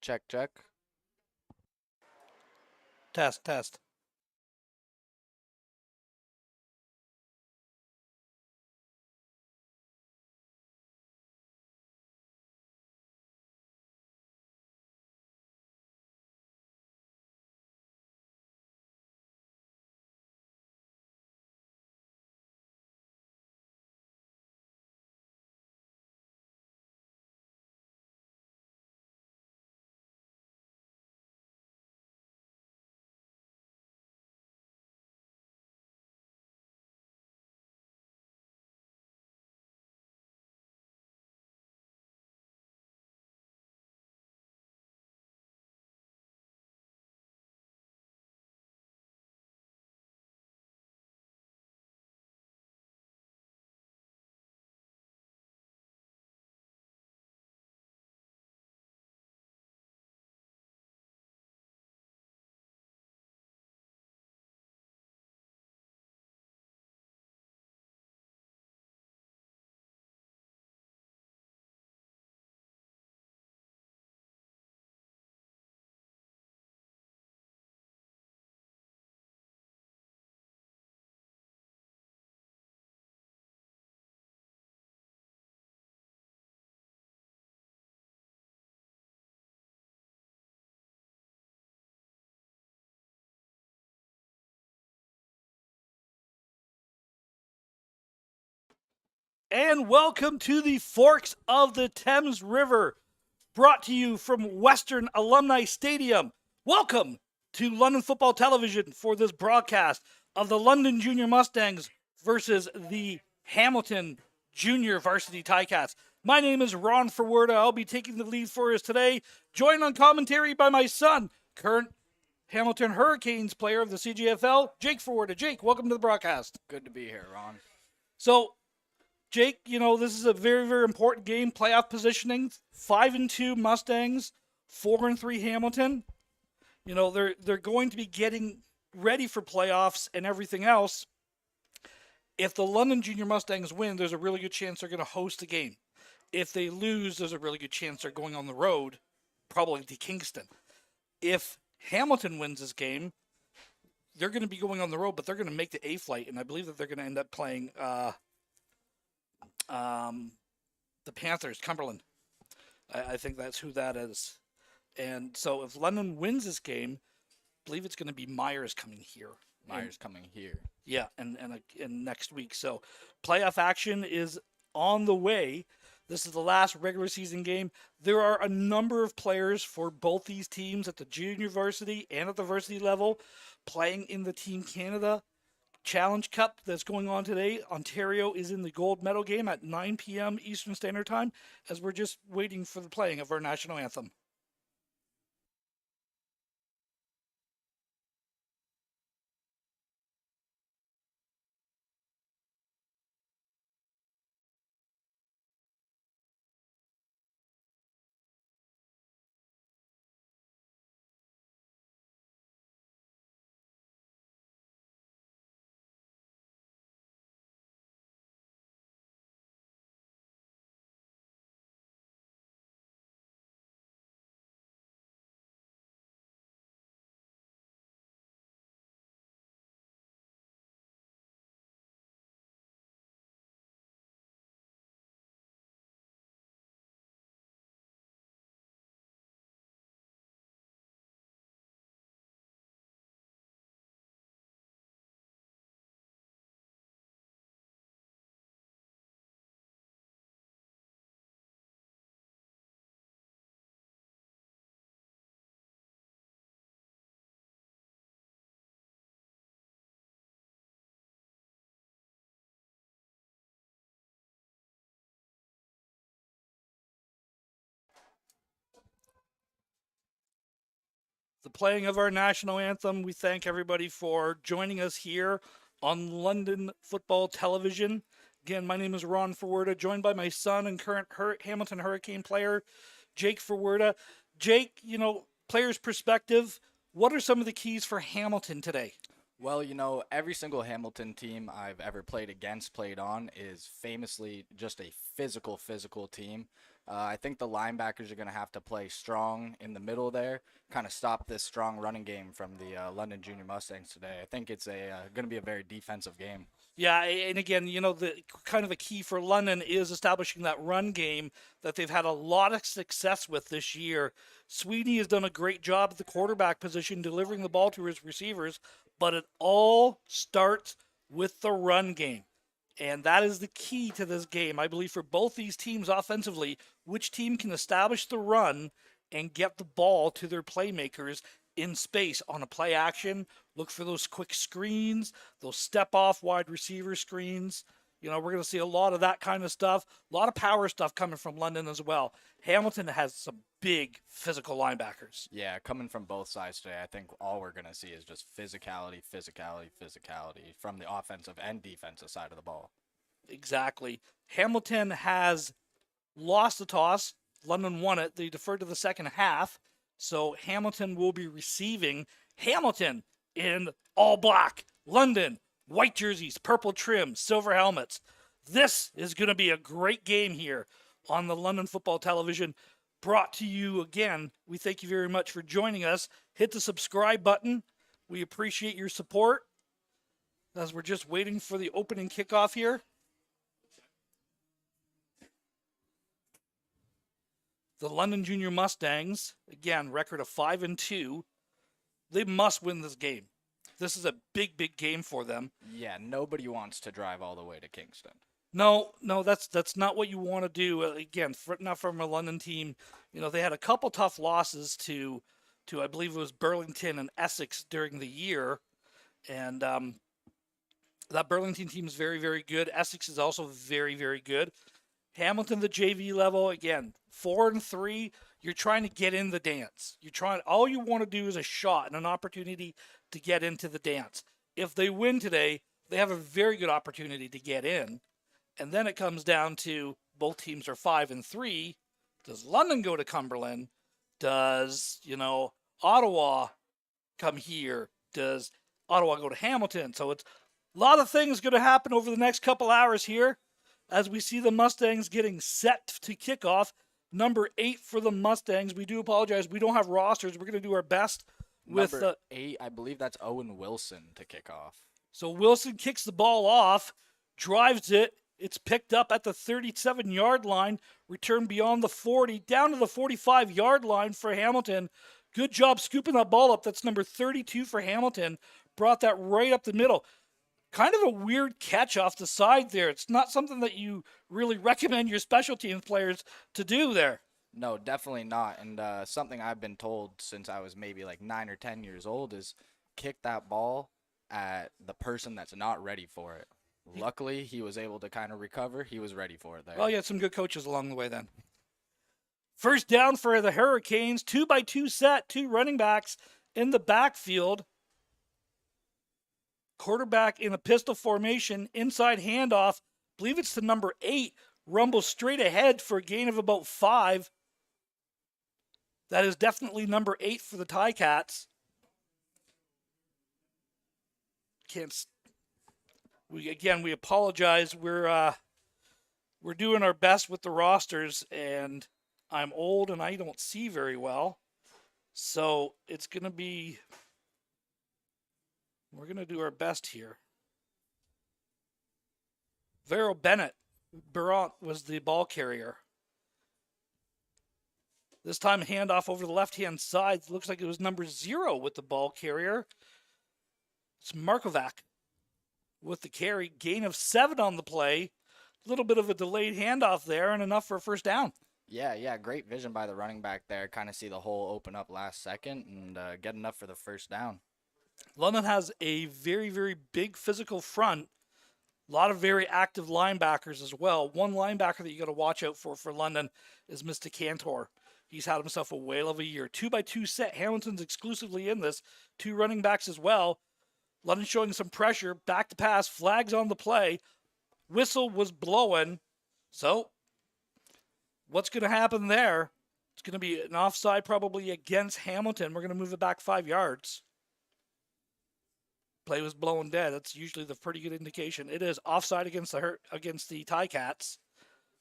Check, check. Test, test. And welcome to the Forks of the Thames River, brought to you from Western Alumni Stadium. Welcome to London Football Television for this broadcast of the London Junior Mustangs versus the Hamilton Junior Varsity Ticats. My name is Ron Ferwerda. I'll be taking the lead for us today, joined on commentary by my son, current Hamilton Hurricanes player of the CJFL, Jake Ferwerda. Jake, welcome to the broadcast. Good to be here, Ron. So, Jake, you know, this is a very, very important game. Playoff positioning, 5-2 Mustangs, 4-3 Hamilton. You know, they're going to be getting ready for playoffs and everything else. If the London Junior Mustangs win, there's a really good chance they're going to host the game. If they lose, there's a really good chance they're going on the road, probably to Kingston. If Hamilton wins this game, they're going to be going on the road, but they're going to make the A flight, and I believe that they're going to end up playing the Panthers, Cumberland. I think that's who that is. And so if London wins this game, I believe it's going to be Myers coming here. Myers coming here. Yeah, and next week. So playoff action is on the way. This is the last regular season game. There are a number of players for both these teams at the junior varsity and at the varsity level playing in the Team Canada Challenge Cup that's going on today. Ontario is in the gold medal game at 9 p.m. Eastern Standard Time as we're just waiting for the playing of our national anthem. The playing of our national anthem. We thank everybody for joining us here on London Football Television. Again, my name is Ron Ferwerda, joined by my son and current Hamilton Hurricane player, Jake Ferwerda. Jake, you know, player's perspective, what are some of the keys for Hamilton today? Well, you know, every single Hamilton team I've ever played against, played on, is famously just a physical team. I think the linebackers are going to have to play strong in the middle there, kind of stop this strong running game from the London Junior Mustangs today. I think it's going to be a very defensive game. Yeah, and again, the kind of a key for London is establishing that run game that they've had a lot of success with this year. Sweeney has done a great job at the quarterback position, delivering the ball to his receivers, but it all starts with the run game. And that is the key to this game, I believe, for both these teams offensively. Which team can establish the run and get the ball to their playmakers in space on a play action? Look for those quick screens, those step-off wide receiver screens. We're going to see a lot of that kind of stuff. A lot of power stuff coming from London as well. Hamilton has some big physical linebackers. Yeah, coming from both sides today, I think all we're going to see is just physicality from the offensive and defensive side of the ball. Exactly. Hamilton has lost the toss. London won it. They deferred to the second half. So Hamilton will be receiving. Hamilton in all black. London, white jerseys, purple trim, silver helmets. This is going to be a great game here on the London Football Television. Brought to you again. We thank you very much for joining us. Hit the subscribe button. We appreciate your support as we're just waiting for the opening kickoff here. The London Junior Mustangs, again, record of 5-2. They must win this game. This is a big, big game for them. Yeah, nobody wants to drive all the way to Kingston. No, that's not what you want to do. Again, not from a London team. They had a couple tough losses to I believe it was Burlington and Essex during the year, and that Burlington team is very, very good. Essex is also very, very good. Hamilton, the JV level, again, 4-3. You're trying to get in the dance. All you want to do is a shot and an opportunity to get into the dance. If they win today, they have a very good opportunity to get in. And then it comes down to both teams are 5-3. Does London go to Cumberland? Does, Ottawa come here? Does Ottawa go to Hamilton? So it's a lot of things going to happen over the next couple hours here as we see the Mustangs getting set to kick off. Number 8 for the Mustangs. We do apologize. We don't have rosters. We're going to do our best with Number 8, I believe that's Owen Wilson to kick off. So Wilson kicks the ball off, drives it. It's picked up at the 37-yard line, returned beyond the 40, down to the 45-yard line for Hamilton. Good job scooping that ball up. That's number 32 for Hamilton. Brought that right up the middle. Kind of a weird catch off the side there. It's not something that you really recommend your special teams players to do there. No, definitely not. And something I've been told since I was maybe like 9 or 10 years old is kick that ball at the person that's not ready for it. Luckily, he was able to kind of recover. He was ready for it there. Well, you had some good coaches along the way then. First down for the Hurricanes. 2-by-2 set. 2 running backs in the backfield. Quarterback in a pistol formation. Inside handoff. I believe it's to number 8. Rumbles straight ahead for a gain of about 5. That is definitely number 8 for the Ticats. We apologize. We're doing our best with the rosters, and I'm old and I don't see very well. So it's going to be, we're going to do our best here. Vero Bennett, Barant was the ball carrier. This time handoff over the left-hand side. Looks like it was number 0 with the ball carrier. It's Markovac with the carry. Gain of 7 on the play. A little bit of a delayed handoff there and enough for a first down. Yeah, great vision by the running back there. Kind of see the hole open up last second and get enough for the first down. London has a very, very big physical front. A lot of very active linebackers as well. One linebacker that you got to watch out for London is Mr. Cantor. He's had himself a whale of a year. 2-by-2 set. Hamilton's exclusively in this. 2 running backs as well. London showing some pressure. Back to pass. Flags on the play. Whistle was blowing. So, what's going to happen there? It's going to be an offside probably against Hamilton. We're going to move it back 5 yards. Play was blown dead. That's usually the pretty good indication. It is offside against the Ticats.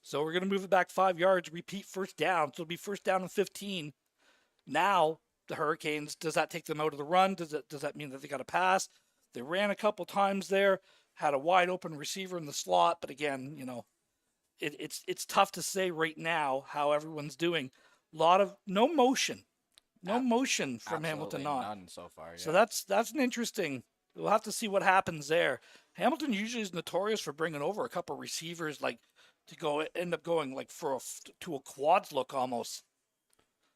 So we're going to move it back 5 yards, repeat first down. So it'll be first down and 15. Now, the Hurricanes, does that take them out of the run? Does that mean that they got to pass? They ran a couple times there, had a wide open receiver in the slot, but again, it's tough to say right now how everyone's doing. A lot of no motion from Hamilton Absolutely on. none so far. So Yeah. that's an interesting. We'll have to see what happens there. Hamilton usually is notorious for bringing over a couple receivers, like to end up going like to a quads look almost.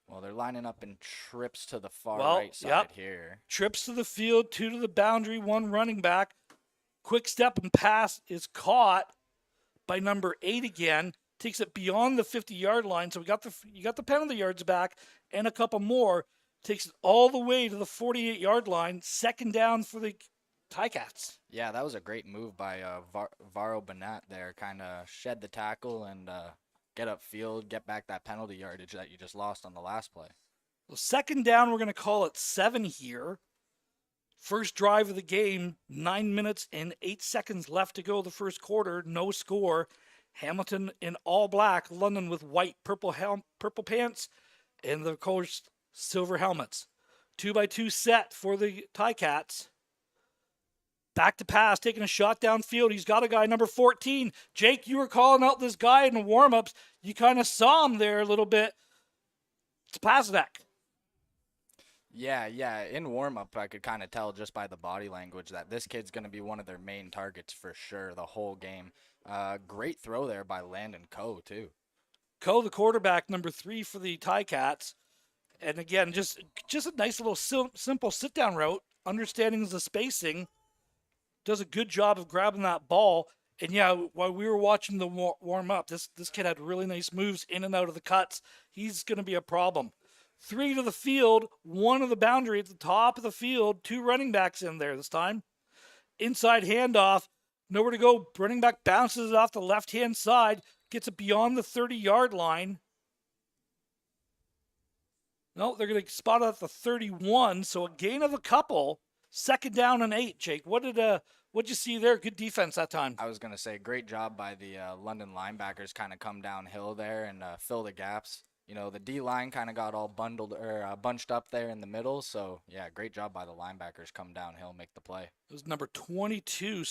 Well, they're lining up in trips to the far Well, right side yep. here. Trips to the field, 2 to the boundary, 1 running back. Quick step and pass is caught by number 8 again. Takes it beyond the 50-yard line. So you got the penalty yards back and a couple more. Takes it all the way to the 48-yard line. Second down for the Ticats. Yeah, that was a great move by Varo Banat there. Kind of shed the tackle and get upfield, get back that penalty yardage that you just lost on the last play. Well, second down, we're going to call it 7 here. First drive of the game, 9 minutes and 8 seconds left to go the first quarter. No score. Hamilton in all black, London with white, purple pants, and of course, silver helmets. 2x2 set for the Ticats. Back to pass, taking a shot downfield. He's got a guy, number 14. Jake, you were calling out this guy in the warm-ups. You kind of saw him there a little bit. It's Pasnak. Yeah. In warm-up, I could kind of tell just by the body language that this kid's going to be one of their main targets for sure the whole game. Great throw there by Landon Coe, too. Coe, the quarterback, number 3 for the Ticats. And again, just a nice little simple sit-down route, understanding the spacing. Does a good job of grabbing that ball. And yeah, while we were watching the warm-up, this kid had really nice moves in and out of the cuts. He's going to be a problem. 3 to the field, 1 to the boundary at the top of the field, 2 running backs in there this time. Inside handoff, nowhere to go. Running back bounces it off the left-hand side, gets it beyond the 30-yard line. No, they're going to spot it at the 31, so a gain of a couple. Second down and 8, Jake. What'd you see there? Good defense that time. I was going to say, great job by the London linebackers kind of come downhill there and fill the gaps. The D-line kind of got all bunched up there in the middle. So, yeah, great job by the linebackers come downhill, make the play. It was number 22,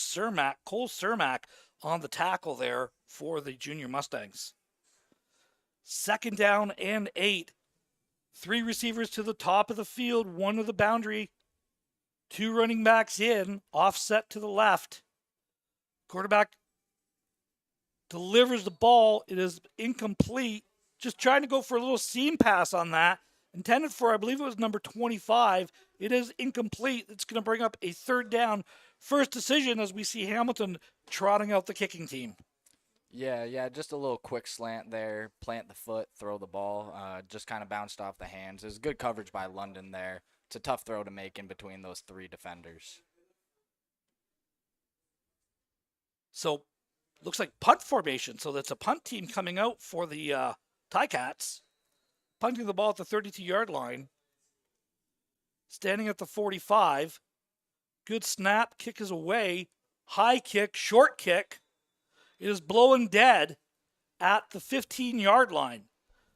Cole Cermak, on the tackle there for the junior Mustangs. Second down and 8. 3 receivers to the top of the field, 1 to the boundary. 2 running backs in, offset to the left. Quarterback delivers the ball. It is incomplete. Just trying to go for a little seam pass on that. Intended for, I believe it was number 25. It is incomplete. It's going to bring up a third down. First decision as we see Hamilton trotting out the kicking team. Yeah, just a little quick slant there. Plant the foot, throw the ball. Just kind of bounced off the hands. It was good coverage by London there. It's a tough throw to make in between those 3 defenders. So, looks like punt formation. So that's a punt team coming out for the Ticats. Punting the ball at the 32-yard line. Standing at the 45. Good snap. Kick is away. High kick. Short kick. It is blowing dead at the 15-yard line.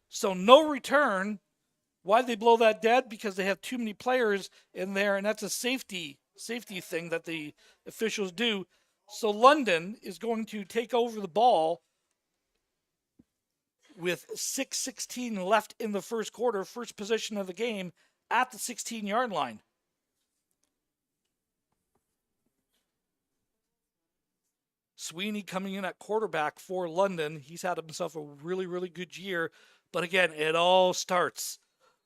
So no return. Why'd they blow that dead? Because they have too many players in there, and that's a safety thing that the officials do. So London is going to take over the ball with 6:16 left in the first quarter, first possession of the game at the 16-yard line. Sweeney coming in at quarterback for London. He's had himself a really, really good year. But again, it all starts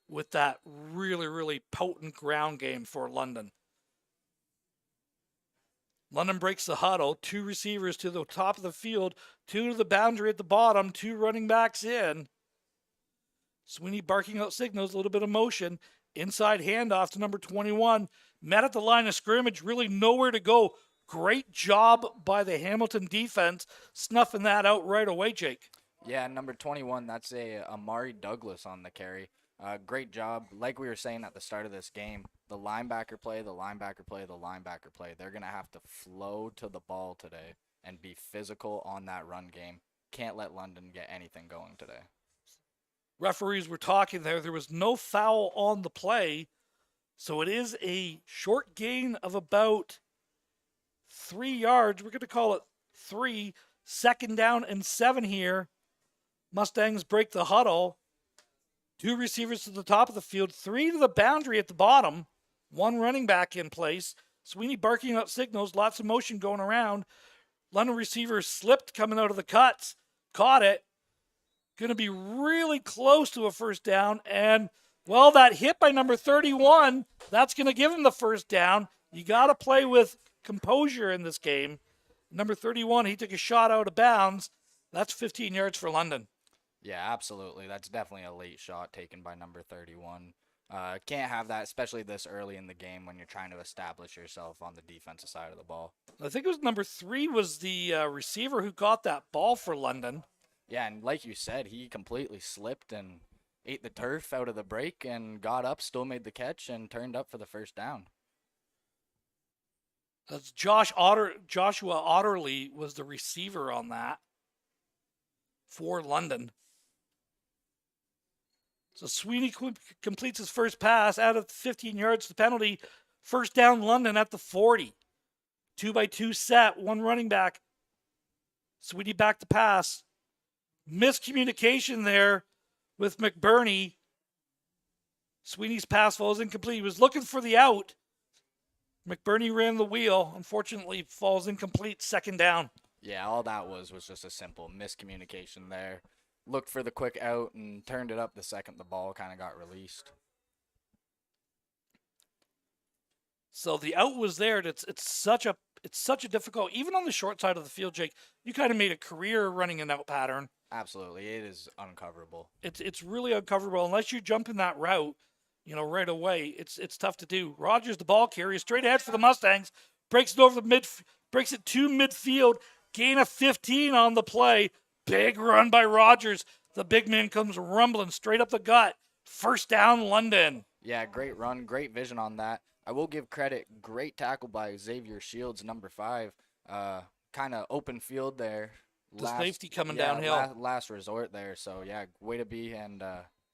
with that really, really potent ground game for London. London breaks the huddle. 2 receivers to the top of the field. 2 to the boundary at the bottom. 2 running backs in. Sweeney barking out signals. A little bit of motion. Inside handoff to number 21. Met at the line of scrimmage. Really nowhere to go. Great job by the Hamilton defense. Snuffing that out right away, Jake. Yeah, number 21, that's a Amari Douglas on the carry. Great job. Like we were saying at the start of this game, the linebacker play. They're going to have to flow to the ball today and be physical on that run game. can't let London get anything going today. Referees were talking there. There was no foul on the play, so it is a short gain of about 3 yards. We're going to call it 3. 2nd down and 7 here. Mustangs break the huddle. 2 receivers to the top of the field, 3 to the boundary at the bottom. 1 running back in place. Sweeney barking out signals, lots of motion going around. London receiver slipped coming out of the cuts, caught it. Going to be really close to a first down. And, well, that hit by number 31, that's going to give him the first down. You got to play with composure in this game. Number 31, he took a shot out of bounds. That's 15 yards for London. Yeah, absolutely. That's definitely a late shot taken by number 31. Can't have that, especially this early in the game when you're trying to establish yourself on the defensive side of the ball. I think it was number 3 was the receiver who got that ball for London. Yeah, and like you said, he completely slipped and ate the turf out of the break and got up, still made the catch, and turned up for the first down. That's Joshua Otterly was the receiver on that for London. So Sweeney completes his first pass out of 15 yards to penalty. First down London at the 40. 2-by-2 set, 1 running back. Sweeney back to pass. Miscommunication there with McBurney. Sweeney's pass falls incomplete. He was looking for the out. McBurney ran the wheel. Unfortunately, falls incomplete. 2nd down. Yeah, all that was just a simple miscommunication there. Looked for the quick out and turned it up the second the ball kind of got released. So the out was there. It's such a difficult, even on the short side of the field, Jake. You kind of made a career running an out pattern. Absolutely, it is uncoverable. It's really uncoverable unless you jump in that route, right away. It's tough to do. Rogers, the ball carrier, straight ahead for the Mustangs, breaks it over breaks it to midfield, gain of 15 on the play. Big run by Rogers. The big man comes rumbling straight up the gut. First down, London. Yeah, great run, great vision on that. I will give credit. Great tackle by Xavier Shields, number 5. Kind of open field there. The safety coming downhill. Last resort there. So, yeah, way to be and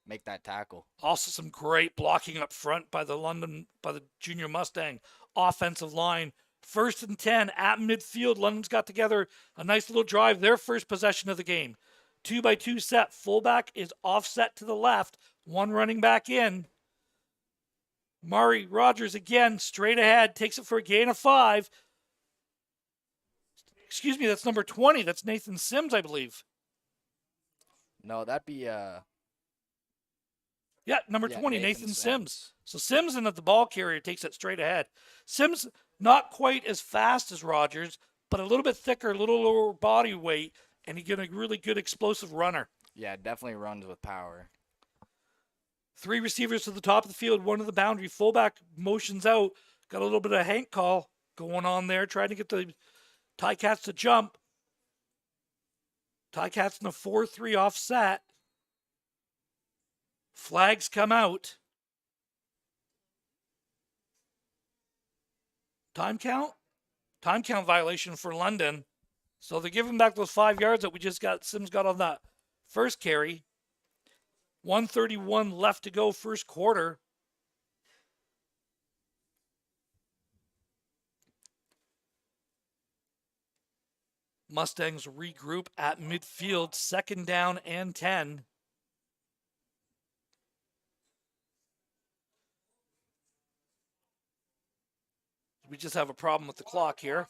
make that tackle. Also some great blocking up front by the junior Mustang offensive line. 1st and 10 at midfield. London's got together a nice little drive. Their first possession of the game. 2-by-2 set. Fullback is offset to the left. 1 running back in. Murray Rogers again straight ahead. Takes it for a gain of 5. Excuse me, that's number 20. That's Nathan Sims, I believe. No, that'd be Yeah, number 20, Nathan Sims. So Sims in at the ball carrier takes it straight ahead. Sims not quite as fast as Rogers, but a little bit thicker, a little lower body weight, and he get a really good explosive runner. Yeah, definitely runs with power. 3 receivers to the top of the field, 1 to the boundary. Fullback motions out. Got a little bit of Hank call going on there, trying to get the Ticats to jump. Ticats in a 4-3 offset. Flags come out. Time count? Time count violation for London. So they're giving back those 5 yards that we just got. Sims got on that first carry. 1:31 left to go first quarter. Mustangs regroup at midfield, 2nd down and 10. We just have a problem with the clock here.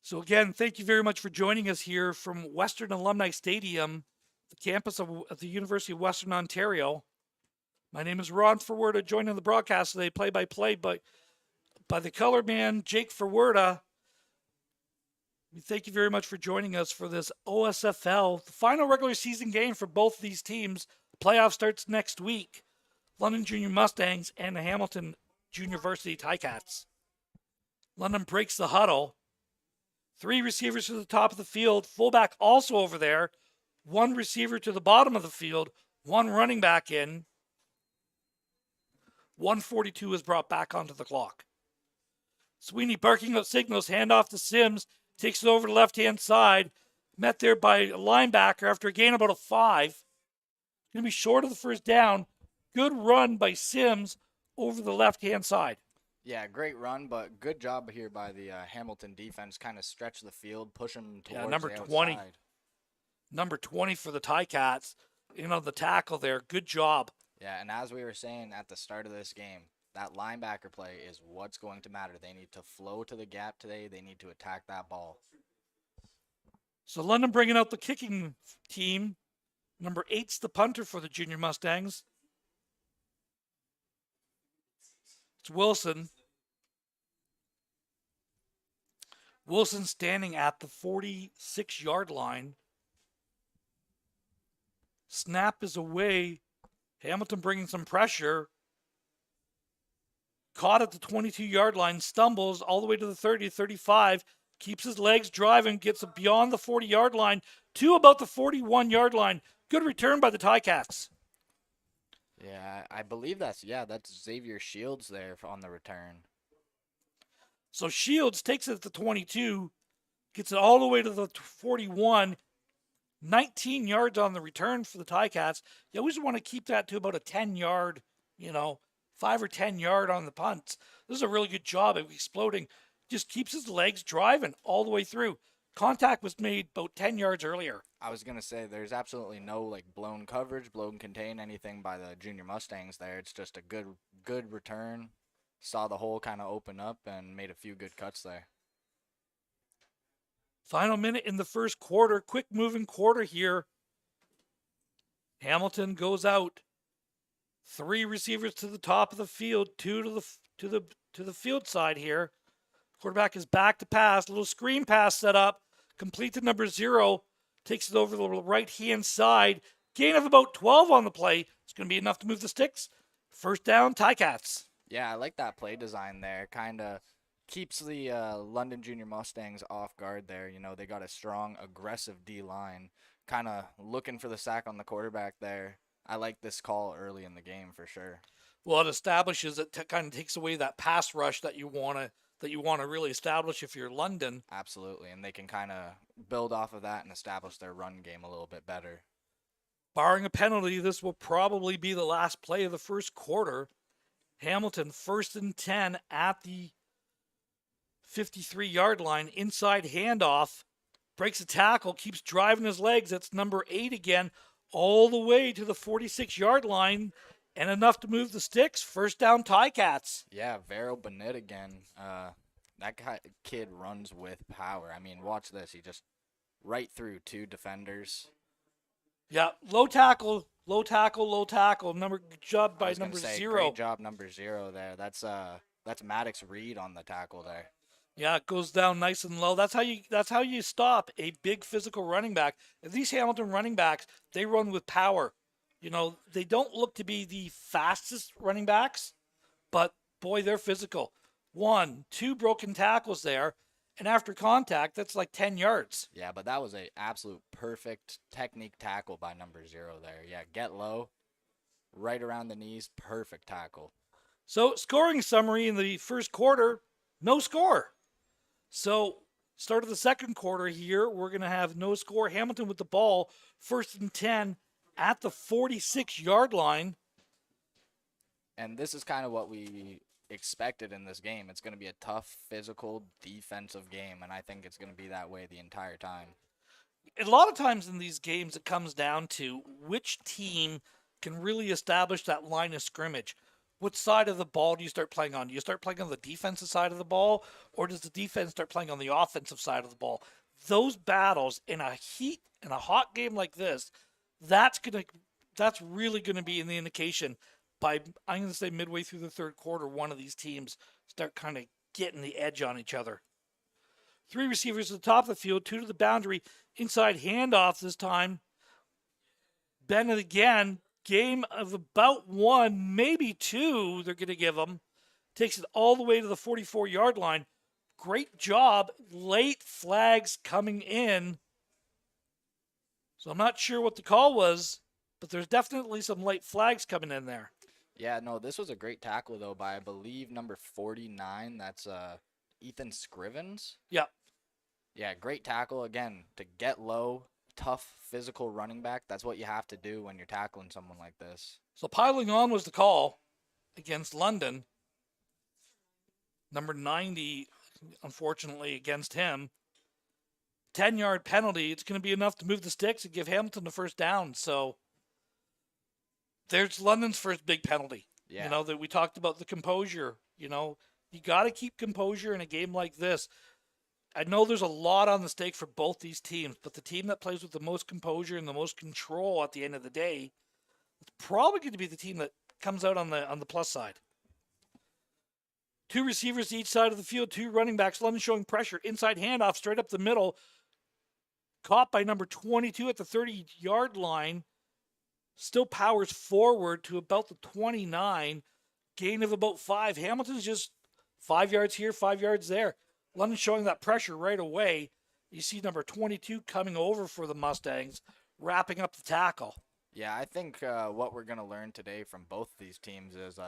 So again, thank you very much for joining us here from Western Alumni Stadium, the campus of the University of Western Ontario. My name is Ron Ferwerda, joining the broadcast today, play-by-play by the color man, Jake Ferwerda. We thank you very much for joining us for this OSFL, the final regular season game for both these teams. Playoff starts next week. London Junior Mustangs and the Hamilton Junior Varsity Ticats. London breaks the huddle. 3 receivers to the top of the field. Fullback also over there. 1 receiver to the bottom of the field. 1 running back in. 1:42 is brought back onto the clock. Sweeney barking out signals, handoff to Sims, takes it over to the left-hand side, met there by a linebacker after a gain of about a 5. Going to be short of the first down. Good run by Sims over the left-hand side. Yeah, great run, but good job here by the Hamilton defense. Kind of stretch the field, push them towards Number the 20. outside. Number 20 for the Ticats. The tackle there. Good job. Yeah, and as we were saying at the start of this game, that linebacker play is what's going to matter. They need to flow to the gap today. They need to attack that ball. So London bringing out the kicking team. Number 8's the punter for the Junior Mustangs. It's Wilson. Wilson standing at the 46-yard line. Snap is away. Hamilton bringing some pressure. Caught at the 22-yard line. Stumbles all the way to the 30, 35. Keeps his legs driving. Gets beyond the 40-yard line to about the 41-yard line. Good return by the Ticats. Yeah, I believe that's Xavier Shields there on the return. So Shields takes it at the 22, gets it all the way to the 41, 19 yards on the return for the Ticats. You always want to keep that to about a 10-yard, 5 or 10 yard on the punts. This is a really good job of exploding. Just keeps his legs driving all the way through. Contact was made about 10 yards earlier. I was going to say there's absolutely no blown coverage, blown contain, anything by the Junior Mustangs there. It's just a good return. Saw the hole kind of open up and made a few good cuts there. Final minute in the first quarter. Quick moving quarter here. Hamilton goes out. 3 receivers to the top of the field, 2 to the field side here. Quarterback is back to pass. Little screen pass set up. Complete to number 0. Takes it over the right-hand side. Gain of about 12 on the play. It's going to be enough to move the sticks. First down, Ticats. Yeah, I like that play design there. Kind of keeps the London Junior Mustangs off guard there. They got a strong, aggressive D-line. Kind of looking for the sack on the quarterback there. I like this call early in the game for sure. Well, it establishes it, kind of takes away that pass rush that you want to really establish if you're London. Absolutely, and they can kind of build off of that and establish their run game a little bit better. Barring a penalty, this will probably be the last play of the first quarter. Hamilton 1st and 10 at the 53-yard line. Inside handoff. Breaks a tackle, keeps driving his legs. That's number 8 again, all the way to the 46-yard line. And enough to move the sticks. First down, Ticats. Yeah, Vero Bennett again. That kid runs with power. I mean, watch this. He just right through 2 defenders. Yeah, low tackle. Good job by number 0. Great job, number 0 there. That's Maddox Reed on the tackle there. Yeah, it goes down nice and low. That's how you stop a big physical running back. And these Hamilton running backs, they run with power. They don't look to be the fastest running backs, but boy, they're physical. 1, 2 broken tackles there, and after contact, that's like 10 yards. Yeah, but that was a absolute perfect technique tackle by number 0 there. Yeah, get low, right around the knees, perfect tackle. So, scoring summary in the first quarter, no score. So, start of the second quarter here, we're going to have no score. Hamilton with the ball, 1st and 10 at the 46-yard line. And this is kind of what we expected in this game. It's going to be a tough, physical, defensive game, and I think it's going to be that way the entire time. A lot of times in these games, it comes down to which team can really establish that line of scrimmage. What side of the ball do you start playing on? Do you start playing on the defensive side of the ball, or does the defense start playing on the offensive side of the ball? Those battles in a hot game like this, that's really going to be an indication by, I'm going to say midway through the third quarter, one of these teams start kind of getting the edge on each other. 3 receivers at the top of the field, 2 to the boundary, inside handoff this time. Bennett again, game of about 1, maybe 2 they're going to give him. Takes it all the way to the 44-yard line. Great job. Late flags coming in. So I'm not sure what the call was, but there's definitely some late flags coming in there. Yeah, no, this was a great tackle, though, by, I believe, number 49. That's Ethan Scrivens. Yeah. Yeah, great tackle. Again, to get low, tough, physical running back. That's what you have to do when you're tackling someone like this. So piling on was the call against London. Number 90, unfortunately, against him. 10-yard penalty. It's going to be enough to move the sticks and give Hamilton the first down. So there's London's first big penalty. Yeah. You know, that we talked about the composure. You know, you got to keep composure in a game like this. I know there's a lot on the stake for both these teams, but the team that plays with the most composure and the most control at the end of the day, it's probably going to be the team that comes out on the plus side. 2 receivers each side of the field, 2 running backs. London showing pressure. Inside handoff straight up the middle. Caught by number 22 at the 30-yard line. Still powers forward to about the 29. Gain of about 5. Hamilton's just 5 yards here, 5 yards there. London showing that pressure right away. You see number 22 coming over for the Mustangs, wrapping up the tackle. Yeah, I think what we're going to learn today from both these teams is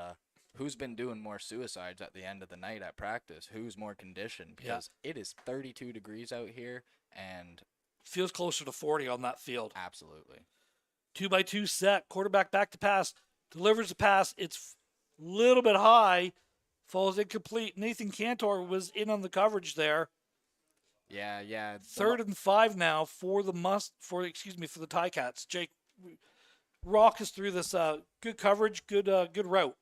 who's been doing more suicides at the end of the night at practice, who's more conditioned, because it is 32 degrees out here and feels closer to 40 on that field. Absolutely. 2-by-2 set, quarterback back to pass, delivers the pass. It's a little bit high, falls incomplete. Nathan Cantor was in on the coverage there. Yeah. 3rd and 5 now for the Ticats. Jake, rock us through this good coverage, good route.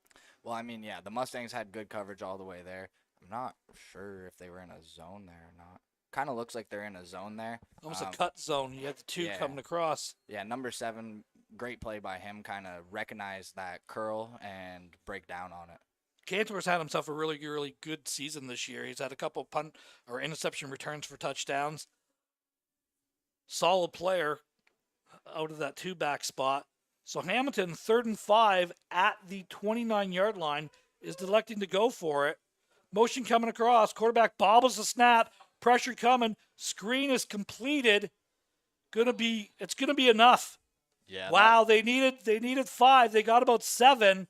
Well, I mean, yeah, the Mustangs had good coverage all the way there. I'm not sure if they were in a zone there or not. Kind of looks like they're in a zone there. Almost a cut zone. You had the 2 coming across. Yeah, number 7, great play by him. Kind of recognize that curl and break down on it. Cantor's had himself a really, really good season this year. He's had a couple punt or interception returns for touchdowns. Solid player out of that 2-back spot. So Hamilton, 3rd and 5 at the 29-yard line, is electing to go for it. Motion coming across. Quarterback bobbles the snap. Pressure coming. Screen is completed. It's gonna be enough. Yeah. Wow, they needed 5. They got about 7.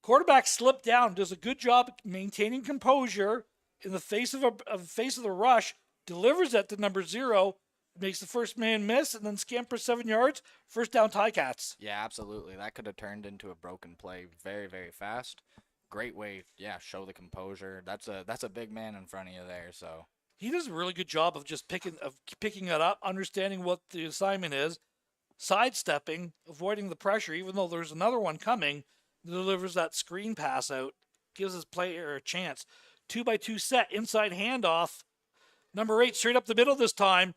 Quarterback slipped down. Does a good job maintaining composure in the face of the rush. Delivers that to number 0. Makes the first man miss and then scampers 7 yards. First down, Ticats. Yeah, absolutely. That could have turned into a broken play very, very fast. Great way, show the composure. That's a big man in front of you there. So he does a really good job of just picking it up, understanding what the assignment is, sidestepping, avoiding the pressure, even though there's another one coming. Delivers that screen pass out, gives his player a chance. 2-by-2 set, inside handoff. Number 8 straight up the middle this time.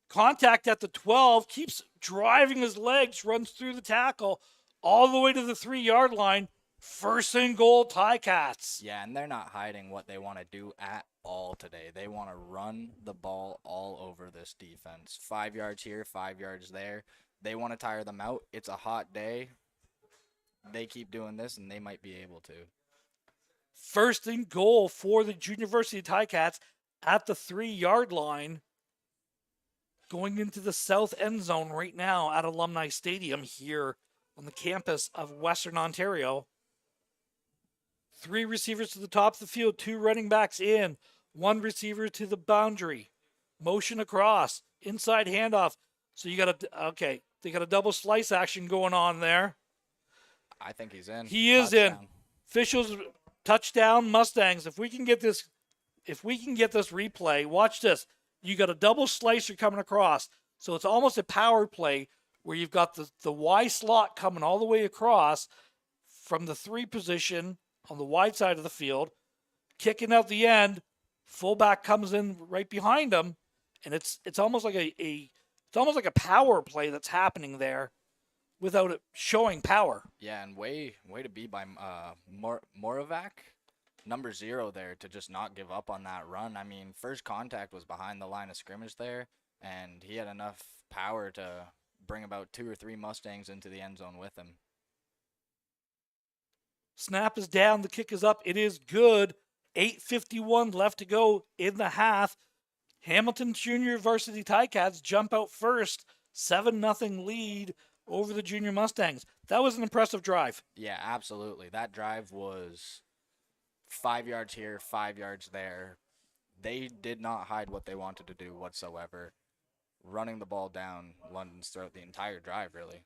Contact at the 12, keeps driving his legs, runs through the tackle, all the way to the 3-yard line. First and goal, Ticats. Yeah, and they're not hiding what they want to do at all today. They want to run the ball all over this defense. 5 yards here, 5 yards there. They want to tire them out. It's a hot day. They keep doing this, and they might be able to. First and goal for the University Ticats at the 3-yard line. Going into the south end zone right now at Alumni Stadium here on the campus of Western Ontario. 3 receivers to the top of the field, 2 running backs in, 1 receiver to the boundary. Motion across, inside handoff. So they got a double slice action going on there. I think he's in. He is in. Officials, touchdown, Mustangs. If we can get this replay, watch this. You got a double slicer coming across. So it's almost a power play where you've got the Y slot coming all the way across from the 3 position on the wide side of the field, kicking out the end. Fullback comes in right behind him, and it's almost like a power play that's happening there without it showing power. Yeah, and way to be by Moravak. Number 0 there to just not give up on that run. I mean, first contact was behind the line of scrimmage there, and he had enough power to bring about 2 or 3 Mustangs into the end zone with him. Snap is down. The kick is up. It is good. 8:51 left to go in the half. Hamilton Junior Varsity Ticats jump out first. 7-0 lead over the Junior Mustangs. That was an impressive drive. Yeah, absolutely. That drive was 5 yards here, 5 yards there. they did not hide what they wanted to do whatsoever, running the ball down London's throat the entire drive, really.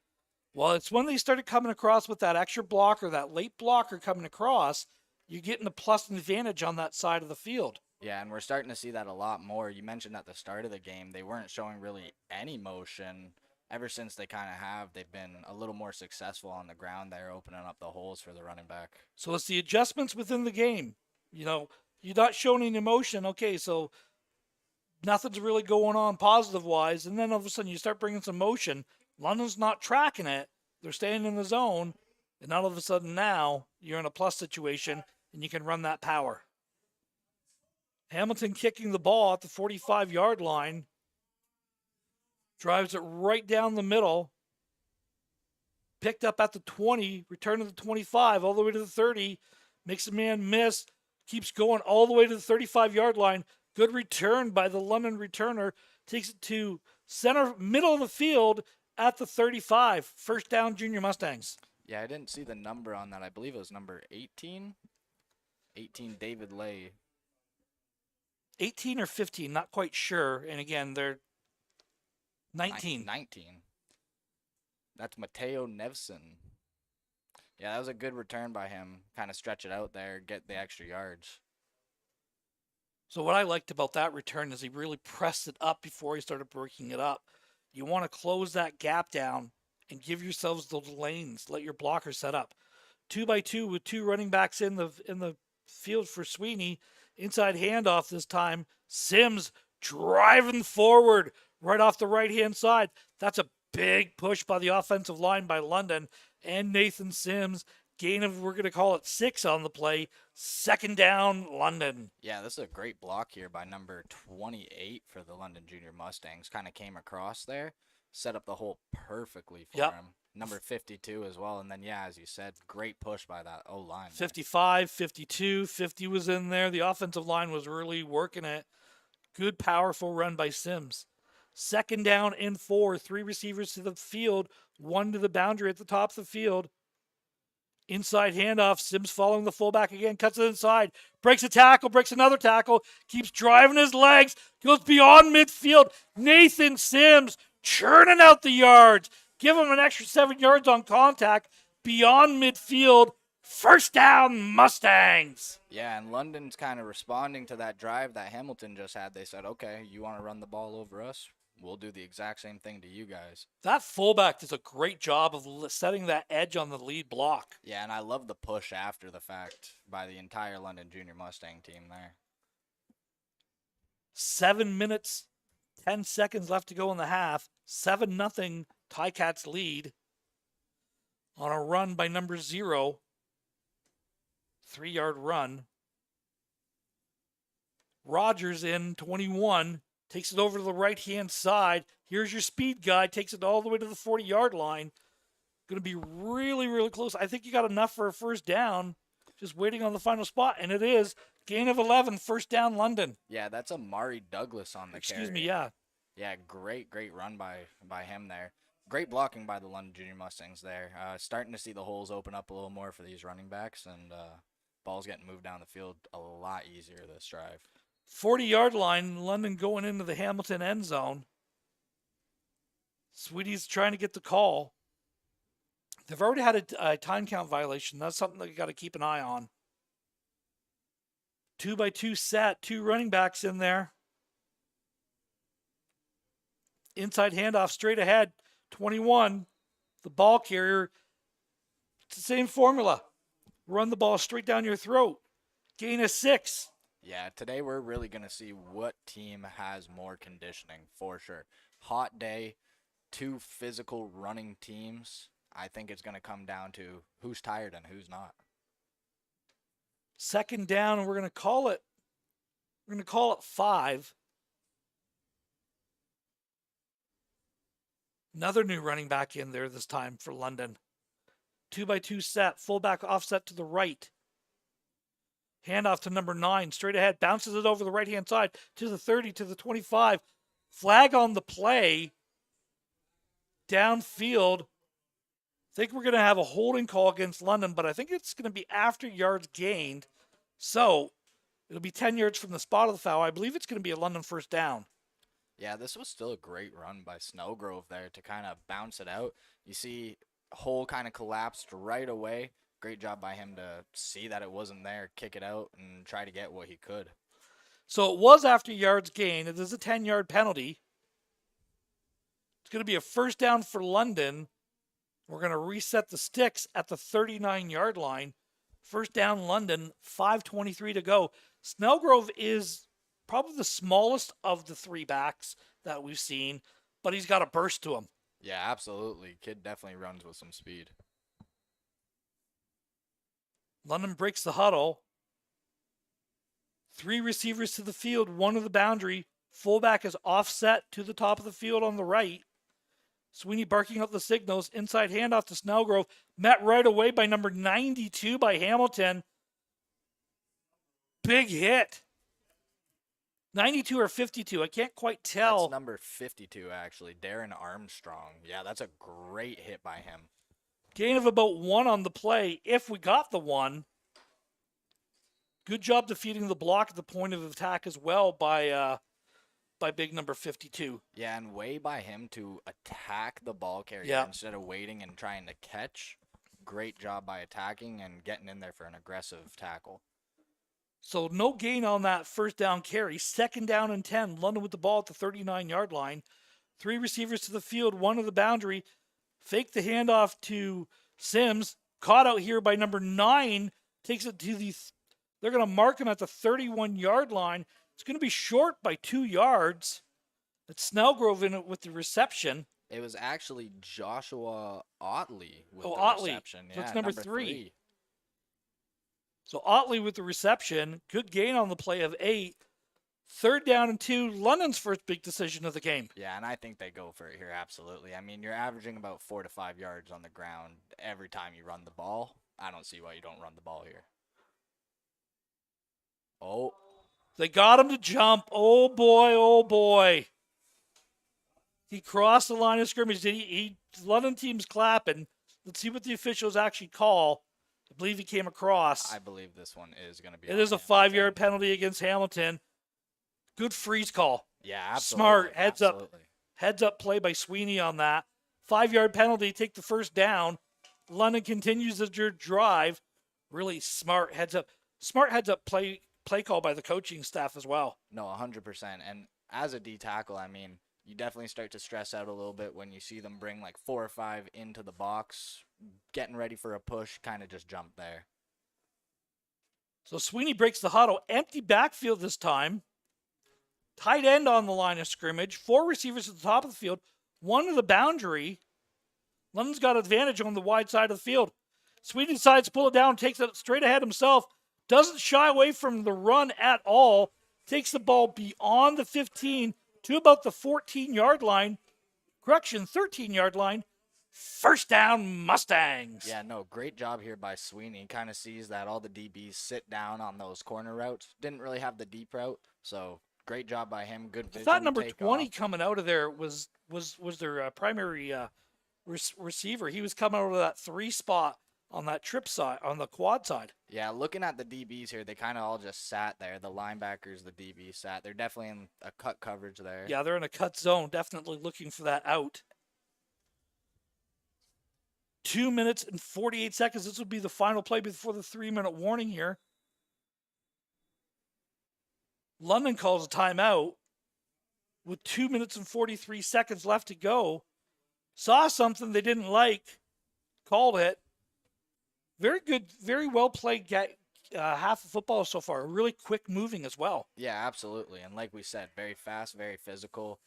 Well, it's when they started coming across with that extra blocker, that late blocker coming across, you're getting a plus advantage on that side of the field. Yeah, and we're starting to see that a lot more. You mentioned at the start of the game, they weren't showing really any motion. Ever since they kind of have, they've been a little more successful on the ground there, opening up the holes for the running back. So it's the adjustments within the game. You know, you're not showing any emotion. Okay, so nothing's really going on positive wise. And then all of a sudden you start bringing some motion. London's not tracking it. They're staying in the zone. And all of a sudden now you're in a plus situation and you can run that power. Hamilton kicking the ball at the 45-yard line. Drives it right down the middle. Picked up at the 20, return to the 25, all the way to the 30. Makes a man miss. Keeps going all the way to the 35-yard line. Good return by the London returner. Takes it to center, middle of the field at the 35. First down, Junior Mustangs. Yeah, I didn't see the number on that. I believe it was number 18. 18, David Lay. 18 or 15, not quite sure. And again, they're 19. 19. That's Mateo Nevson. Yeah, that was a good return by him. Kind of stretch it out there, get the extra yards. So what I liked about that return is he really pressed it up before he started breaking it up. You want to close that gap down and give yourselves those lanes. Let your blocker set up. 2x2 with two running backs in the field for Sweeney. Inside handoff this time. Sims driving forward right off the right-hand side. That's a big push by the offensive line by London and Nathan Sims. Gain of, we're going to call it 6 on the play. Second down, London. Yeah, this is a great block here by number 28 for the London Junior Mustangs. Kind of came across there, set up the hole perfectly for him. Number 52 as well. And then, yeah, as you said, great push by that O-line. 55, 52, 50 was in there. The offensive line was really working it. Good, powerful run by Sims. Second down and 4. 3 receivers to the field. 1 to the boundary at the top of the field. Inside handoff. Sims following the fullback again. Cuts it inside. Breaks a tackle. Breaks another tackle. Keeps driving his legs. Goes beyond midfield. Nathan Sims churning out the yards. Give him an extra 7 yards on contact. Beyond midfield. First down, Mustangs. Yeah, and London's kind of responding to that drive that Hamilton just had. They said, okay, you want to run the ball over us? We'll do the exact same thing to you guys. That fullback does a great job of setting that edge on the lead block. Yeah, and I love the push after the fact by the entire London Junior Mustang team there. 7 minutes, 10 seconds left to go in the half. 7-0 Tigercats lead on a run by number 0. 3-yard run. Rogers in 21. Takes it over to the right-hand side. Here's your speed guy. Takes it all the way to the 40-yard line. Going to be really, really close. I think you got enough for a first down. Just waiting on the final spot. And it is. Gain of 11. First down, London. Yeah, that's a Mari Douglas on the carry. Excuse me, yeah. Yeah, great run by him there. Great blocking by the London Junior Mustangs there. Starting to see the holes open up a little more for these running backs. And ball's getting moved down the field a lot easier this drive. 40-yard line, London going into the Hamilton end zone. Sweetie's trying to get the call. They've already had a time count violation. That's something that you got to keep an eye on. 2x2 set, 2 running backs in there. Inside handoff straight ahead. 21, the ball carrier. It's the same formula. Run the ball straight down your throat. Gain of 6. Yeah, today we're really going to see what team has more conditioning for sure. Hot day, 2 physical running teams. I think it's going to come down to who's tired and who's not. Second down, and we're going to call it 5. Another new running back in there this time for London. 2x2 set, fullback offset to the right. Handoff to number 9, straight ahead, bounces it over the right-hand side to the 30, to the 25. Flag on the play. Downfield. I think we're going to have a holding call against London, but I think it's going to be after yards gained. So It'll be 10 yards from the spot of the foul. I believe it's going to be a London first down. Yeah, this was still a great run by Snellgrove there to kind of bounce it out. You see, hole kind of collapsed right away. Great job by him to see that it wasn't there, kick it out, and try to get what he could. So it was after yards gained. It is a 10-yard penalty. It's going to be a first down for London. We're going to reset the sticks at the 39-yard line. First down, London, 5:23 to go. Snellgrove is probably the smallest of the three backs that we've seen, but he's got a burst to him. Yeah, absolutely. Kid definitely runs with some speed. London breaks the huddle. 3 receivers to the field, 1 to the boundary. Fullback is offset to the top of the field on the right. Sweeney barking up the signals. Inside handoff to Snellgrove. Met right away by number 92 by Hamilton. Big hit. 92 or 52. I can't quite tell. That's number 52, actually. Darren Armstrong. Yeah, that's a great hit by him. Gain of about 1 on the play, if we got the 1. Good job defeating the block at the point of attack as well by big number 52. Yeah, and way by him to attack the ball carrier instead of waiting and trying to catch. Great job by attacking and getting in there for an aggressive tackle. So no gain on that first down carry. Second down and 10. London with the ball at the 39-yard line. 3 receivers to the field, 1 to the boundary. Fake the handoff to Sims. Caught out here by number 9. Takes it to the... They're going to mark him at the 31-yard line. It's going to be short by 2 yards. It's Snellgrove in it with the reception. It was actually Joshua Otley with the Otley. reception. So Yeah, it's number 3. So Otley with the reception. Good gain on the play of 8. Third down and 2. London's first big decision of the game. Yeah, and I think they go for it here, absolutely. I mean, you're averaging about 4 to 5 yards on the ground every time you run the ball. I don't see why you don't run the ball here. Oh. They got him to jump. Oh, boy, oh, boy. He crossed the line of scrimmage. London team's clapping. Let's see what the officials actually call. I believe he came across. I believe this one is going to be. It is a 5-yard penalty against Hamilton. Good freeze call. Yeah, absolutely. Smart. Heads up play by Sweeney on that. 5-yard penalty. Take the first down. London continues their drive. Really smart heads up. Smart heads up play call by the coaching staff as well. No, 100%. And as a D tackle, I mean, you definitely start to stress out a little bit when you see them bring like 4 or 5 into the box, getting ready for a push, kind of just jump there. So Sweeney breaks the huddle. Empty backfield this time. Tight end on the line of scrimmage. 4 receivers at the top of the field. 1 to the boundary. London's got advantage on the wide side of the field. Sweeney decides to pull it down, takes it straight ahead himself. Doesn't shy away from the run at all. Takes the ball beyond the 15 to about the 14-yard line. Correction, 13-yard line. First down, Mustangs. Yeah, no, great job here by Sweeney. Kind of sees that all the DBs sit down on those corner routes. Didn't really have the deep route, so great job by him. Good vision. I thought number 20 coming out of there was their primary receiver. He was coming out of that 3 spot on that trip side, on the quad side. Yeah, looking at the DBs here, they kind of all just sat there. The linebackers, the DBs sat. They're definitely in a cut coverage there. Yeah, they're in a cut zone, definitely looking for that out. 2 minutes and 48 seconds. This will be the final play before the 3-minute warning here. London calls a timeout with 2 minutes and 43 seconds left to go. Saw something they didn't like, called it. Very good, very well played half of football so far. Really quick moving as well. Yeah, absolutely. And like we said, very fast, very physical.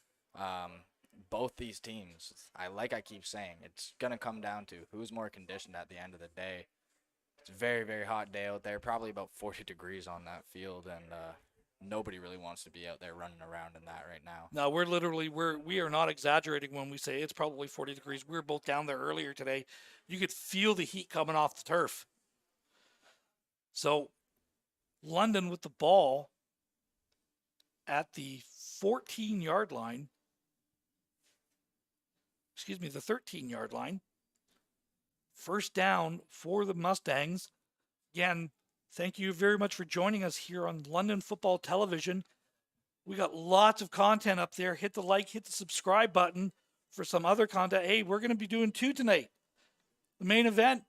Both these teams, I keep saying, it's going to come down to who's more conditioned at the end of the day. It's a very, very hot day out there, probably about 40 degrees on that field, and nobody really wants to be out there running around in that right now. No, we are not exaggerating when we say it's probably 40 degrees. We were both down there earlier today. You could feel the heat coming off the turf. So London with the ball at the 14-yard line. Excuse me, the 13-yard line. First down for the Mustangs. Again, Thank you very much for joining us here on London Football Television. We got lots of content up there. Hit the like, hit the subscribe button for some other content. Hey, we're going to be doing 2 tonight. The main event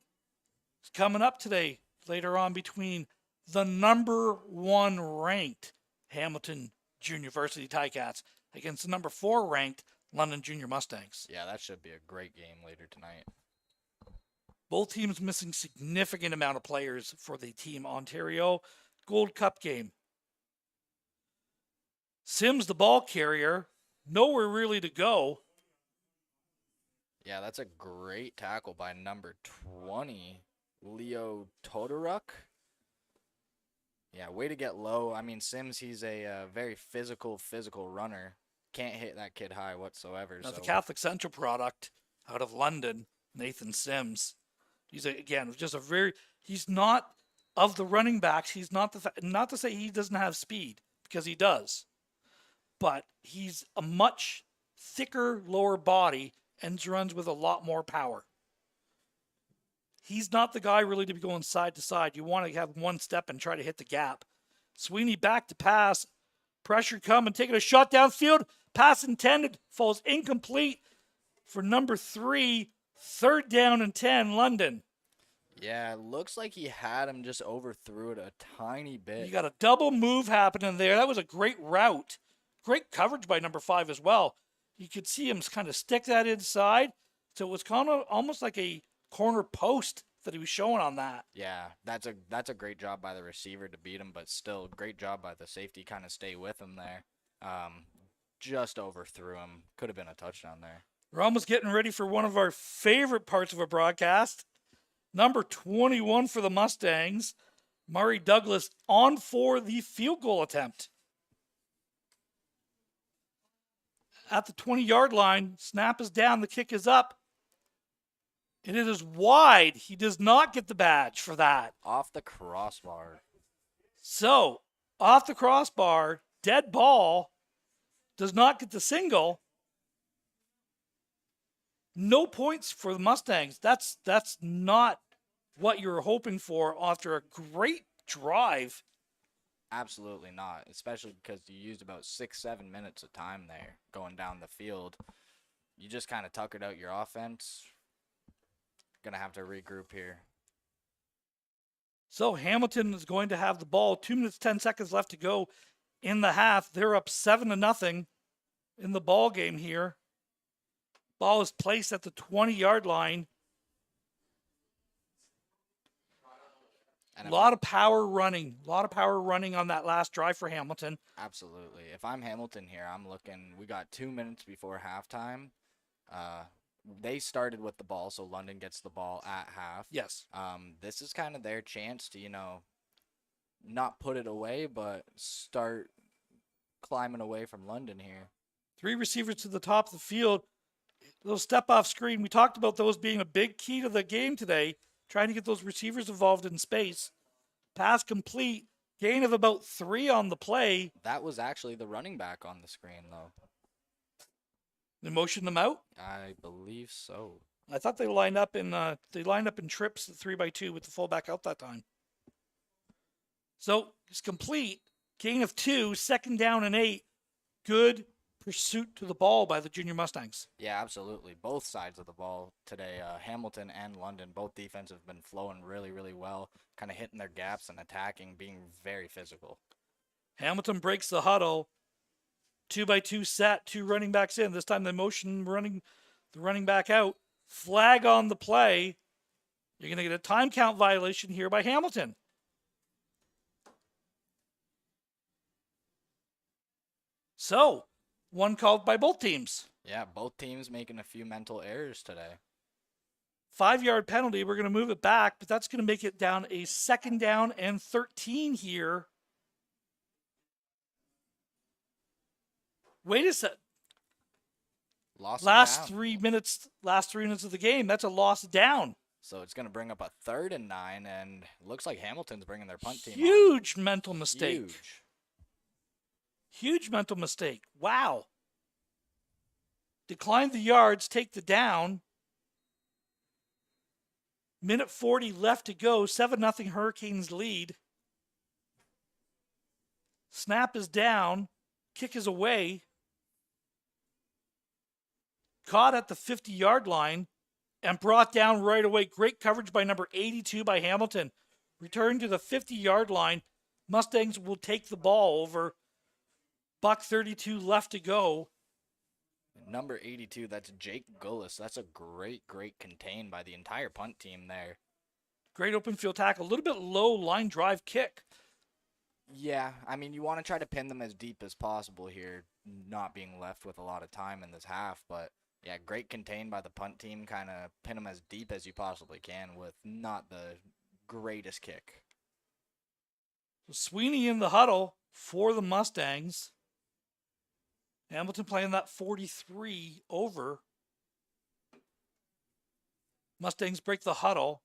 is coming up today, later on, between the number 1 ranked Hamilton Junior Varsity Ticats against the number 4 ranked London Junior Mustangs. Yeah, that should be a great game later tonight. Both teams missing significant amount of players for the Team Ontario Gold Cup game. Sims, the ball carrier, nowhere really to go. Yeah, that's a great tackle by number 20, Leo Todoruk. Yeah, way to get low. I mean, Sims, he's a very physical runner. Can't hit that kid high whatsoever. Now, so. the Catholic Central product out of London, Nathan Sims. He's he's not of the running backs. He's not not to say he doesn't have speed, because he does. But he's a much thicker lower body and runs with a lot more power. He's not the guy really to be going side to side. You want to have one step and try to hit the gap. Sweeney back to pass. Pressure coming, taking a shot downfield. Pass intended. Falls incomplete for number 3. 3rd down and 10, London. Yeah, it looks like he had him, just overthrew it a tiny bit. You got a double move happening there. That was a great route. Great coverage by number 5 as well. You could see him kind of stick that inside. So it was kind of almost like a corner post that he was showing on that. Yeah, that's a great job by the receiver to beat him, but still great job by the safety kind of stay with him there. Just overthrew him. Could have been a touchdown there. We're almost getting ready for one of our favorite parts of a broadcast. Number 21 for the Mustangs, Murray Douglas, on for the field goal attempt. At the 20-yard line, snap is down, the kick is up. And it is wide. He does not get the badge for that. Off the crossbar. So, off the crossbar, dead ball, does not get the single. No points for the Mustangs. That's not what you were hoping for after a great drive. Absolutely not, especially because you used about 6-7 minutes of time there going down the field. You just kind of tuckered out your offense. Gonna have to regroup here. So Hamilton is going to have the ball. 2 minutes, 10 seconds left to go in the half. They're up 7-0 in the ball game here. Ball is placed at the 20-yard line. A lot of power running. A lot of power running on that last drive for Hamilton. Absolutely. If I'm Hamilton here, I'm looking. We got 2 minutes before halftime. They started with the ball, so London gets the ball at half. Yes. This is kind of their chance to, not put it away, but start climbing away from London here. 3 receivers to the top of the field. Little step-off screen. We talked about those being a big key to the game today, trying to get those receivers involved in space. Pass complete. Gain of about 3 on the play. That was actually the running back on the screen, though. They motioned them out? I believe so. I thought they lined up in trips 3x2 with the fullback out that time. So it's complete. Gain of 2, 2nd down and 8. Good pursuit to the ball by the Junior Mustangs. Yeah, absolutely. Both sides of the ball today, Hamilton and London, both defenses have been flowing really, really well, kind of hitting their gaps and attacking, being very physical. Hamilton breaks the huddle. 2x2 set, 2 running backs in. This time they motion the running back out. Flag on the play. You're going to get a time count violation here by Hamilton. So, one called by both teams. Yeah, both teams making a few mental errors today. 5-yard penalty. We're going to move it back, but that's going to make it down a 2nd down and 13 here. Wait a sec. Last 3 minutes of the game. That's a loss down. So it's going to bring up a 3rd and 9, and looks like Hamilton's bringing their punt team on. Huge mental mistake. Huge mental mistake. Wow. Decline the yards, take the down. Minute 40 left to go. 7-0 Hurricanes lead. Snap is down. Kick is away. Caught at the 50-yard line and brought down right away. Great coverage by number 82 by Hamilton. Return to the 50-yard line. Mustangs will take the ball over. $1:32 left to go. Number 82, that's Jake Gullis. That's a great contain by the entire punt team there. Great open field tackle. A little bit low line drive kick. Yeah, I mean, you want to try to pin them as deep as possible here, not being left with a lot of time in this half. But, yeah, great contain by the punt team. Kind of pin them as deep as you possibly can with not the greatest kick. Sweeney in the huddle for the Mustangs. Hamilton playing that 43 over. Mustangs break the huddle.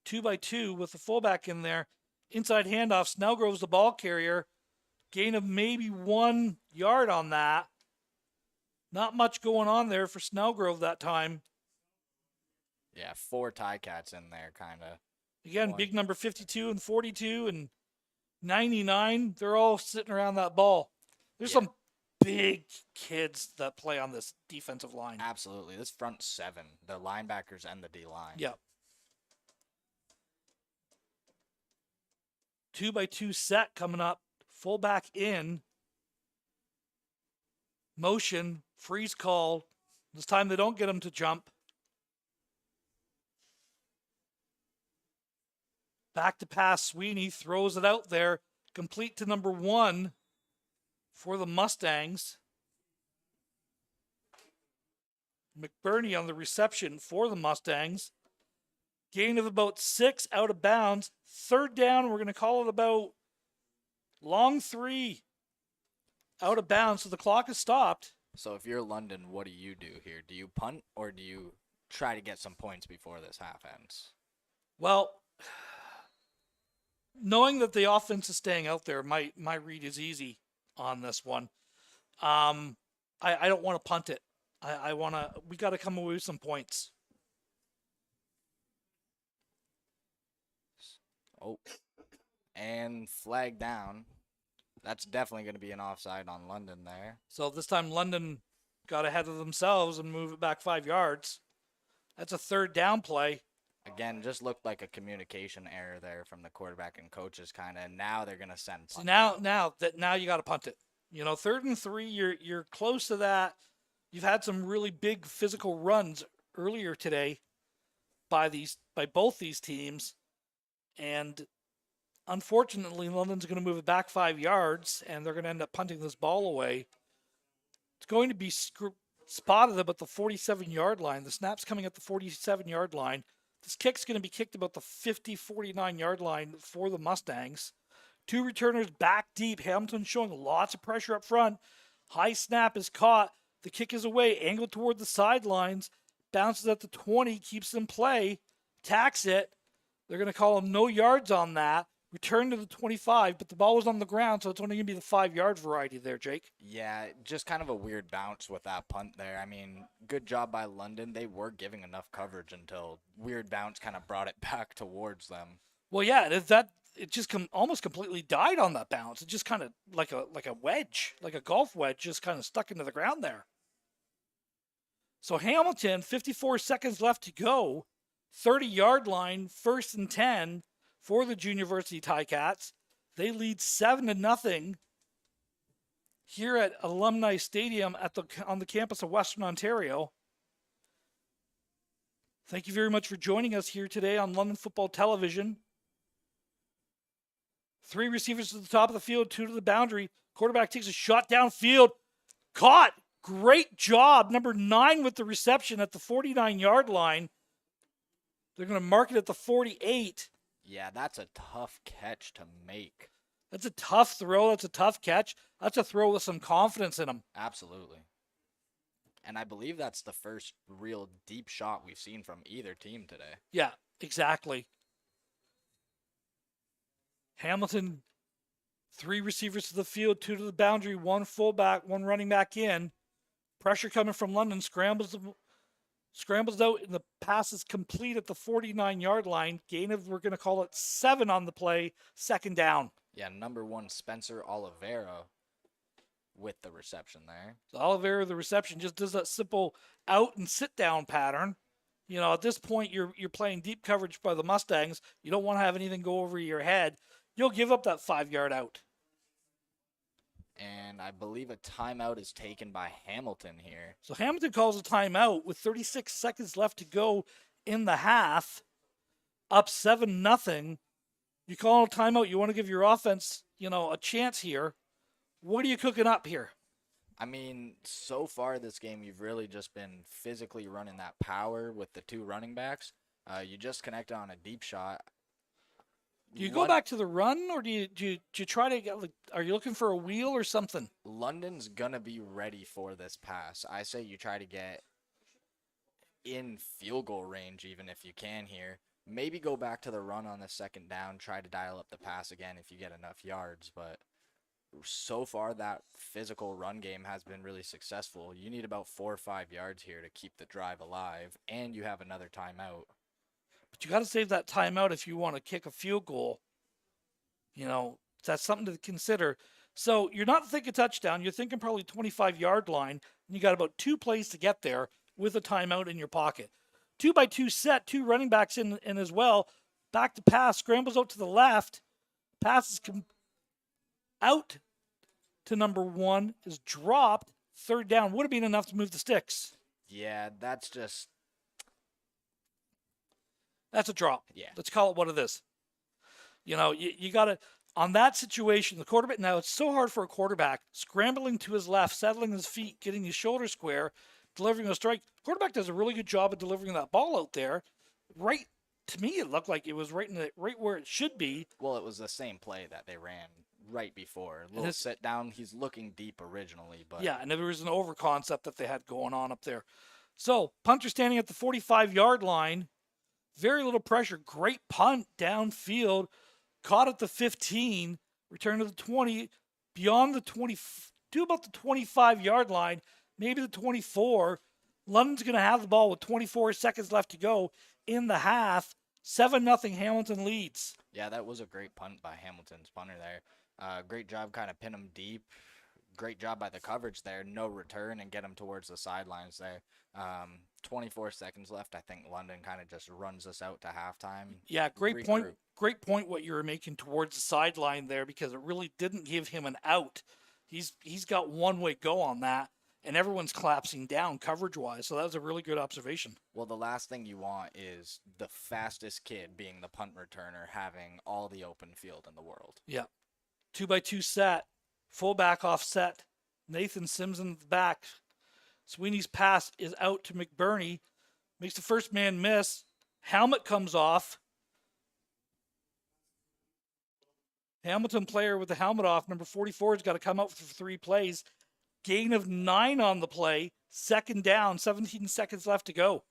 2-by-2 with the fullback in there. Inside handoff. Snellgrove's the ball carrier. Gain of maybe 1 yard on that. Not much going on there for Snellgrove that time. Yeah, 4 Ticats in there, kind of. Again, big number 52 and 42 and 99. They're all sitting around that ball. There's some big kids that play on this defensive line. Absolutely. This front 7, the linebackers and the D-line. Yep. 2-by-2 set coming up. Fullback in. Motion. Freeze call. This time they don't get him to jump. Back to pass. Sweeney throws it out there. Complete to number 1 for the Mustangs. McBurney on the reception for the Mustangs. Gain of about 6 out of bounds. 3rd down, we're going to call it about long 3 out of bounds. So the clock is stopped. So if you're London, what do you do here? Do you punt or do you try to get some points before this half ends? Well, knowing that the offense is staying out there, my read is easy on this one. I don't want to punt it. We got to come away with some points. Oh, and flag down. That's definitely going to be an offside on London there. So this time London got ahead of themselves and moved it back 5 yards. That's a 3rd down play. Again, just looked like a communication error there from the quarterback and coaches, kind of. And now they're going to send. So now you got to punt it. 3rd and 3, you're close to that. You've had some really big physical runs earlier today by both these teams, and unfortunately, London's going to move it back 5 yards, and they're going to end up punting this ball away. It's going to be spotted about the 47-yard line. The snap's coming at the 47-yard line. This kick's going to be kicked about the 50, 49-yard line for the Mustangs. 2 returners back deep. Hamilton showing lots of pressure up front. High snap is caught. The kick is away, angled toward the sidelines. Bounces at the 20, keeps in play. Tacks it. They're going to call him no yards on that. Return to the 25, but the ball was on the ground, so it's only going to be the 5-yard variety there, Jake. Yeah, just kind of a weird bounce with that punt there. I mean, good job by London. They were giving enough coverage until weird bounce kind of brought it back towards them. Well, yeah, it just almost completely died on that bounce. It just kind of like a wedge, like a golf wedge, just kind of stuck into the ground there. So Hamilton, 54 seconds left to go. 30-yard line, 1st and 10 for the University Ticats. They lead 7-0 here at Alumni Stadium on the campus of Western Ontario. Thank you very much for joining us here today on London Football Television. 3 receivers to the top of the field, 2 to the boundary. Quarterback takes a shot downfield. Caught. Great job. Number 9 with the reception at the 49-yard line. They're going to mark it at the 48. Yeah, that's a tough catch to make. That's a tough throw. That's a tough catch. That's a throw with some confidence in him. Absolutely. And I believe that's the first real deep shot we've seen from either team today. Yeah, exactly. Hamilton, 3 receivers to the field, 2 to the boundary, 1 fullback, 1 running back in. Pressure coming from London, scrambles scrambles out, and the pass is complete at the 49-yard line. Gain of, we're going to call it 7 on the play, second down. Yeah, number 1, Spencer Oliveira with the reception there. So Oliveira, the reception, just does that simple out and sit down pattern. You know, at this point, you're playing deep coverage by the Mustangs. You don't want to have anything go over your head. You'll give up that 5-yard out. And I believe a timeout is taken by Hamilton here. So Hamilton calls a timeout with 36 seconds left to go in the half, up 7-0. You call a timeout. You want to give your offense, a chance here. What are you cooking up here? I mean, so far this game, you've really just been physically running that power with the 2 running backs. You just connected on a deep shot. Do you go back to the run, or do you try to get? Are you looking for a wheel or something? London's gonna be ready for this pass. I say you try to get in field goal range, even if you can here. Maybe go back to the run on the second down. Try to dial up the pass again if you get enough yards. But so far, that physical run game has been really successful. You need about 4 or 5 yards here to keep the drive alive, and you have another timeout. But you got to save that timeout if you want to kick a field goal. That's something to consider. So you're not thinking touchdown. You're thinking probably 25-yard line. And you got about 2 plays to get there with a timeout in your pocket. 2-by-2 set, 2 running backs in as well. Back to pass, scrambles out to the left. Passes out to number 1, is dropped. Third down would have been enough to move the sticks. Yeah, that's just... That's a drop. Yeah. Let's call it what it is. You got to, on that situation, the quarterback, now it's so hard for a quarterback, scrambling to his left, settling his feet, getting his shoulder square, delivering a strike. Quarterback does a really good job of delivering that ball out there. Right, to me, it looked like it was right where it should be. Well, it was the same play that they ran right before. A little sit down. He's looking deep originally, but yeah, and there was an over concept that they had going on up there. So punter standing at the 45-yard line. Very little pressure. Great punt downfield. Caught at the 15. Return to the 20. Beyond the 20. To about the 25-yard line. Maybe the 24. London's going to have the ball with 24 seconds left to go in the half. 7-0 Hamilton leads. Yeah, that was a great punt by Hamilton's punter there. Great job kind of pin him deep. Great job by the coverage there. No return and get him towards the sidelines there. 24 seconds left. I think London kind of just runs us out to halftime. Yeah, great point. Great point what you were making towards the sideline there, because it really didn't give him an out. He's got one-way go on that, and everyone's collapsing down coverage-wise. So that was a really good observation. Well, the last thing you want is the fastest kid being the punt returner having all the open field in the world. Yeah. 2-by-2 set. Fullback offset. Nathan Sims in the back. Sweeney's pass is out to McBurney. Makes the first man miss. Helmet comes off. Hamilton player with the helmet off. Number 44 has got to come out for 3 plays. Gain of 9 on the play. Second down. 17 seconds left to go.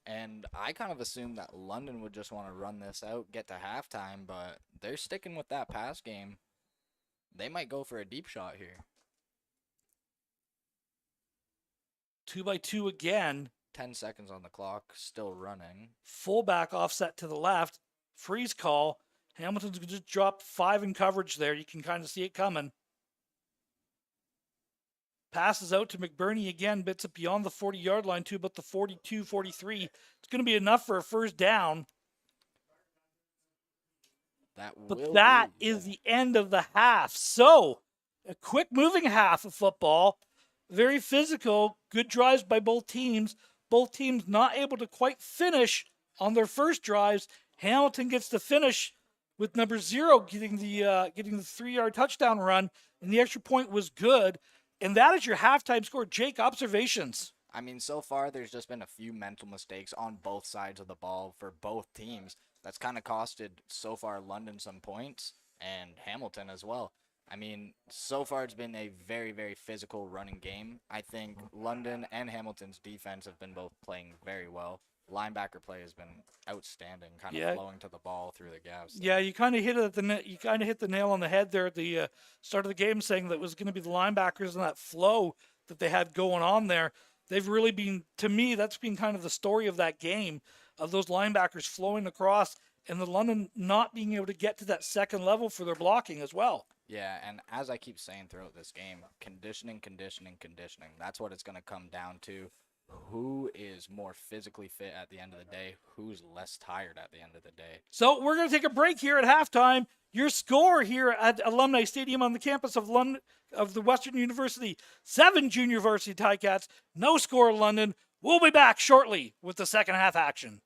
And I kind of assumed that London would just want to run this out, get to halftime, but they're sticking with that pass game. They might go for a deep shot here. 2-by-2 again. 10 seconds on the clock, still running. Fullback offset to the left. Freeze call. Hamilton's just dropped 5 in coverage there. You can kind of see it coming. Passes out to McBurney again. Bits it beyond the 40-yard line to about the 42, 43. It's going to be enough for a first down. That is the end of the half. So, a quick moving half of football. Very physical. Good drives by both teams. Both teams not able to quite finish on their first drives. Hamilton gets the finish with number 0 getting the 3-yard touchdown run, and the extra point was good. And that is your halftime score. Jake, observations. I mean, so far there's just been a few mental mistakes on both sides of the ball for both teams. That's kind of costed so far London some points and Hamilton as well. I mean, so far it's been a very, very physical running game. I think London and Hamilton's defense have been both playing very well. Linebacker play has been outstanding, kind of flowing to the ball through the gaps. Yeah, you kind of hit it you kind of hit the nail on the head there at the start of the game, saying that it was going to be the linebackers and that flow that they had going on there. they've really been, to me, that's been kind of the story of that game, of those linebackers flowing across and the London not being able to get to that second level for their blocking as well. Yeah, and as I keep saying throughout this game, conditioning, conditioning, conditioning. That's what it's going to come down to. Who is more physically fit at the end of the day? Who's less tired at the end of the day? So we're going to take a break here at halftime. Your score here at Alumni Stadium on the campus of London, of the Western University, 7 Junior Varsity Ticats, no score London. We'll be back shortly with the second half action.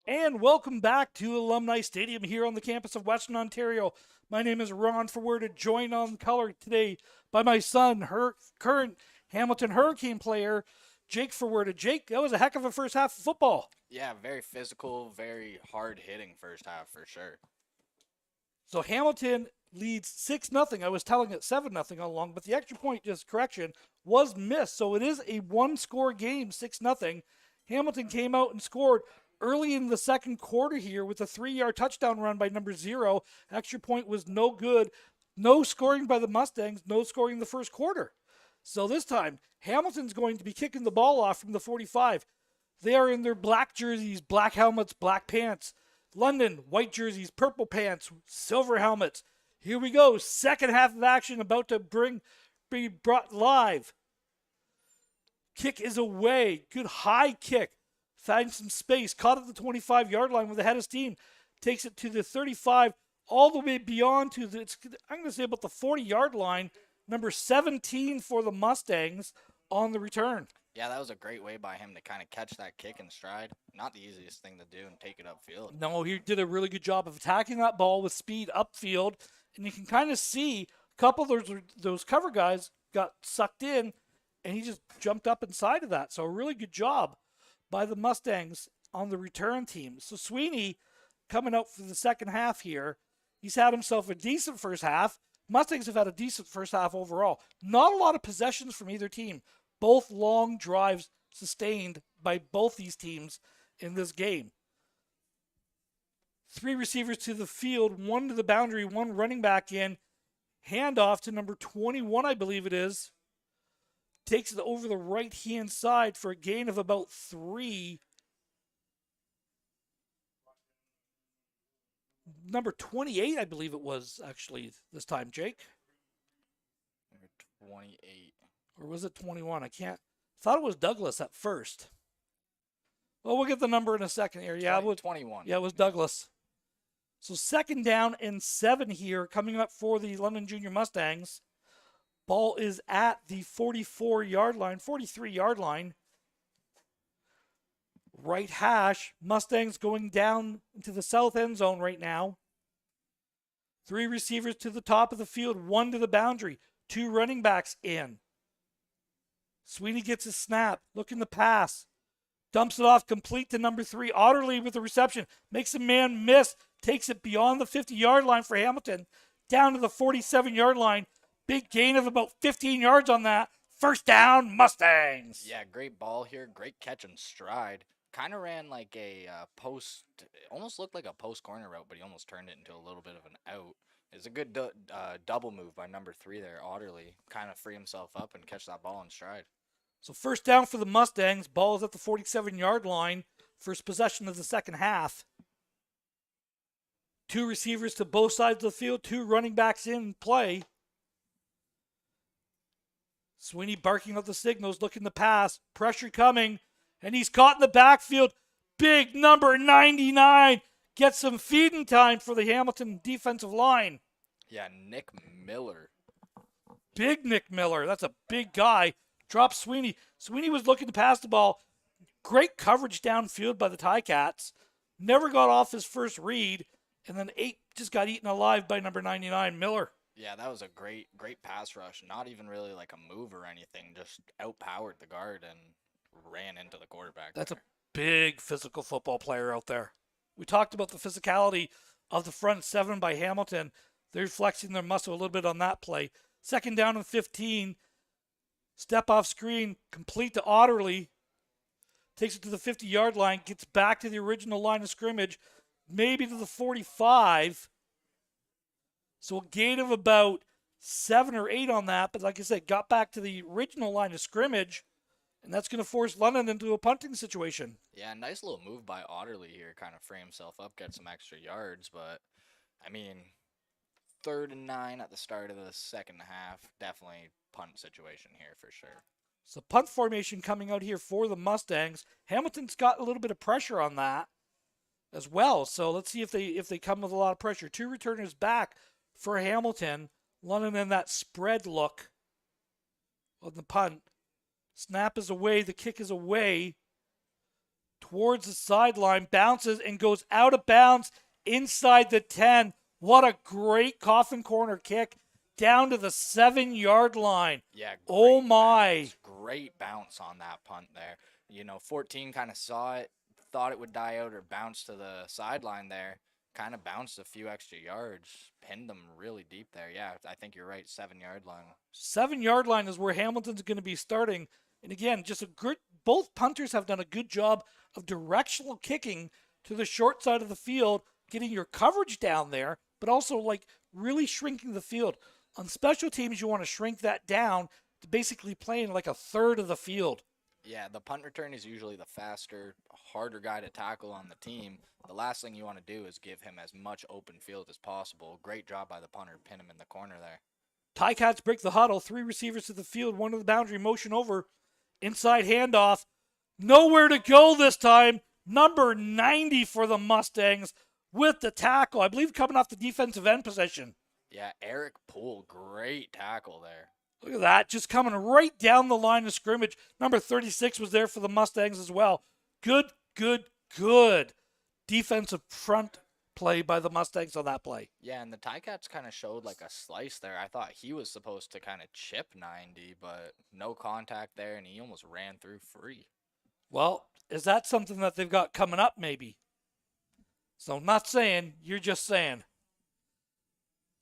And welcome back to Alumni Stadium here on the campus of Western Ontario. My name is Ron Forward, joined on color today by my son, current Hamilton Hurricane player, Jake Forward. Jake, that was a heck of a first half of football. Yeah, very physical, very hard hitting first half for sure. So Hamilton leads 6-0. I was telling it 7-0 all along, but the extra point, just correction, was missed. So it is a one-score game, 6-0. Hamilton came out and scored early in the second quarter here with a 3-yard touchdown run by number 0. Extra point was no good. No scoring by the Mustangs, no scoring in the first quarter. So this time, Hamilton's going to be kicking the ball off from the 45. They are in their black jerseys, black helmets, black pants. London, white jerseys, purple pants, silver helmets. Here we go. Second half of action about to be brought live. Kick is away. Good high kick. Finds some space. Caught at the 25-yard line with the head of steam. Takes it to the 35, all the way beyond to the, I'm going to say about the 40-yard line. Number 17 for the Mustangs on the return. Yeah, that was a great way by him to kind of catch that kick in stride. Not the easiest thing to do and take it upfield. No, he did a really good job of attacking that ball with speed upfield. And you can kind of see a couple of those cover guys got sucked in, and he just jumped up inside of that. So a really good job by the Mustangs on the return team. So Sweeney coming out for the second half here. He's had himself a decent first half. Mustangs have had a decent first half overall. Not a lot of possessions from either team. Both long drives sustained by both these teams in this game. 3 receivers to the field, 1 to the boundary, 1 running back in. Handoff to number 21, I believe it is. Takes it over the right-hand side for a gain of about 3. Number 28, I believe it was, actually, this time, Jake. Number 28. Or was it 21? I can't. Thought it was Douglas at first. Well, we'll get the number in a second here. Yeah, 21. Yeah, it was Douglas. So second down and 7 here coming up for the London Junior Mustangs. Ball is at the 44-yard line, 43-yard line. Right hash. Mustangs going down into the south end zone right now. 3 receivers to the top of the field, 1 to the boundary. 2 running backs in. Sweeney gets a snap, looking to pass. Dumps it off complete to number 3. Otterly with the reception. Makes a man miss. Takes it beyond the 50-yard line for Hamilton. Down to the 47-yard line. Big gain of about 15 yards on that. First down, Mustangs. Yeah, great ball here. Great catch and stride. Kind of ran like a post, almost looked like a post corner route, but he almost turned it into a little bit of an out. It's a good double move by number 3 there, Otterly. Kind of free himself up and catch that ball in stride. So first down for the Mustangs. Ball is at the 47-yard line. First possession of the second half. 2 receivers to both sides of the field. 2 running backs in play. Sweeney barking out the signals, looking to pass. Pressure coming. And he's caught in the backfield. Big number 99. Gets some feeding time for the Hamilton defensive line. Yeah, Nick Miller. Big Nick Miller. That's a big guy. Drops Sweeney. Sweeney was looking to pass the ball. Great coverage downfield by the Ticats. Never got off his first read. And then 8 just got eaten alive by number 99, Miller. Yeah, that was a great pass rush. Not even really like a move or anything. Just outpowered the guard and ran into the quarterback. That's a big physical football player out there. We talked about the physicality of the front 7 by Hamilton. They're flexing their muscle a little bit on that play. Second down and 15. Step off screen, complete to Otterly. Takes it to the 50-yard line, gets back to the original line of scrimmage, maybe to the 45. So a gain of about 7 or 8 on that, but like I said, got back to the original line of scrimmage, and that's going to force London into a punting situation. Yeah, nice little move by Otterly here, kind of free himself up, get some extra yards, but, I mean, 3rd and 9 at the start of the second half, definitely punt situation here for sure. So punt formation coming out here for the Mustangs. Hamilton's got a little bit of pressure on that as well. So let's see if they come with a lot of pressure. 2 returners back for Hamilton. London in that spread look on the punt. Snap is away. The kick is away. towards the sideline, bounces and goes out of bounds inside the 10. What a great coffin corner kick down to the 7-yard line. Yeah, Oh great my. bounce. Great bounce on that punt there. 14 kind of saw it, thought it would die out or bounce to the sideline there. Kind of bounced a few extra yards, pinned them really deep there. Yeah, I think you're right, 7-yard line. 7-yard line is where Hamilton's going to be starting. And again, just a good, both punters have done a good job of directional kicking to the short side of the field, getting your coverage down there, but also like really shrinking the field. On special teams, you want to shrink that down to basically playing like a third of the field. Yeah, the punt return is usually the faster, harder guy to tackle on the team. The last thing you want to do is give him as much open field as possible. Great job by the punter, pin him in the corner there. Ticats break the huddle, 3 receivers to the field, 1 to the boundary, motion over, inside handoff. Nowhere to go this time. Number 90 for the Mustangs with the tackle. I believe coming off the defensive end position. Yeah, Eric Poole, great tackle there. Look at that, just coming right down the line of scrimmage. Number 36 was there for the Mustangs as well. Good defensive front play by the Mustangs on that play. Yeah, and the Ticats kind of showed like a slice there. I thought he was supposed to kind of chip 90, but no contact there, and he almost ran through free. Well, is that something that they've got coming up maybe? So I'm not saying, you're just saying.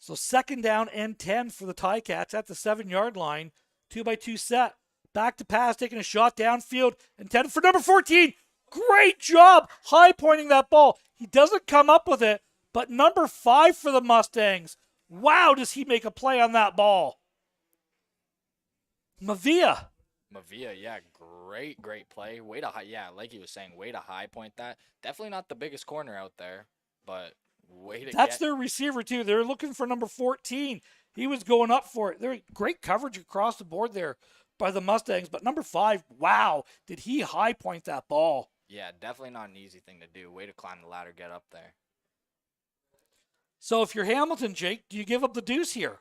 So 2nd down and 10 for the Ticats at the 7-yard line. 2-by-2 set. Back to pass, taking a shot downfield. Intended for number 14. Great job high pointing that ball. He doesn't come up with it, but number 5 for the Mustangs. Wow, does he make a play on that ball. Mavia, yeah, great play. Way to high, yeah, like he was saying, way to high point that. Definitely not the biggest corner out there, but way to that's get. their receiver too. They're looking for number 14. He was going up for it. They're great coverage across the board there by the Mustangs, but number 5, wow, did he high point that ball. Yeah, definitely not an easy thing to do. Way to climb the ladder, get up there. So if you're Hamilton, Jake, do you give up the deuce here?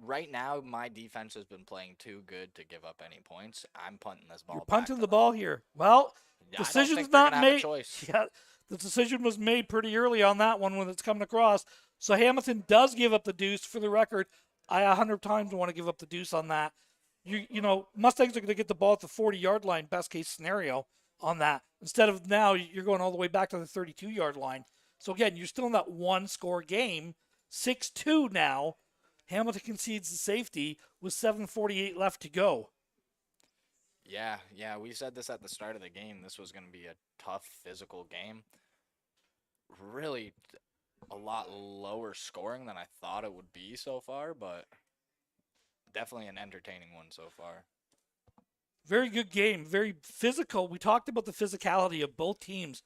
Right now, my defense has been playing too good to give up any points. I'm punting this ball. You're punting the ball here. Well, decision's not made. Yeah, the decision was made pretty early on that one when it's coming across. So Hamilton does give up the deuce. For the record, I 100 times want to give up the deuce on that. You know, Mustangs are going to get the ball at the 40-yard line, best case scenario on that. Instead of now, you're going all the way back to the 32-yard line. So again, you're still in that one-score game, 6-2 now. Hamilton concedes the safety with 7:48 left to go. Yeah, we said this at the start of the game. This was going to be a tough physical game. Really a lot lower scoring than I thought it would be so far, but definitely an entertaining one so far. Very good game, very physical. We talked about the physicality of both teams.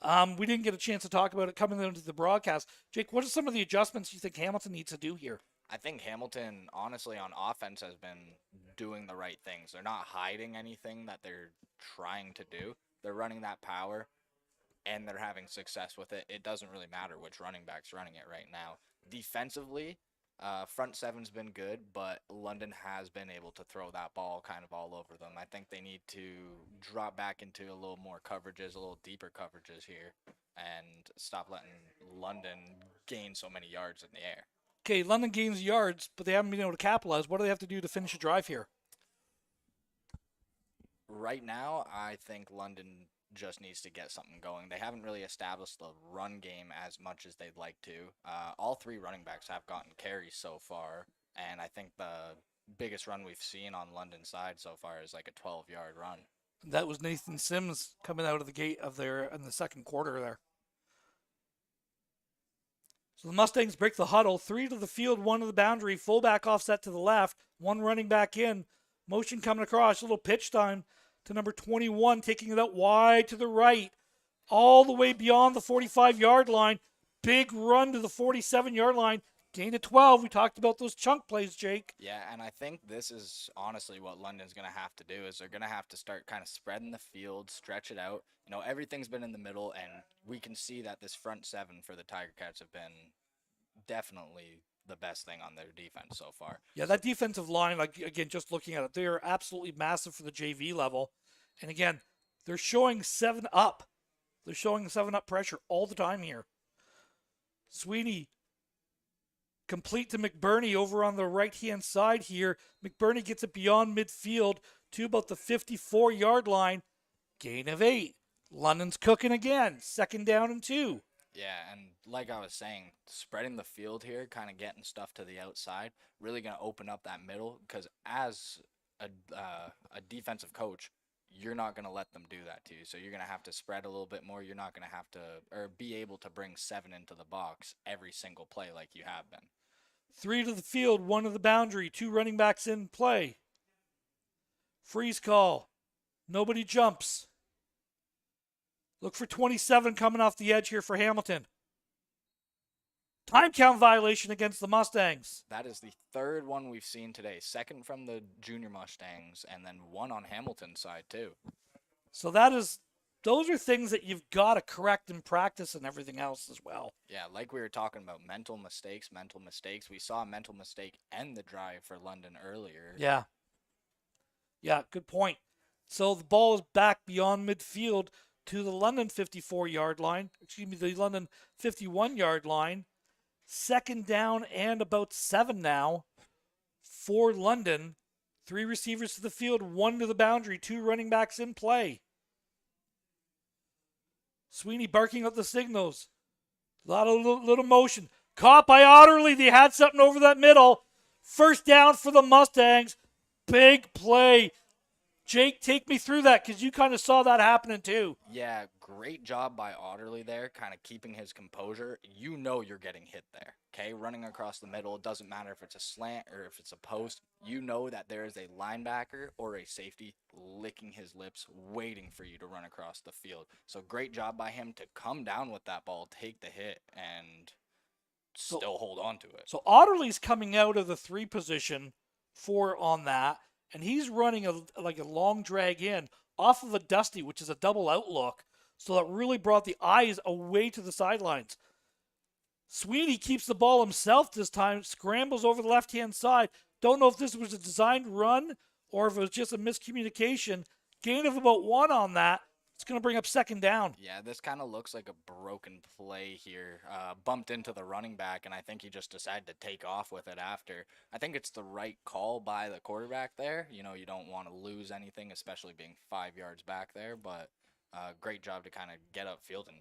We didn't get a chance to talk about it coming into the broadcast. Jake, what are some of the adjustments you think Hamilton needs to do here? I think Hamilton, honestly, on offense has been doing the right things. They're not hiding anything that they're trying to do. They're running that power, and they're having success with it. It doesn't really matter which running back's running it right now. Defensively, front seven's been good, but London has been able to throw that ball kind of all over them. I think they need to drop back into a little more coverages, a little deeper coverages here, and stop letting London gain so many yards in the air. Okay, London gains yards, but they haven't been able to capitalize. What do they have to do to finish a drive here? Right now, I think London just needs to get something going. They haven't really established the run game as much as they'd like to. All 3 running backs have gotten carries so far, and I think the biggest run we've seen on London's side so far is like a 12-yard run. That was Nathan Sims coming out of the gate of there in the second quarter there. So the Mustangs break the huddle. 3 to the field, 1 to the boundary. Fullback offset to the left. 1 running back in. Motion coming across. A little pitch time to number 21, taking it out wide to the right. All the way beyond the 45-yard line. Big run to the 47-yard line. Gain of 12. We talked about those chunk plays, Jake. Yeah, and I think this is honestly what London's going to have to do is they're going to have to start kind of spreading the field, stretch it out. You know, everything's been in the middle, and we can see that this front 7 for the Tigercats have been definitely the best thing on their defense so far. Yeah, that defensive line, like again, just looking at it, they're absolutely massive for the JV level. And again, they're showing 7 up. They're showing 7 up pressure all the time here. Sweeney complete to McBurney over on the right-hand side here. McBurney gets it beyond midfield to about the 54-yard line. Gain of 8. London's cooking again. 2nd down and 2. Yeah, and like I was saying, spreading the field here, kind of getting stuff to the outside, really going to open up that middle because as a defensive coach, you're not going to let them do that to you. So you're going to have to spread a little bit more. You're not going to have to or be able to bring 7 into the box every single play like you have been. 3 to the field, 1 to the boundary, 2 running backs in play. Freeze call. Nobody jumps. Look for 27 coming off the edge here for Hamilton. Time count violation against the Mustangs. That is the 3rd one we've seen today. 2nd from the junior Mustangs, and then 1 on Hamilton's side too. So those are things that you've got to correct in practice and everything else as well. Yeah, like we were talking about mental mistakes. We saw a mental mistake end the drive for London earlier. Yeah. Yeah, good point. So the ball is back beyond midfield to the London 54-yard line. The London 51-yard line. 2nd down and about 7 now for London. 3 receivers to the field, 1 to the boundary, 2 running backs in play. Sweeney barking out the signals. A lot of little motion. Caught by Otterly. They had something over that middle. 1st down for the Mustangs. Big play. Jake, take me through that because you kind of saw that happening too. Yeah, great job by Otterly there, kind of keeping his composure. You know you're getting hit there, okay? Running across the middle, it doesn't matter if it's a slant or if it's a post. You know that there is a linebacker or a safety licking his lips, waiting for you to run across the field. So great job by him to come down with that ball, take the hit, and still hold on to it. So Otterly's coming out of the 3 position on that. And he's running like a long drag in off of a dusty, which is a double outlook. So that really brought the eyes away to the sidelines. Sweeney keeps the ball himself this time, scrambles over the left-hand side. Don't know if this was a designed run or if it was just a miscommunication. Gain of about 1 on that. It's going to bring up 2nd down. Yeah, this kind of looks like a broken play here. Bumped into the running back, and I think he just decided to take off with it after. I think it's the right call by the quarterback there. You know, you don't want to lose anything, especially being 5 yards back there, but great job to kind of get upfield and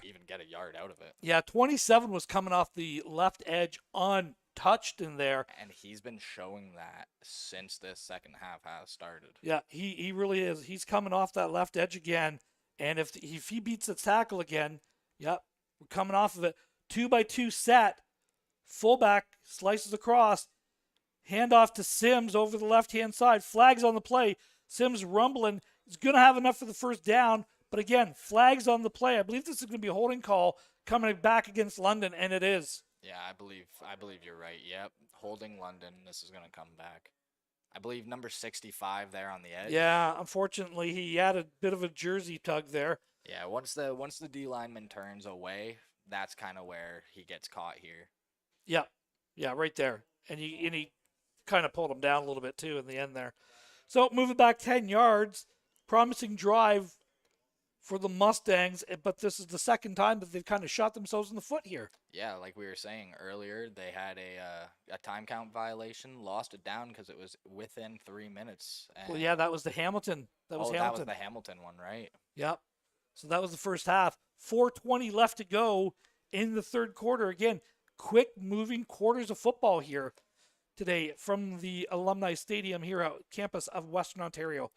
even get a yard out of it. Yeah, 27 was coming off the left edge untouched in there. And he's been showing that since this second half has started. Yeah, he really is. He's coming off that left edge again. And if he beats the tackle again, yep, we're coming off of it. 2-by-2 set. Fullback slices across. Handoff to Sims over the left-hand side. Flags on the play. Sims rumbling. He's going to have enough for the 1st down. But again, flags on the play. I believe this is going to be a holding call coming back against London, and it is. Yeah, I believe you're right. Yep, holding London. This is going to come back. I believe number 65 there on the edge. Yeah, unfortunately, he had a bit of a jersey tug there. Yeah, once the D lineman turns away, that's kind of where he gets caught here. Yeah, right there. And he kind of pulled him down a little bit too in the end there. So moving back 10 yards, promising drive for the Mustangs, but this is the 2nd time that they've kind of shot themselves in the foot here. Yeah, like we were saying earlier, they had a time count violation, lost it down because it was within 3 minutes. Well, yeah, that was the Hamilton. That was the Hamilton one, right? Yep. So that was the 1st half. 4:20 left to go in the 3rd quarter. Again, quick moving quarters of football here today from the Alumni Stadium here at campus of Western Ontario.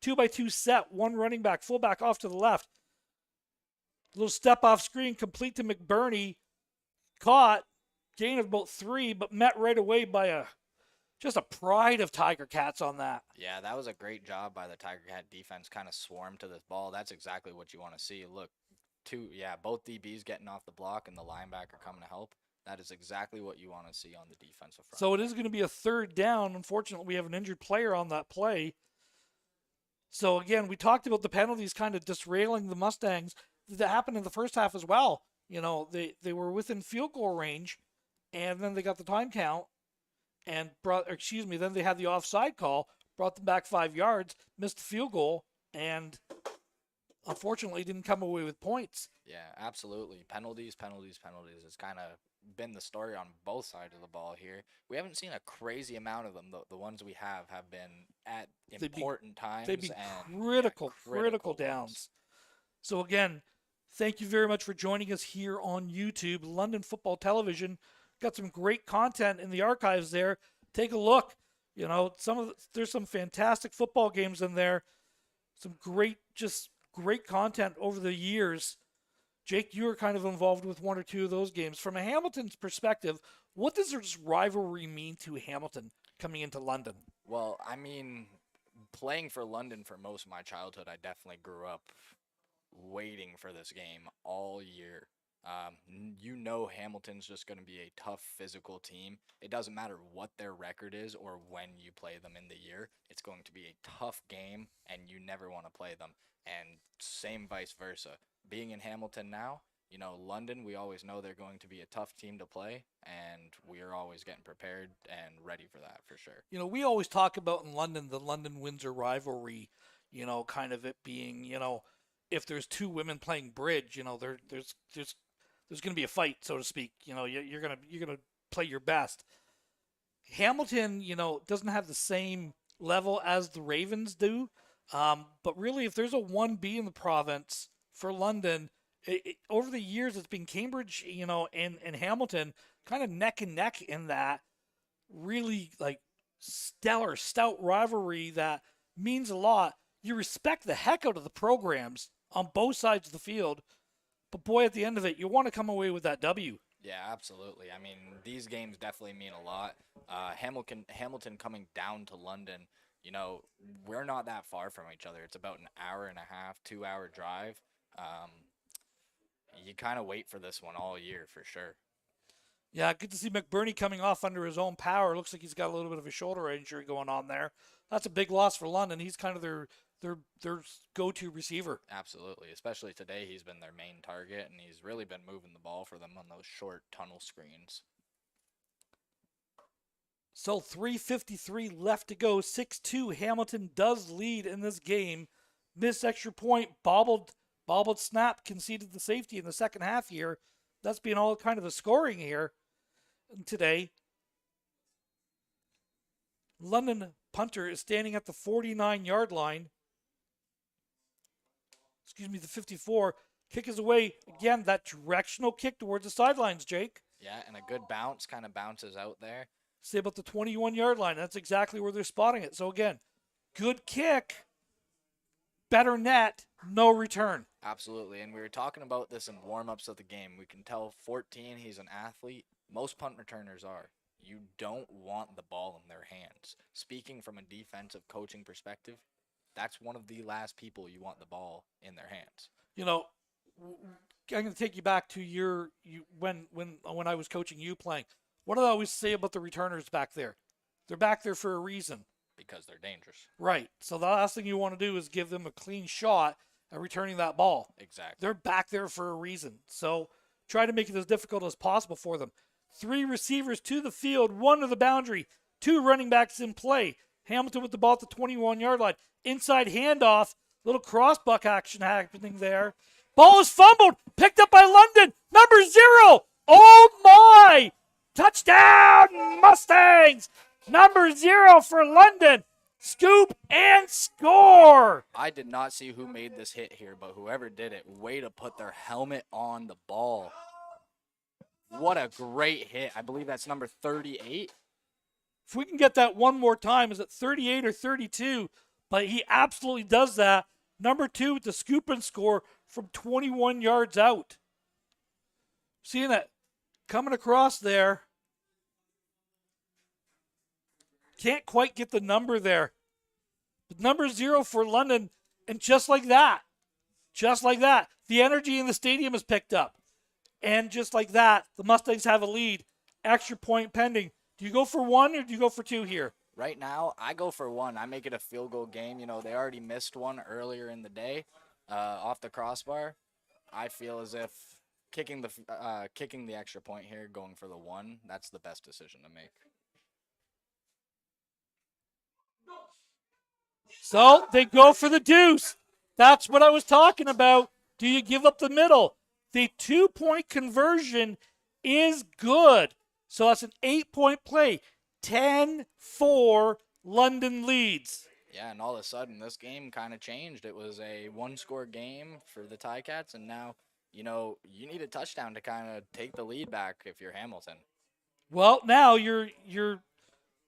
2-by-2 set, 1 running back, fullback off to the left. Little step off screen, complete to McBurney. Caught, gain of about 3, but met right away by just a pride of Tigercats on that. Yeah, that was a great job by the Tigercat defense, kind of swarmed to this ball. That's exactly what you want to see. Look, both DBs getting off the block and the linebacker coming to help. That is exactly what you want to see on the defensive front. So it is going to be a 3rd down. Unfortunately, we have an injured player on that play. So again, we talked about the penalties kind of disrailing the Mustangs. That happened in the 1st half as well. You know, they were within field goal range, and then they got the time count, and then they had the offside call, brought them back 5 yards, missed the field goal, and unfortunately didn't come away with points. Yeah, absolutely. Penalties, penalties, penalties. It's kind of been the story on both sides of the ball here. We haven't seen a crazy amount of them. The ones we have been at They'd be important they'd times be and yeah, critical critical ones. downs. So again, thank you very much for joining us here on YouTube, London Football Television. Got some great content in the archives there. Take a look. There's some fantastic football games in there. Some great content over the years. Jake, you were kind of involved with one or two of those games. From a Hamilton's perspective, what does this rivalry mean to Hamilton coming into London? Well, I mean, playing for London for most of my childhood, I definitely grew up waiting for this game all year. Hamilton's just going to be a tough physical team. It doesn't matter what their record is or when you play them in the year. It's going to be a tough game, and you never want to play them. And same vice versa. Being in Hamilton now, London, we always know they're going to be a tough team to play, and we are always getting prepared and ready for that for sure. We always talk about in London the London Windsor rivalry, kind of it being, if there's two women playing bridge, there's going to be a fight, so to speak. You're gonna play your best. Hamilton, doesn't have the same level as the Ravens do, but really, if there's a 1B in the province for London, over the years it's been Cambridge, and Hamilton, kind of neck and neck in that really like stellar, stout rivalry that means a lot. You respect the heck out of the programs on both sides of the field. But boy, at the end of it, you want to come away with that W. Yeah, absolutely. I mean, these games definitely mean a lot. Hamilton coming down to London, we're not that far from each other. It's about an hour and a half, 2 hour drive. Um, you kind of wait for this one all year for sure. Yeah, good to see McBurney coming off under his own power. Looks like he's got a little bit of a shoulder injury going on there. That's a big loss for London. He's kind of their go-to receiver. Absolutely. Especially today, he's been their main target, and he's really been moving the ball for them on those short tunnel screens. So 3:53 left to go. 6-2. Hamilton does lead in this game. Missed extra point, bobbled snap, conceded the safety in the second half here. That's been all kind of the scoring here today. London punter is standing at the 49-yard line. The 54. Kick is away. Again, that directional kick towards the sidelines, Jake. Yeah, and a good bounce kind of bounces out there. Say about the 21-yard line. That's exactly where they're spotting it. So again, good kick, better net, no return. Absolutely, and we were talking about this in warm-ups of the game. We can tell 14, he's an athlete. Most punt returners are. You don't want the ball in their hands. Speaking from a defensive coaching perspective, that's one of the last people you want the ball in their hands. I'm going to take you back to when I was coaching you playing. What do I always say about the returners back there? They're back there for a reason. Because they're dangerous. Right. So the last thing you want to do is give them a clean shot at returning that ball. Exactly. They're back there for a reason. So try to make it as difficult as possible for them. 3 receivers to the field, 1 to the boundary, 2 running backs in play. Hamilton with the ball at the 21-yard line. Inside handoff, little crossbuck action happening there. Ball is fumbled, picked up by London, number 0. Oh my! Touchdown, Mustangs! Number 0 for London. Scoop and score. I did not see who made this hit here, but whoever did it, way to put their helmet on the ball. What a great hit. I believe that's number 38. If we can get that one more time, is it 38 or 32? But he absolutely does that. Number 2 with the scoop and score from 21 yards out. Seeing it coming across there. Can't quite get the number there. But number 0 for London. And just like that, the energy in the stadium is picked up. And just like that, the Mustangs have a lead. Extra point pending. Do you go for 1 or do you go for 2 here? Right now, I go for 1. I make it a field goal game. They already missed one earlier in the day off the crossbar. I feel as if kicking the extra point here, going for the 1, that's the best decision to make. So they go for the deuce. That's what I was talking about. Do you give up the middle? The 2-point conversion is good. So that's an 8-point play. 10-4 London leads. Yeah, and all of a sudden, this game kind of changed. It was a one-score game for the Ticats, and now, you need a touchdown to kind of take the lead back if you're Hamilton. Well, now you're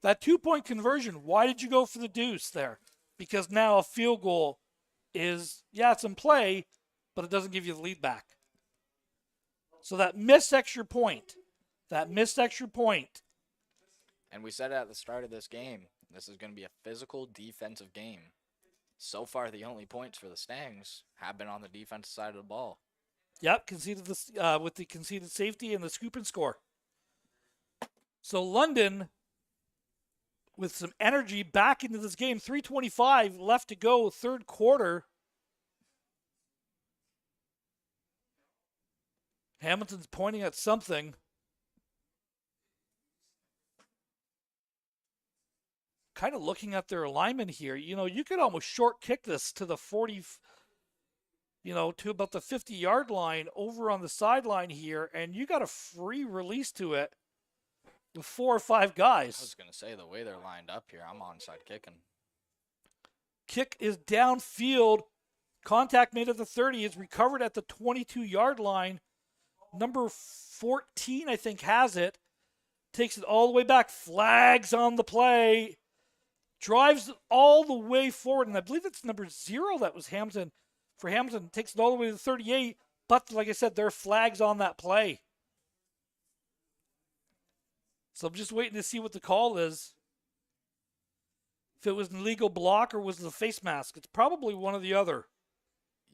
that 2-point conversion. Why did you go for the deuce there? Because now a field goal is, it's in play, but it doesn't give you the lead back. So that missed extra point. And we said at the start of this game, this is going to be a physical defensive game. So far, the only points for the Stangs have been on the defensive side of the ball. Yep, conceded this with the conceded safety and the scoop and score. So London, with some energy back into this game, 3:25 left to go, third quarter. Hamilton's pointing at something. Kind of looking at their alignment here. You could almost short kick this to the 40, to about the 50-yard line over on the sideline here, and you got a free release to it with 4 or 5 guys. I was going to say, the way they're lined up here, I'm onside kicking. Kick is downfield. Contact made at the 30 is recovered at the 22-yard line. Number 14, I think, has it. Takes it all the way back. Flags on the play. Drives all the way forward. And I believe it's number 0 that was Hamilton. For Hamilton, takes it all the way to the 38. But, like I said, there are flags on that play. So I'm just waiting to see what the call is. If it was an illegal block or was it a face mask. It's probably one or the other.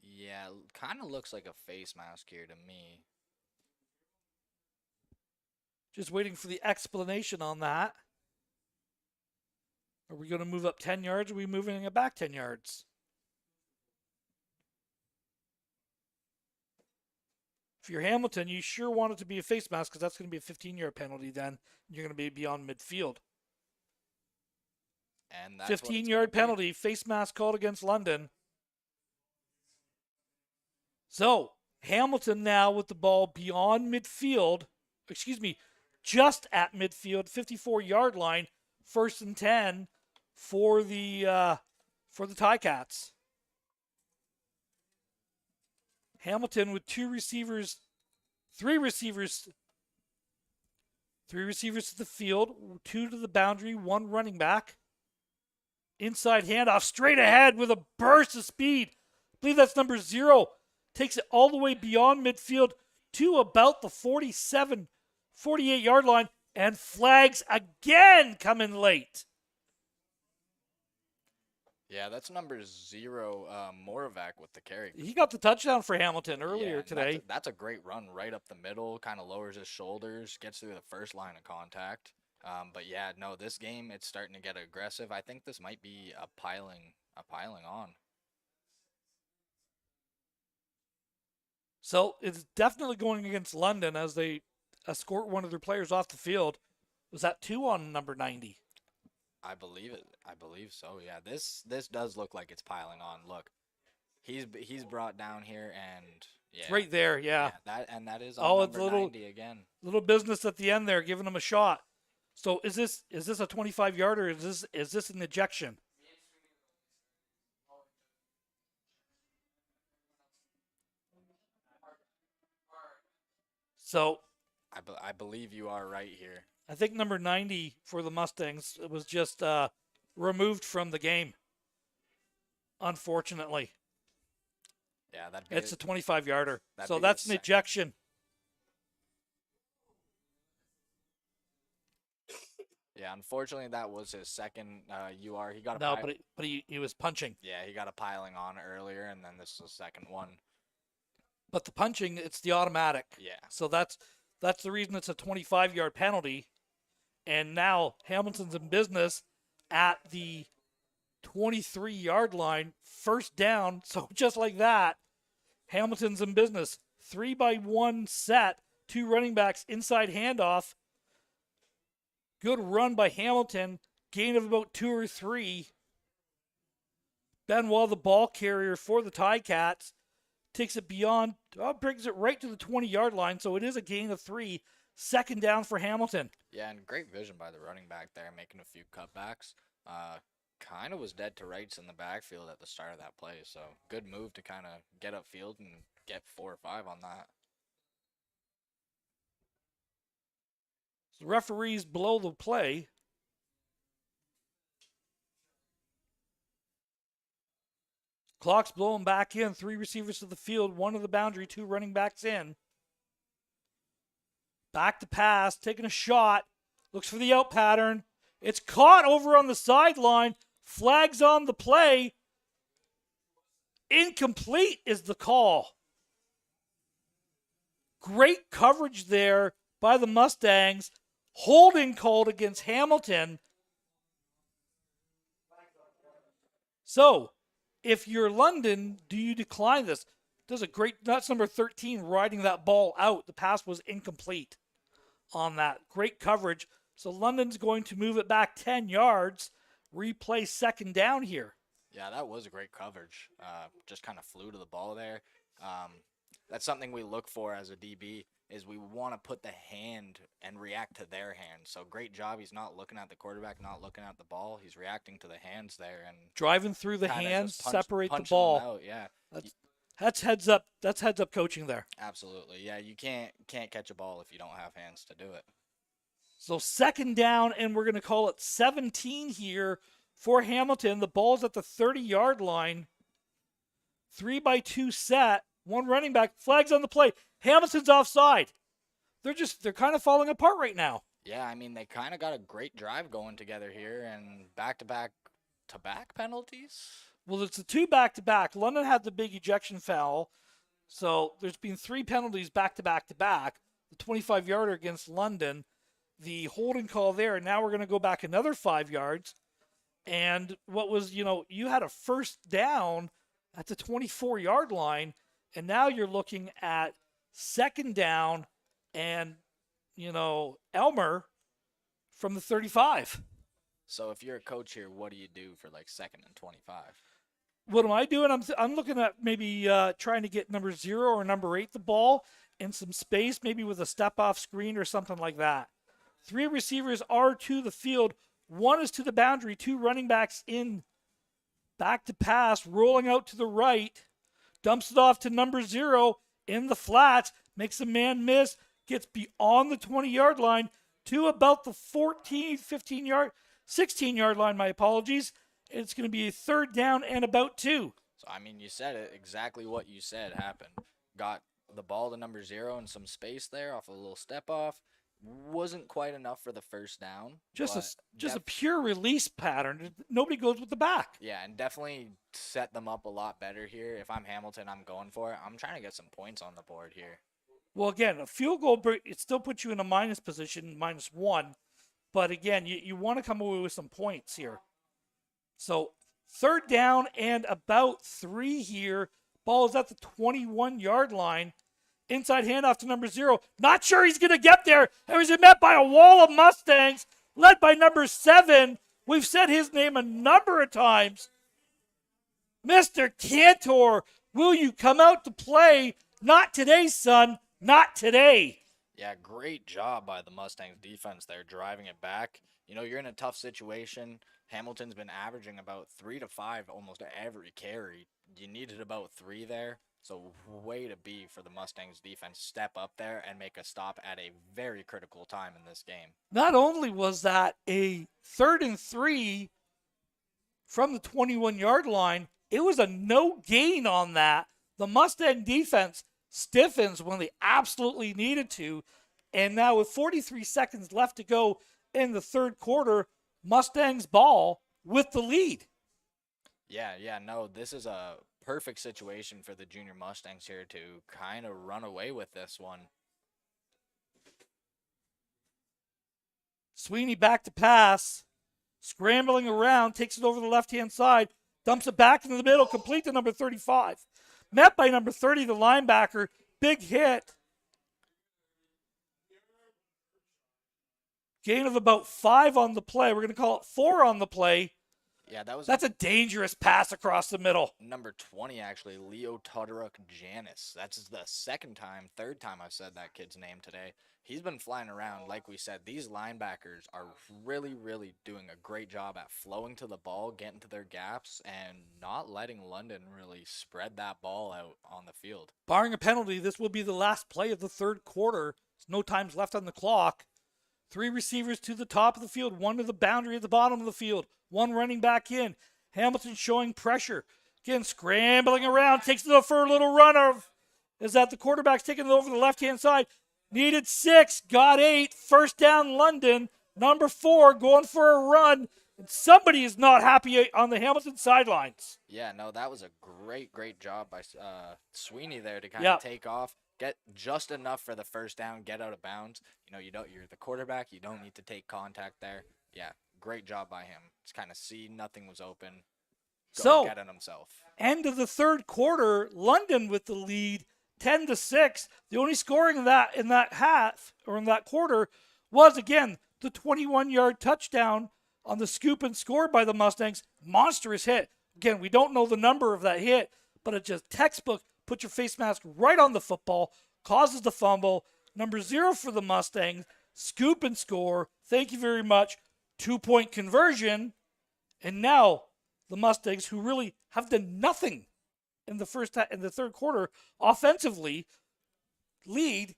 Yeah, kind of looks like a face mask here to me. Just waiting for the explanation on that. Are we going to move up 10 yards? Or are we moving it back 10 yards? If you're Hamilton, you sure want it to be a face mask because that's going to be a 15-yard penalty then. You're going to be beyond midfield. And that's 15-yard penalty, face mask called against London. So, Hamilton now with the ball beyond midfield. Just at midfield, 54-yard line, 1st and 10 for the Ticats. Hamilton with 3 receivers to the field, 2 to the boundary, 1 running back. Inside handoff, straight ahead with a burst of speed. I believe that's number 0. Takes it all the way beyond midfield to about the 48-yard line, and flags again coming late. Yeah, that's number 0, Moravec with the carry. He got the touchdown for Hamilton earlier today. That's a great run right up the middle, kind of lowers his shoulders, gets through the first line of contact. But yeah, no, this game, it's starting to get aggressive. I think this might be a piling on. So it's definitely going against London as they escort one of their players off the field. Was that 2 on number 90? I believe it. I believe so. Yeah, this does look like it's piling on. Look, he's brought down here, and yeah, it's right there. Yeah. That is on it's number 90 again. Little business at the end there, giving him a shot. So is this a 25-yarder? Is this an ejection? So I believe you are right here. I think number 90 for the Mustangs was just removed from the game, unfortunately. Yeah, it's a 25-yarder. So be that's an ejection. Yeah, unfortunately, that was his second UR. He got but he was punching. Yeah, he got a piling on earlier, and then this is the second one. But the punching, it's the automatic. Yeah. So that's the reason it's a 25-yard penalty. And now Hamilton's in business at the 23-yard line, first down. So just like that, Hamilton's in business. 3-by-1 set, 2 running backs, inside handoff. Good run by Hamilton, gain of about 2 or 3. Benoit, the ball carrier for the Ticats, takes it beyond, brings it right to the 20-yard line, so it is a gain of 3. Second down for Hamilton. Yeah, and great vision by the running back there, making a few cutbacks. Kind of was dead to rights in the backfield at the start of that play, so good move to kind of get upfield and get 4 or 5 on that. The referees blow the play. Clock's blowing back in. 3 receivers to the field, 1 to the boundary, 2 running backs in. Back to pass, taking a shot. Looks for the out pattern. It's caught over on the sideline. Flags on the play. Incomplete is the call. Great coverage there by the Mustangs. Holding called against Hamilton. So, if you're London, do you decline this? Does a great, that's number 13 riding that ball out. The pass was incomplete on that. Great coverage. So London's going to move it back 10 yards. Replay second down here. Yeah, that was a great coverage. Just kind of flew to the ball there. That's something we look for as a DB is we want to put the hand and react to their hand. So great job. He's not looking at the quarterback, not looking at the ball. He's reacting to the hands there and driving through the hands, separate the ball. Out, yeah. That's heads up. That's heads up coaching there. Absolutely. Yeah, you can't catch a ball if you don't have hands to do it. So second down, and we're going to call it 17 here for Hamilton. The ball's at the 30-yard line. 3-by-2 set. 1 running back. Flags on the play. Hamilton's offside. They're kind of falling apart right now. Yeah, I mean, they kind of got a great drive going together here, and back-to-back penalties. Well, it's the 2 back-to-back. London had the big ejection foul, so there's been 3 penalties back-to-back-to-back. The 25-yarder against London, the holding call there, and now we're going to go back another 5 yards. And what was, you had a first down at the 24-yard line, and now you're looking at second down and, Elmer from the 35. So if you're a coach here, what do you do for like 2nd and 25? What am I doing? I'm looking at maybe trying to get number 0 or number 8 the ball in some space, maybe with a step-off screen or something like that. 3 receivers are to the field. 1 is to the boundary. 2 running backs in. Back to pass, rolling out to the right. Dumps it off to number 0 in the flats. Makes a man miss. Gets beyond the 20-yard line to about the 16-yard line, my apologies. It's going to be a third down and about 2. So, I mean, you said it exactly what you said happened. Got the ball to number 0 and some space there off a little step off. Wasn't quite enough for the first down. Just a pure release pattern. Nobody goes with the back. Yeah, and definitely set them up a lot better here. If I'm Hamilton, I'm going for it. I'm trying to get some points on the board here. Well, again, a field goal, it still puts you in a minus position, -1. But again, you want to come away with some points here. So third down and about 3 here. Ball is at the 21-yard line. Inside handoff to number 0. Not sure he's going to get there. And he's met by a wall of Mustangs, led by number 7. We've said his name a number of times. Mr. Cantor, will you come out to play? Not today, son. Not today. Yeah, great job by the Mustangs defense there, driving it back. You're in a tough situation. Hamilton's been averaging about 3 to 5 almost every carry. You needed about 3 there. So way to be for the Mustangs defense. Step up there and make a stop at a very critical time in this game. Not only was that a 3rd and 3 from the 21-yard line, it was a no gain on that. The Mustang defense stiffens when they absolutely needed to. And now with 43 seconds left to go in the 3rd quarter, Mustangs ball with the lead. Yeah, no, this is a perfect situation for the junior Mustangs here to kind of run away with this one. Sweeney back to pass, scrambling around, takes it over the left-hand side, dumps it back into the middle, complete to number 35. Met by number 30, the linebacker, big hit. Gain of about 5 on the play. We're going to call it 4 on the play. Yeah, that was That's a dangerous pass across the middle. number 20, actually, Leo Tudoruk Janis. That's the third time I've said that kid's name today. He's been flying around. Like we said, these linebackers are really, really doing a great job at flowing to the ball, getting to their gaps, and not letting London really spread that ball out on the field. Barring a penalty, this will be the last play of the third quarter. There's no times left on the clock. 3 receivers to the top of the field, 1 to the boundary at the bottom of the field, 1 running back in. Hamilton showing pressure. Again, scrambling around, takes it for a little run of, is that the quarterback's taking it over the left-hand side. Needed 6, got 8. First down, London. Number 4 going for a run. And somebody is not happy on the Hamilton sidelines. Yeah, no, that was a great, great job by Sweeney there to kind of take off, get just enough for the first down, get out of bounds. You're the quarterback. You don't need to take contact there. Yeah, great job by him. Just kind of see nothing was open. Get it himself. End of the third quarter, London with the lead, 10-6. The only scoring in that half or in that quarter was again the 21-yard touchdown on the scoop and score by the Mustangs. Monstrous hit. Again, we don't know the number of that hit, but it just textbook put your face mask right on the football, causes the fumble. Number 0 for the Mustangs, scoop and score. Thank you very much. 2-point conversion. And now the Mustangs, who really have done nothing in the third quarter offensively, lead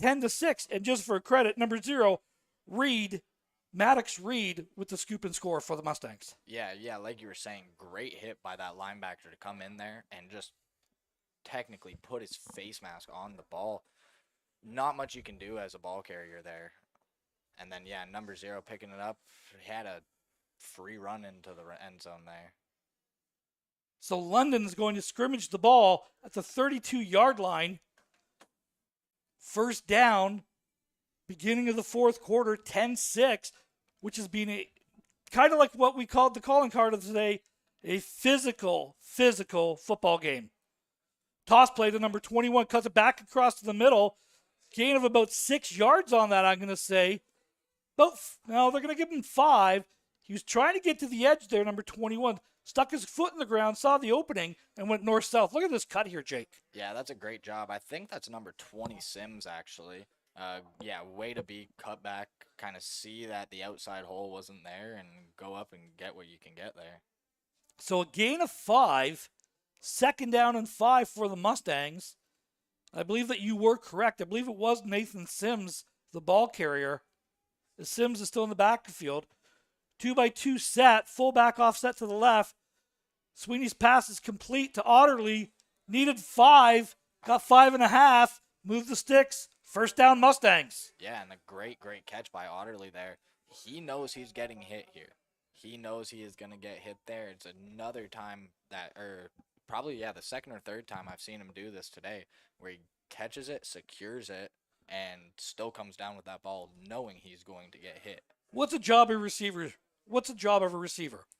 10-6. And just for credit, number 0, Maddox Reed with the scoop and score for the Mustangs. Yeah, like you were saying, great hit by that linebacker to come in there and just technically put his face mask on the ball. Not much you can do as a ball carrier there. And then, number 0 picking it up. He had a free run into the end zone there. So London is going to scrimmage the ball at the 32-yard line. First down, beginning of the fourth quarter, 10-6, which has been kind of like what we called the calling card of today, a physical football game. Toss play to number 21, cuts it back across to the middle. Gain of about 6 yards on that, I'm going to say. They're going to give him 5. He was trying to get to the edge there, number 21. Stuck his foot in the ground, saw the opening, and went north-south. Look at this cut here, Jake. Yeah, that's a great job. I think that's number 20 Sims, actually. Way to be cut back, kind of see that the outside hole wasn't there, and go up and get what you can get there. So a gain of 5, second down and 5 for the Mustangs. I believe that you were correct. I believe it was Nathan Sims, the ball carrier. Sims is still in the backfield. 2-by-2 set, fullback offset to the left. Sweeney's pass is complete to Otterly. Needed 5, got 5.5. Moved the sticks. First down, Mustangs. Yeah, and a great, great catch by Otterly there. He knows he's getting hit here. He knows he is going to get hit there. It's another time the second or third time I've seen him do this today, where he catches it, secures it, and still comes down with that ball knowing he's going to get hit. What's a job of a receiver?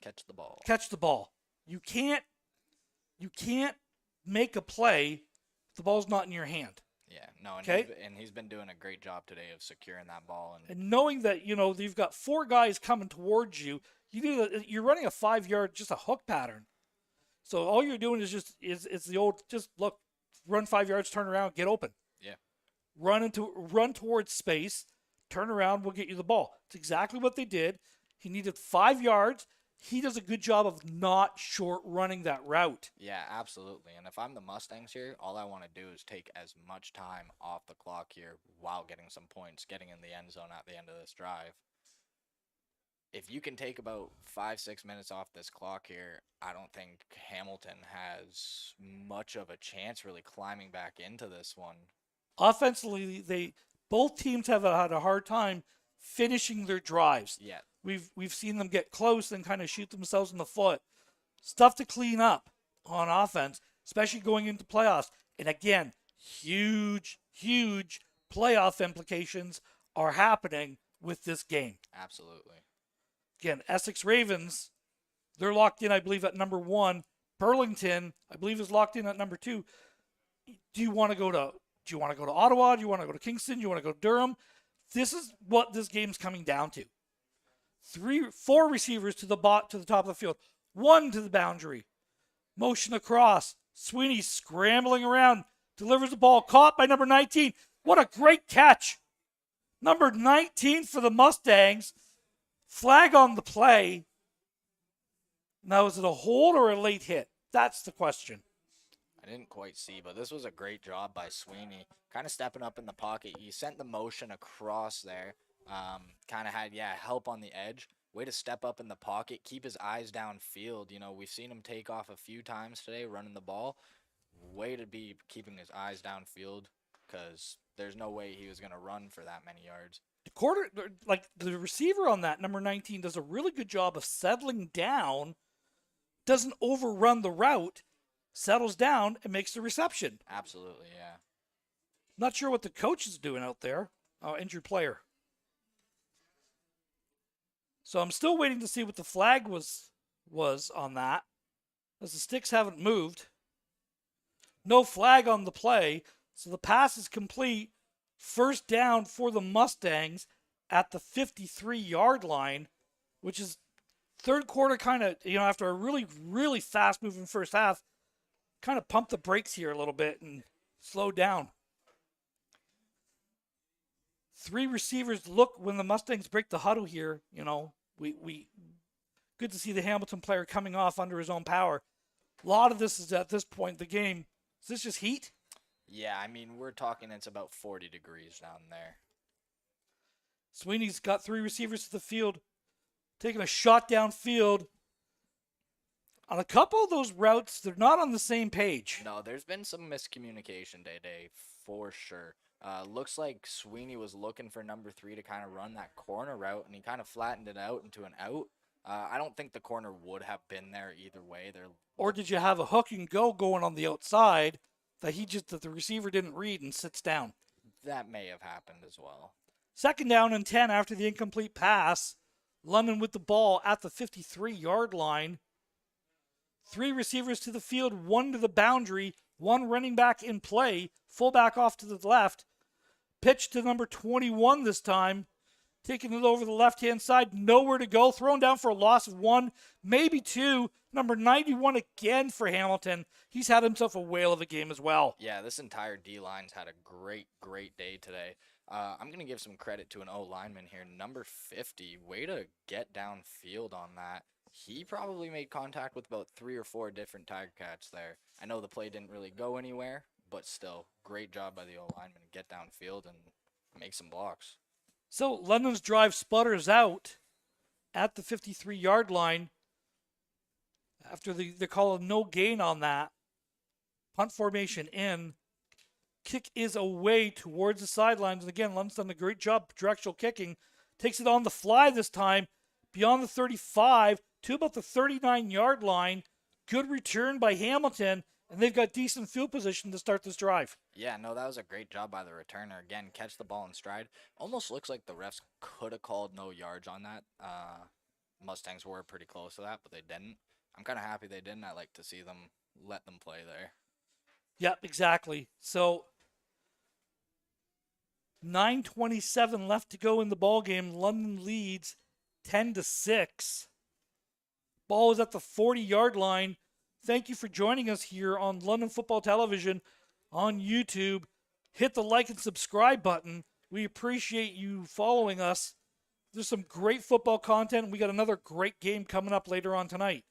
Catch the ball. Catch the ball. You can't make a play if the ball's not in your hand. Yeah, no, and he's been doing a great job today of securing that ball. And knowing that, you've got 4 guys coming towards you, you're running a 5-yard, just a hook pattern. So all you're doing is it's the old, just look, run 5 yards, turn around, get open. Yeah. Run towards space, turn around, we'll get you the ball. It's exactly what they did. He needed 5 yards. He does a good job of not short running that route. Yeah, absolutely. And if I'm the Mustangs here, all I want to do is take as much time off the clock here while getting some points, getting in the end zone at the end of this drive. If you can take about 5-6 minutes off this clock here, I don't think Hamilton has much of a chance really climbing back into this one. Offensively, both teams have had a hard time finishing their drives. Yeah. We've seen them get close and kind of shoot themselves in the foot. Stuff to clean up on offense, especially going into playoffs. And again, huge playoff implications are happening with this game. Absolutely. Again, Essex Ravens, they're locked in, I believe, at number 1. Burlington, I believe, is locked in at number 2. Do you want to go to Ottawa? Do you want to go to Kingston? Do you want to go to Durham? This is what this game's coming down to. Four receivers to the top of the field. One to the boundary. Motion across. Sweeney scrambling around. Delivers the ball. Caught by number 19. What a great catch. Number 19 for the Mustangs. Flag on the play. Now, is it a hold or a late hit? That's the question. I didn't quite see, but this was a great job by Sweeney. Kind of stepping up in the pocket. He sent the motion across there. Kind of had, help on the edge. Way to step up in the pocket, keep his eyes downfield. You know, we've seen him take off a few times today running the ball. Way to be keeping his eyes downfield because there's no way he was going to run for that many yards. The receiver on that, number 19, does a really good job of settling down, doesn't overrun the route, settles down, and makes the reception. Absolutely, yeah. Not sure what the coach is doing out there. Injured player. So I'm still waiting to see what the flag was on that, as the sticks haven't moved. No flag on the play, so the pass is complete. First down for the Mustangs at the 53-yard line, which is third quarter kind of, after a really, really fast-moving first half, kind of pump the brakes here a little bit and slow down. Three receivers look when the Mustangs break the huddle here, we good to see the Hamilton player coming off under his own power. A lot of this is at this point in the game. Is this just heat? Yeah, I mean, we're talking it's about 40 degrees down there. Sweeney's got three receivers to the field, taking a shot downfield. On a couple of those routes, they're not on the same page. No, there's been some miscommunication today, for sure. Looks like Sweeney was looking for number 3 to kind of run that corner route, and he kind of flattened it out into an out. I don't think the corner would have been there either way. Or did you have a hook and go going on the outside that the receiver didn't read and sits down? That may have happened as well. Second down and 10 after the incomplete pass. London with the ball at the 53-yard line. Three receivers to the field, one to the boundary, one running back in play, fullback off to the left. Pitch to number 21 this time. Taking it over the left-hand side, nowhere to go. Thrown down for a loss of 1, maybe 2. Number 91 again for Hamilton. He's had himself a whale of a game as well. Yeah, this entire D-line's had a great, great day today. I'm going to give some credit to an O-lineman here. Number 50, way to get downfield on that. He probably made contact with about 3 or 4 different Tigercats there. I know the play didn't really go anywhere, but still, great job by the O-lineman to get downfield and make some blocks. So London's drive sputters out at the 53-yard line after they call a no gain on that. Punt formation in. Kick is away towards the sidelines. And again, London's done a great job directional kicking. Takes it on the fly this time. Beyond the 35 to about the 39-yard line. Good return by Hamilton. And they've got decent field position to start this drive. Yeah, no, that was a great job by the returner. Again, catch the ball in stride. Almost looks like the refs could have called no yards on that. Mustangs were pretty close to that, but they didn't. I'm kind of happy they didn't. I like to see them let them play there. Yep, exactly. So 9:27 left to go in the ball game. London leads 10-6. Ball is at the 40-yard line. Thank you for joining us here on London Football Television on YouTube. Hit the like and subscribe button. We appreciate you following us. There's some great football content. We got another great game coming up later on tonight.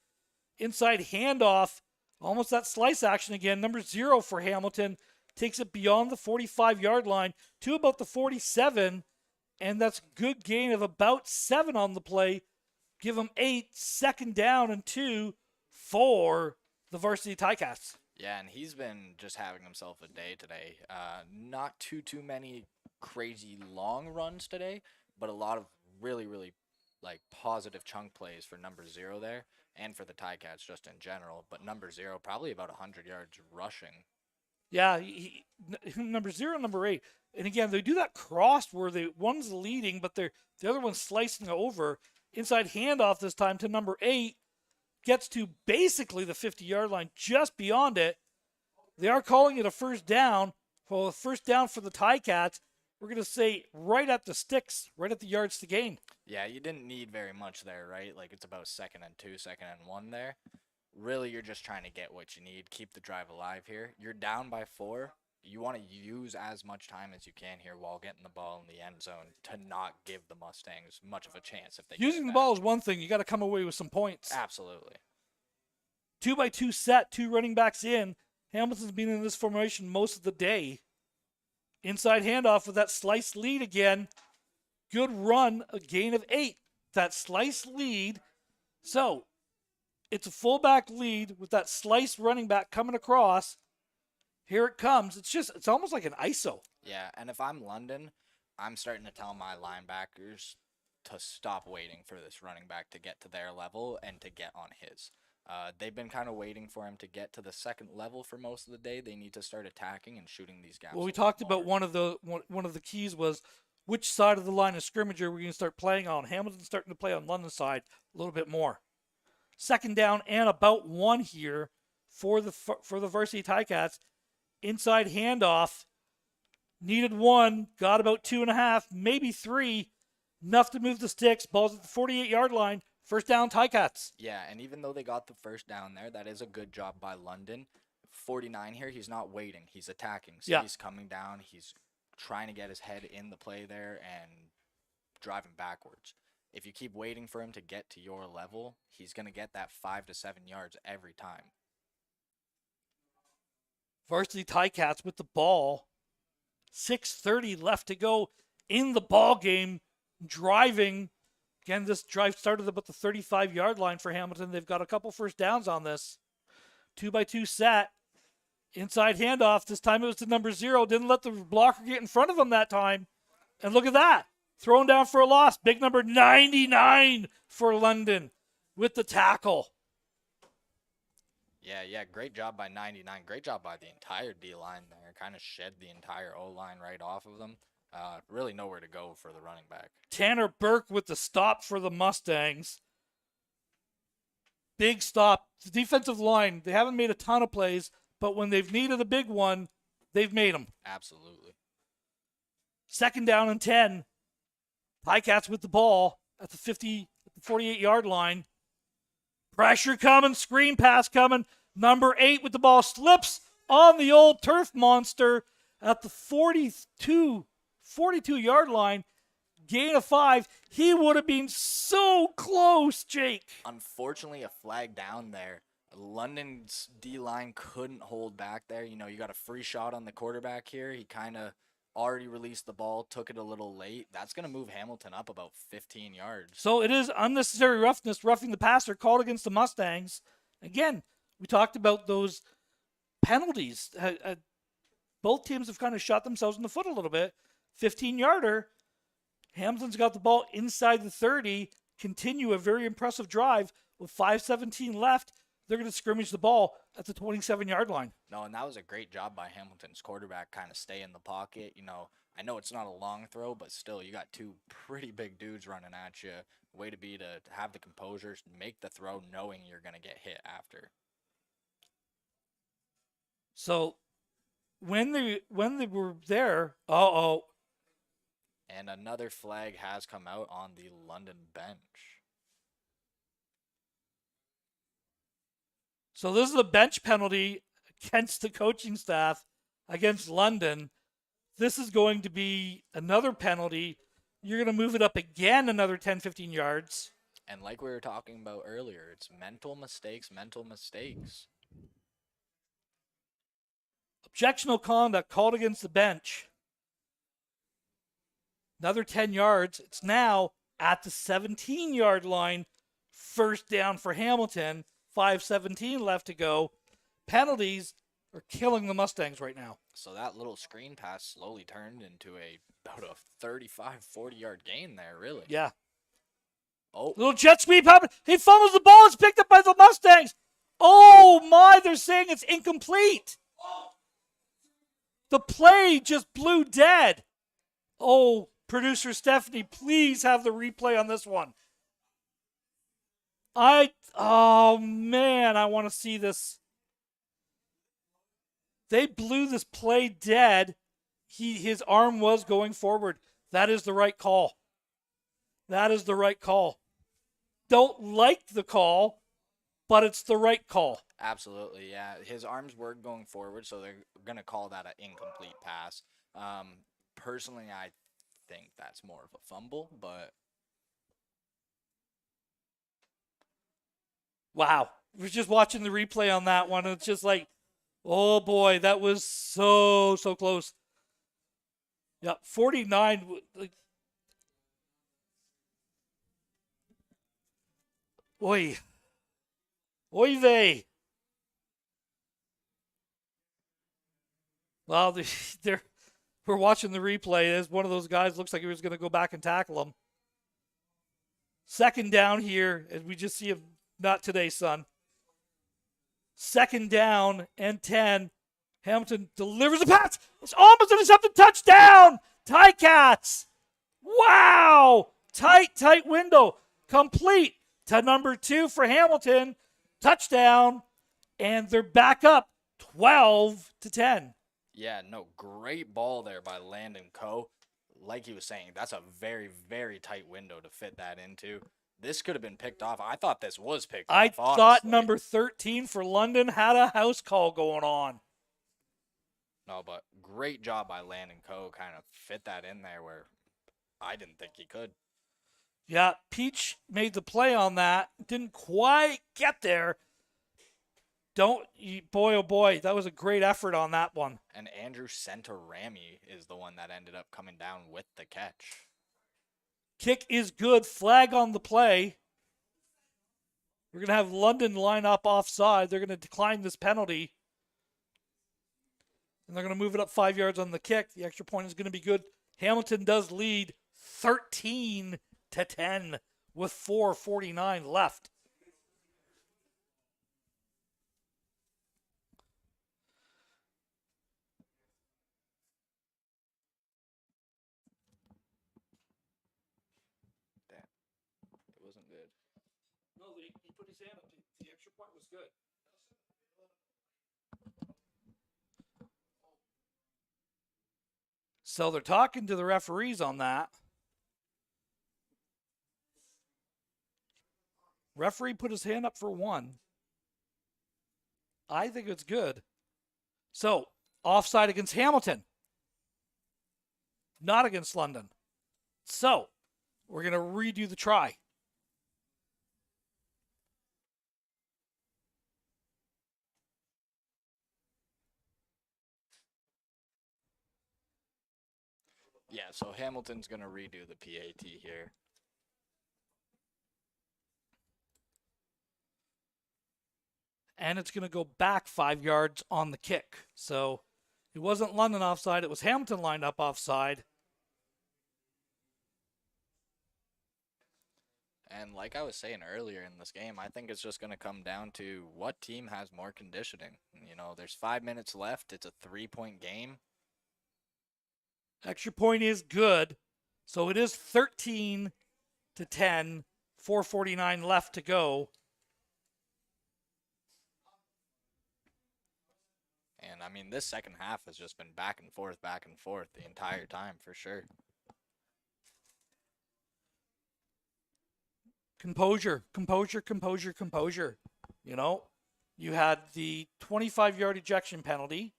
Inside handoff, almost that slice action again. Number 0 for Hamilton takes it beyond the 45-yard line to about the 47, and that's good gain of about 7 on the play. Give them 8, second down and 2 for the varsity Ticats. Yeah, and he's been just having himself a day today. Not too many crazy long runs today, but a lot of really, really positive chunk plays for number 0 there and for the Ticats just in general. But number 0, probably about 100 yards rushing. Yeah, number 0, number 8. And again, they do that cross where one's leading, but the other one's slicing over. Inside handoff this time to number 8. Gets to basically the 50-yard line, just beyond it. They are calling it a first down. Well, a first down for the Ticats. we're going to say right at the sticks, right at the yards to gain. Yeah, you didn't need very much there, right? Like it's about 2nd and 2, 2nd and 1 there. Really, you're just trying to get what you need, keep the drive alive here. You're down by 4. You want to use as much time as you can here while getting the ball in the end zone to not give the Mustangs much of a chance if they Using get the it ball back. is one thing. You got to come away with some points. Absolutely. 2-by-2 set, 2 running backs in. Hamilton's been in this formation most of the day. Inside handoff with that slice lead again. Good run, a gain of 8. That slice lead. So, it's a fullback lead with that slice running back coming across. Here it comes. It's almost like an ISO. Yeah, and if I'm London, I'm starting to tell my linebackers to stop waiting for this running back to get to their level and to get on his. They've been kind of waiting for him to get to the second level for most of the day. They need to start attacking and shooting these gaps. Well, we a little talked more. about one of the keys was which side of the line of scrimmage are we going to start playing on. Hamilton's starting to play on London's side a little bit more. 2nd down and about 1 here for the varsity Ticats. Inside handoff. Needed 1, got about 2.5, maybe 3. Enough to move the sticks. Ball's at the 48-yard line. First down, Ticats. Yeah, and even though they got the first down there, that is a good job by London. 49 here, he's not waiting. He's attacking. So Yeah. he's coming down. He's trying to get his head in the play there and driving backwards. If you keep waiting for him to get to your level, he's going to get that 5 to 7 yards every time. Varsity Ticats with the ball. 6:30 left to go in the ball game. Driving. Again, this drive started about the 35-yard line for Hamilton. They've got a couple first downs on this. 2-by-2 set. Inside handoff. This time it was to number 0. Didn't let the blocker get in front of him that time. And look at that. Thrown down for a loss. Big number 99 for London with the tackle. Yeah, great job by 99. Great job by the entire D-line there. Kind of shed the entire O-line right off of them. Really nowhere to go for the running back. Tanner Burke with the stop for the Mustangs. Big stop. The defensive line, they haven't made a ton of plays, but when they've needed a big one, they've made them. Absolutely. 2nd down and 10. Ticats with the ball at the 48-yard line. Pressure coming, screen pass coming. Number 8 with the ball slips on the old turf monster at the 42-yard line. Gain of 5. He would have been so close, Jake. Unfortunately, a flag down there. London's D-line couldn't hold back there. You got a free shot on the quarterback here. He kind of already released the ball, took it a little late. That's going to move Hamilton up about 15 yards. So it is unnecessary roughness, roughing the passer, called against the Mustangs. Again, we talked about those penalties. Both teams have kind of shot themselves in the foot a little bit. 15-yarder. Hamilton's got the ball inside the 30, continue a very impressive drive with 5:17 left. They're going to scrimmage the ball at the 27-yard line. No, and that was a great job by Hamilton's quarterback, kind of stay in the pocket. I know it's not a long throw, but still, you got 2 pretty big dudes running at you. Way to be to have the composure, make the throw knowing you're going to get hit after. So when they were there, And another flag has come out on the London bench. So this is a bench penalty against the coaching staff against London. This is going to be another penalty. You're going to move it up again another 10, 15 yards. And like we were talking about earlier, it's mental mistakes. Objectionable conduct called against the bench. Another 10 yards. It's now at the 17-yard line. First down for Hamilton. 5:17 left to go. Penalties are killing the Mustangs right now. So that little screen pass slowly turned into about a 35, 40-yard gain there, really. Yeah. Oh. Little jet sweep happened. He fumbles the ball. It's picked up by the Mustangs. Oh, my. They're saying it's incomplete. The play just blew dead. Oh, producer Stephanie, please have the replay on this one. Oh, man, I want to see this. They blew this play dead. his arm was going forward. That is the right call. That is the right call. Don't like the call, but it's the right call. Absolutely, yeah. His arms were going forward, so they're gonna call that an incomplete pass. Personally, I think that's more of a fumble, but Wow. We're just watching the replay on that one, and it's just like, oh boy, that was so close. Yeah, 49. Like, oy. Oy vey. Well, we're watching the replay. As one of those guys looks like he was going to go back and tackle him. Second down here, as we just see him. Not today, son. Second down and 10. Hamilton delivers a pass. It's almost intercepted. Touchdown. Ticats. Wow. Tight window. Complete to number 2 for Hamilton. Touchdown. And they're back up 12-10. yeah, no, great ball there by Landon Coe. Like he was saying, that's a very, very tight window to fit that into. This could have been picked off. I thought this was picked I off, thought honestly. number 13 for London had a house call going on. No, but great job by Landon Coe. Kind of fit that in there where I didn't think he could. Yeah, Peach made the play on that. Didn't quite get there. Boy, oh boy, that was a great effort on that one. And Andrew Centorami is the one that ended up coming down with the catch. Kick is good. Flag on the play. We're going to have London line up offside. They're going to decline this penalty. And they're going to move it up 5 yards on the kick. The extra point is going to be good. Hamilton does lead 13-10 with 4:49 left. Damn, it wasn't good. No, he put his hand up. The extra point was good. So they're talking to the referees on that. Referee put his hand up for 1. I think it's good. So, offside against Hamilton. Not against London. So, we're going to redo the try. Yeah, so Hamilton's going to redo the PAT here. And it's going to go back 5 yards on the kick. So, it wasn't London offside. It was Hamilton lined up offside. And like I was saying earlier in this game, I think it's just going to come down to what team has more conditioning. You know, there's 5 minutes left. It's a 3-point game. Extra point is good. So it is 13-10. 4:49 left to go. And I mean, this second half has just been back and forth the entire time for sure. Composure. You know, you had the 25-yard ejection penalty,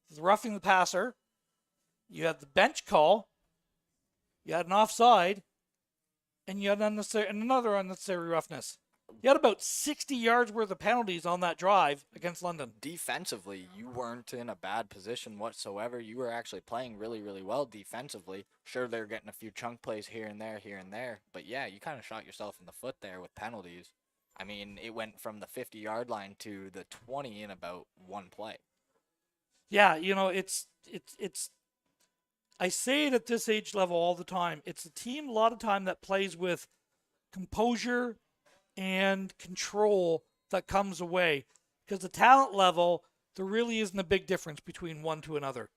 the roughing the passer, you had the bench call, you had an offside, and you had another unnecessary roughness. You had about 60 yards worth of penalties on that drive against London. Defensively, you weren't in a bad position whatsoever. You were actually playing really, really well defensively. Sure, they're getting a few chunk plays here and there. But yeah, you kind of shot yourself in the foot there with penalties. I mean, it went from the 50-yard line to the 20 in about one play. Yeah, you know, it's I say it at this age level all the time. It's a team a lot of time that plays with composure and control that comes away. Because the talent level, there really isn't a big difference between one to another.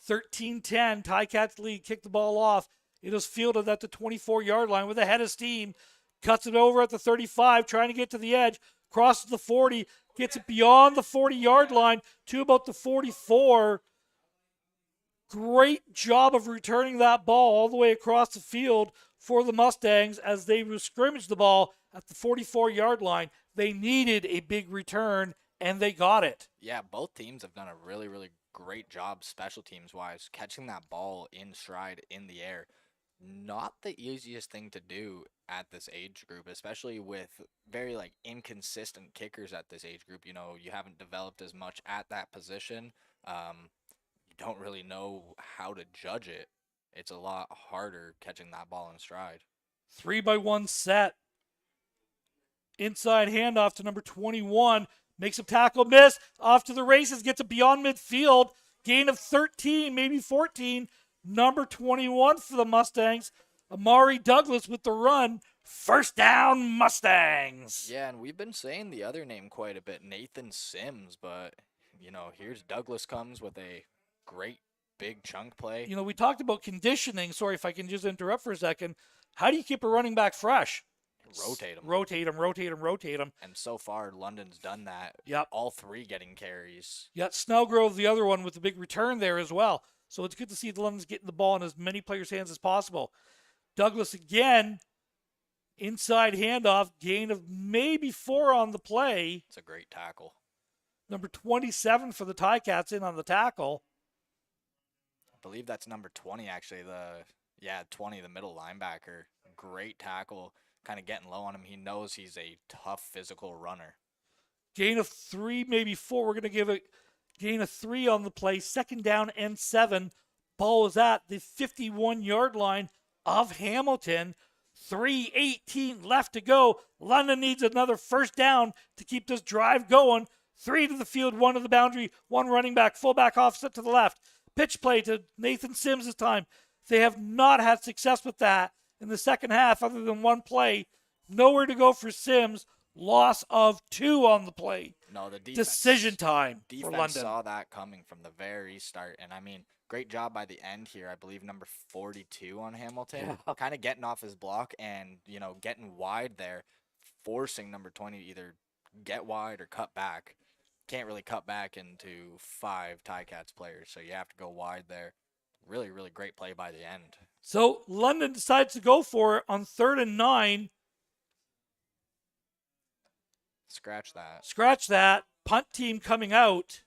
13-10, Ticats lead, kick the ball off. It is fielded at the 24-yard line with a head of steam. Cuts it over at the 35, trying to get to the edge. Crosses the 40, gets it beyond the 40-yard line to about the 44. Great job of returning that ball all the way across the field for the Mustangs as they scrimmaged the ball at the 44-yard line. They needed a big return, and they got it. Yeah, both teams have done a really, really great job special teams wise, catching that ball in stride in the air. Not the easiest thing to do at this age group, especially with very like inconsistent kickers at this age group. You know, you haven't developed as much at that position. You don't really know how to judge it. It's a lot harder catching that ball in stride. 3-by-1 set. Inside handoff to number 21. Makes a tackle, miss. Off to the races, gets it beyond midfield. Gain of 13, maybe 14. Number 21 for the Mustangs. Amari Douglas with the run. First down, Mustangs. Yeah, and we've been saying the other name quite a bit, Nathan Sims, but, you know, here's Douglas comes with a great big chunk play. You know, we talked about conditioning. Sorry if I can just interrupt for a second. How do you keep a running back fresh? Rotate them. Rotate them. And so far, London's done that. Yep. All three getting carries. Yeah, Snellgrove, the other one with the big return there as well. So it's good to see the London's getting the ball in as many players' hands as possible. Douglas again, inside handoff, gain of maybe 4 on the play. It's a great tackle. Number 27 for the Ticats in on the tackle. I believe that's number 20, actually. 20, the middle linebacker. Great tackle. Kind of getting low on him. He knows he's a tough physical runner. Gain of 3, maybe 4. We're going to give a gain of 3 on the play. Second down and 7. Ball is at the 51-yard line of Hamilton. 3:18 left to go. London needs another first down to keep this drive going. 3 to the field, 1 to the boundary, 1 running back, fullback offset to the left. Pitch play to Nathan Sims this time. They have not had success with that in the second half other than 1 play. Nowhere to go for Sims. Loss of 2 on the play. No, the defense. Decision time for London London. Saw that coming from the very start. And, I mean, great job by the end here. I believe number 42 on Hamilton. Yeah. Kind of getting off his block and, you know, getting wide there, forcing number 20 to either get wide or cut back. Can't really cut back into 5 Ticats players, so you have to go wide there. Really, really great play by the end. So London decides to go for it on 3rd and 9. Scratch that. Scratch that. Punt team coming out.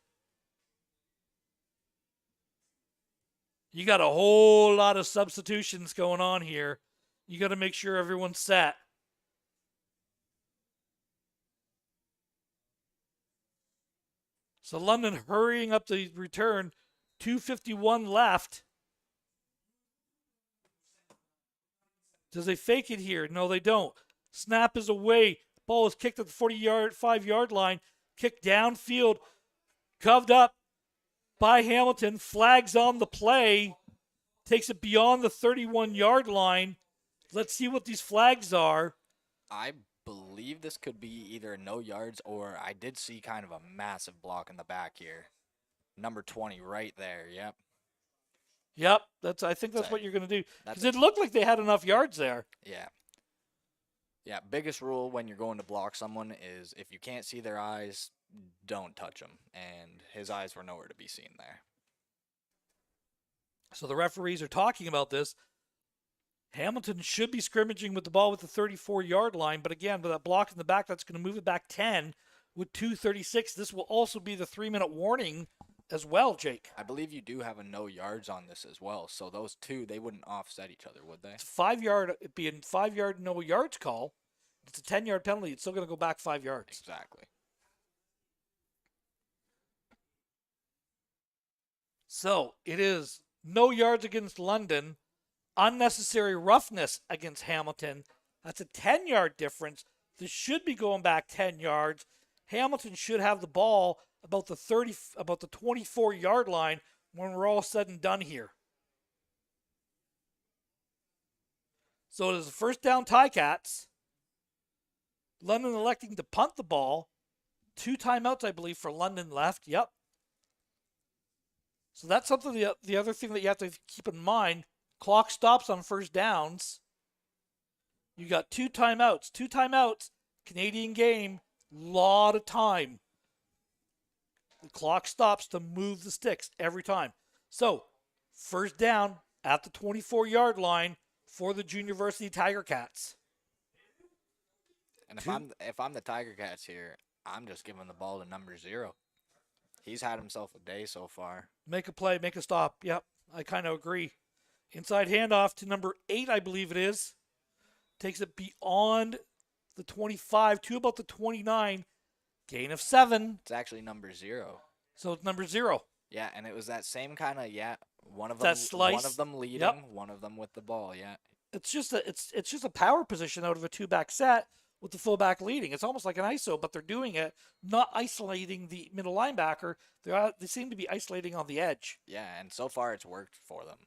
You got a whole lot of substitutions going on here. You got to make sure everyone's set. So London hurrying up the return. 2:51 left. Does they fake it here? No, they don't. Snap is away. Ball is kicked at the 45-yard line. Kicked downfield. Coved up by Hamilton. Flags on the play. Takes it beyond the 31-yard line. Let's see what these flags are. I believe this could be either no yards or I did see kind of a massive block in the back here. Number 20 right there. Yep. Yep, I think that's what you're going to do. That's Because it looked like they had enough yards there. Yeah. Yeah, biggest rule when you're going to block someone is if you can't see their eyes, don't touch them. And his eyes were nowhere to be seen there. So the referees are talking about this. Hamilton should be scrimmaging with the ball with the 34-yard line. But again, with that block in the back, that's going to move it back 10 with 2:36. This will also be the 3-minute warning as well, Jake. I believe you do have a no yards on this as well. So those two, they wouldn't offset each other, would they? It's 5-yard, it'd be a 5-yard no yards call. It's a 10-yard penalty. It's still going to go back 5 yards. Exactly. So it is no yards against London, unnecessary roughness against Hamilton. That's a 10-yard difference. This should be going back 10 yards. Hamilton should have the ball about the 24-yard line when we're all said and done here. So it is a first down Ticats. London electing to punt the ball. 2 timeouts, I believe, for London left. Yep. So that's something, the other thing that you have to keep in mind. Clock stops on first downs. You got 2 timeouts. 2 timeouts. Canadian game. Lot of time. The clock stops to move the sticks every time. So, First down at the 24-yard line for the Junior Varsity Tigercats. And if I'm the Tigercats here, I'm just giving the ball to number 0. He's had himself a day so far. Make a play, make a stop. Yep, I kind of agree. Inside handoff to number 8, I believe it is. Takes it beyond the 25 to about the 29. Gain of 7. It's actually number 0. So it's number 0. Yeah, and it was that same kind of one of That them slice. one of them leading, Yep. one of them with the ball. Yeah. It's just a power position out of a 2-back set with the fullback leading. It's almost like an ISO, but they're doing it not isolating the middle linebacker. They seem to be isolating on the edge. Yeah, and so far it's worked for them.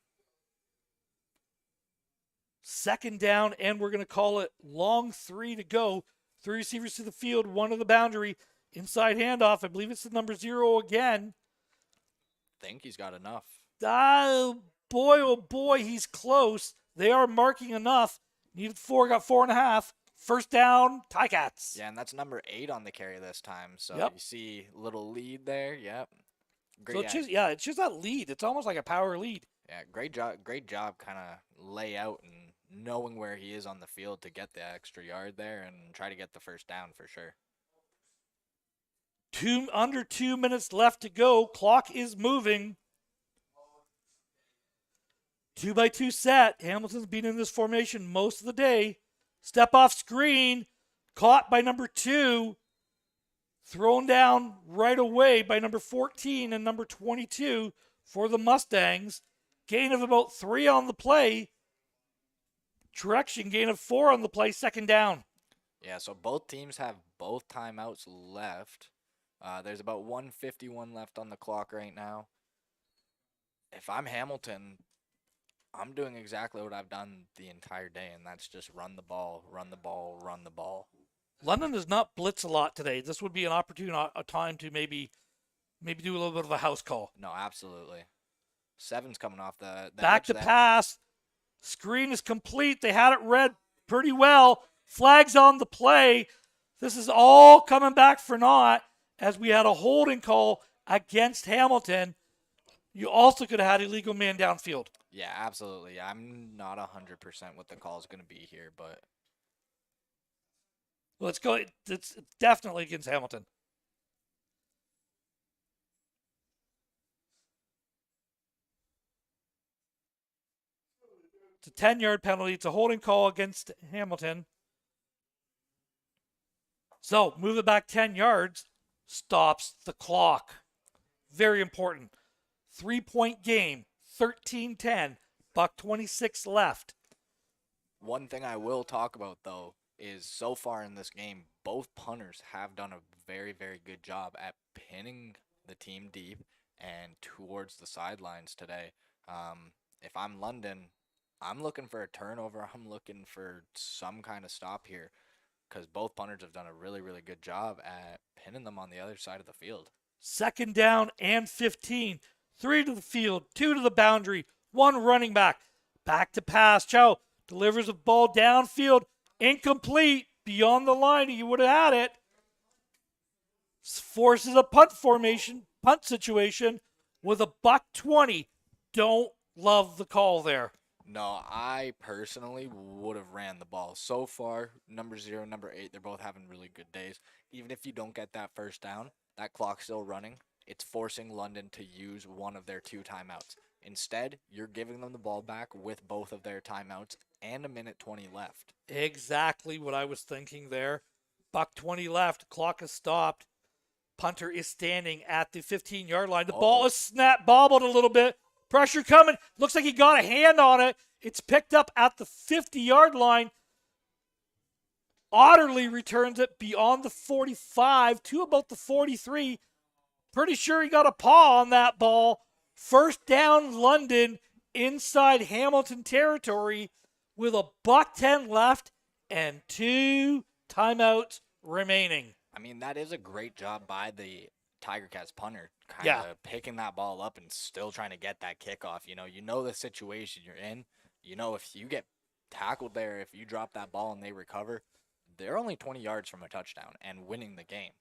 Second down, and we're going to call it long 3 to go. 3 receivers to the field, 1 to the boundary. Inside handoff. I believe it's the number 0 again. Think he's got enough. Oh boy, he's close. They are marking enough. Needed 4, got 4.5. First down, Ticats. Yeah, and that's number 8 on the carry this time. So Yep. you see little lead there. Yep. Great. So it's just that lead. It's almost like a power lead. Yeah, great job kind of lay out and knowing where he is on the field to get the extra yard there and try to get the first down for sure. Under 2 minutes left to go. Clock is moving. 2-by-2 set. Hamilton's been in this formation most of the day. Step off screen. Caught by number 2. Thrown down right away by number 14 and number 22 for the Mustangs. Gain of about 3 on the play. Direction gain of 4 on the play. Second down. Yeah, so both teams have both timeouts left. There's about 1:51 left on the clock right now. If I'm Hamilton, I'm doing exactly what I've done the entire day, and that's just run the ball, run the ball, run the ball. London does not blitz a lot today. This would be an opportune time to maybe do a little bit of a house call. No, absolutely. 7's coming off the Back edge to there. pass. Screen is complete. They had it read pretty well. Flags on the play. This is all coming back for naught as we had a holding call against Hamilton. You also could have had illegal man downfield. Yeah, absolutely. I'm not 100% what the call is going to be here, but Let's go. It's definitely against Hamilton. It's a 10-yard penalty. It's a holding call against Hamilton. So move it back 10 yards. Stops the clock. Very important. 3-point game. 13-10. $1:26 left. one thing I will talk about, though, is so far in this game, both punters have done a very, very good job at pinning the team deep and towards the sidelines today. If I'm London, I'm looking for a turnover. I'm looking for some kind of stop here because both punters have done a really, really good job at pinning them on the other side of the field. Second down and 15. 3 to the field, 2 to the boundary, 1 running back. Back to pass. Chow delivers a ball downfield. Incomplete. Beyond the line. He would have had it. Forces a punt situation with a $1:20. Don't love the call there. No, I personally would have ran the ball. So far, number 0, number 8, they're both having really good days. Even if you don't get that first down, that clock's still running. It's forcing London to use one of their 2 timeouts. Instead, you're giving them the ball back with both of their timeouts and 1:20 left. Exactly what I was thinking there. $1:20 left. Clock is stopped. Punter is standing at the 15-yard line. The ball is bobbled a little bit. Pressure coming. Looks like he got a hand on it. It's picked up at the 50-yard line. Otterly returns it beyond the 45 to about the 43. Pretty sure he got a paw on that ball. First down, London inside Hamilton territory with a $1:10 left and 2 timeouts remaining. I mean, that is a great job by the Tigercats punter, kind Yeah. of picking that ball up and still trying to get that kickoff. You know the situation you're in. You know if you get tackled there, if you drop that ball and they recover, they're only 20 yards from a touchdown and winning the game.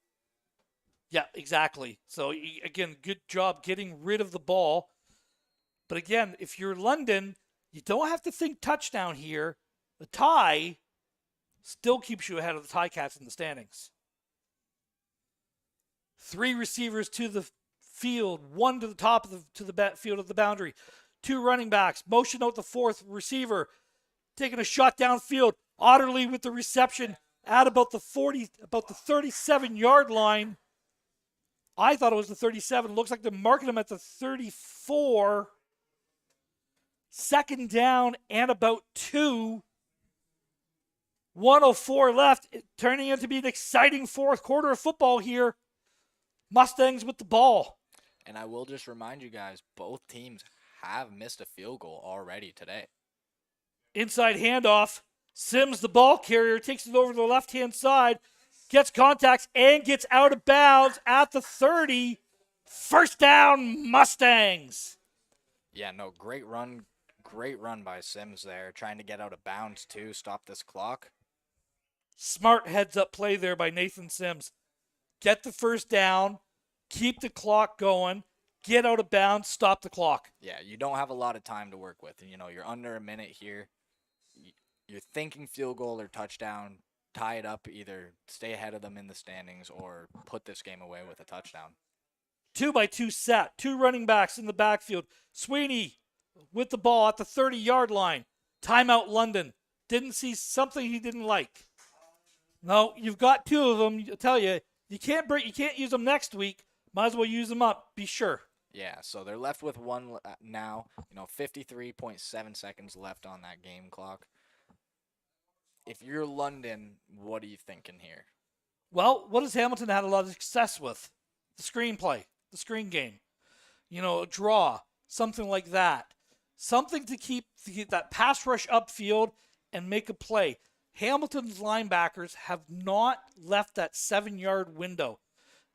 Yeah, exactly. So, again, good job getting rid of the ball. But again, if you're London, you don't have to think touchdown here. The tie still keeps you ahead of the Ticats in the standings. 3 receivers to the field, 1 to the top of the field of the boundary. 2 running backs. Motion out the 4th receiver, taking a shot downfield. Otterly with the reception at about the 37-yard line. I thought it was the 37. Looks like they're marking him at the 34. 2nd down and about 2. 1:04 left, turning into be an exciting 4th quarter of football here. Mustangs with the ball. And I will just remind you guys, both teams have missed a field goal already today. Inside handoff. Sims, the ball carrier, takes it over to the left-hand side, gets contacts, and gets out of bounds at the 30. 1st down, Mustangs. Yeah, no, great run by Sims there, trying to get out of bounds too, stop this clock. Smart heads-up play there by Nathan Sims. Get the 1st down, keep the clock going, get out of bounds, stop the clock. Yeah, you don't have a lot of time to work with. You know, you're under a minute here. You're thinking field goal or touchdown, tie it up, either stay ahead of them in the standings or put this game away with a touchdown. 2-by-2 set, 2 running backs in the backfield. Sweeney with the ball at the 30-yard line. Timeout London. Didn't see something he didn't like. No, you've got 2 of them. I tell you, you can't use them next week. Might as well use them up. Be sure. Yeah, so they're left with 1 now. 53.7 seconds left on that game clock. If you're London, what are you thinking here? Well, what has Hamilton had a lot of success with? The screenplay, the screen game. A draw, something like that. Something to keep that pass rush upfield and make a play. Hamilton's linebackers have not left that 7-yard window.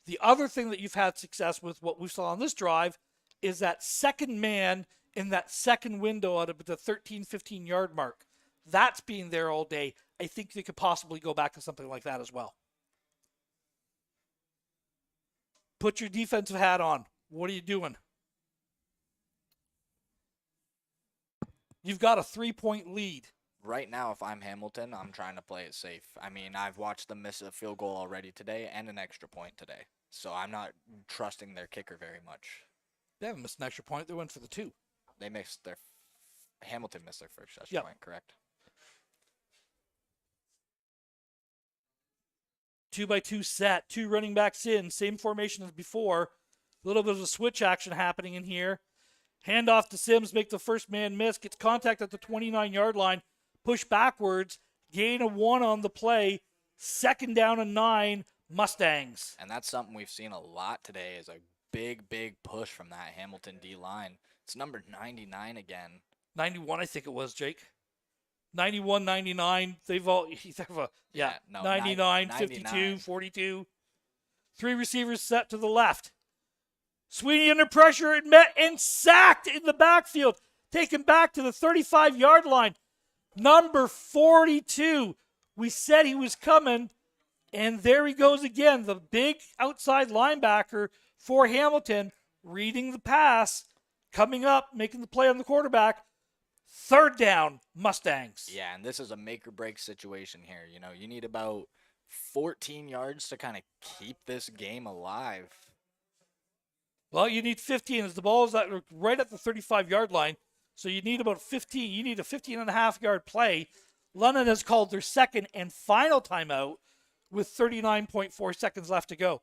The other thing that you've had success with, what we saw on this drive, is that second man in that second window at the 13, 15-yard mark. That's being there all day. I think they could possibly go back to something like that as well. Put your defensive hat on. What are you doing? You've got a 3-point lead. Right now, if I'm Hamilton, I'm trying to play it safe. I mean, I've watched them miss a field goal already today and an extra point today. So I'm not trusting their kicker very much. They haven't missed an extra point. They went for the 2. Hamilton missed their first extra point, correct? 2-by-2 set, 2 running backs in, same formation as before. A little bit of a switch action happening in here. Handoff to Sims, make the first man miss, gets contact at the 29-yard line, push backwards, gain of 1 on the play, 2nd down and 9, Mustangs. And that's something we've seen a lot today, is a big push from that Hamilton D-line. It's number 99 again. 91, I think it was, Jake. 91, 99, they've all, 99, 52, 42. 3 receivers set to the left. Sweeney under pressure and met and sacked in the backfield. Taken back to the 35-yard line. Number 42. We said he was coming, and there he goes again. The big outside linebacker for Hamilton, reading the pass, coming up, making the play on the quarterback. 3rd down, Mustangs. Yeah, and this is a make-or-break situation here. You need about 14 yards to kind of keep this game alive. Well, you need 15 as the ball is right at the 35-yard line. So you need about 15. You need a 15.5-yard play. London has called their 2nd and final timeout with 39.4 seconds left to go.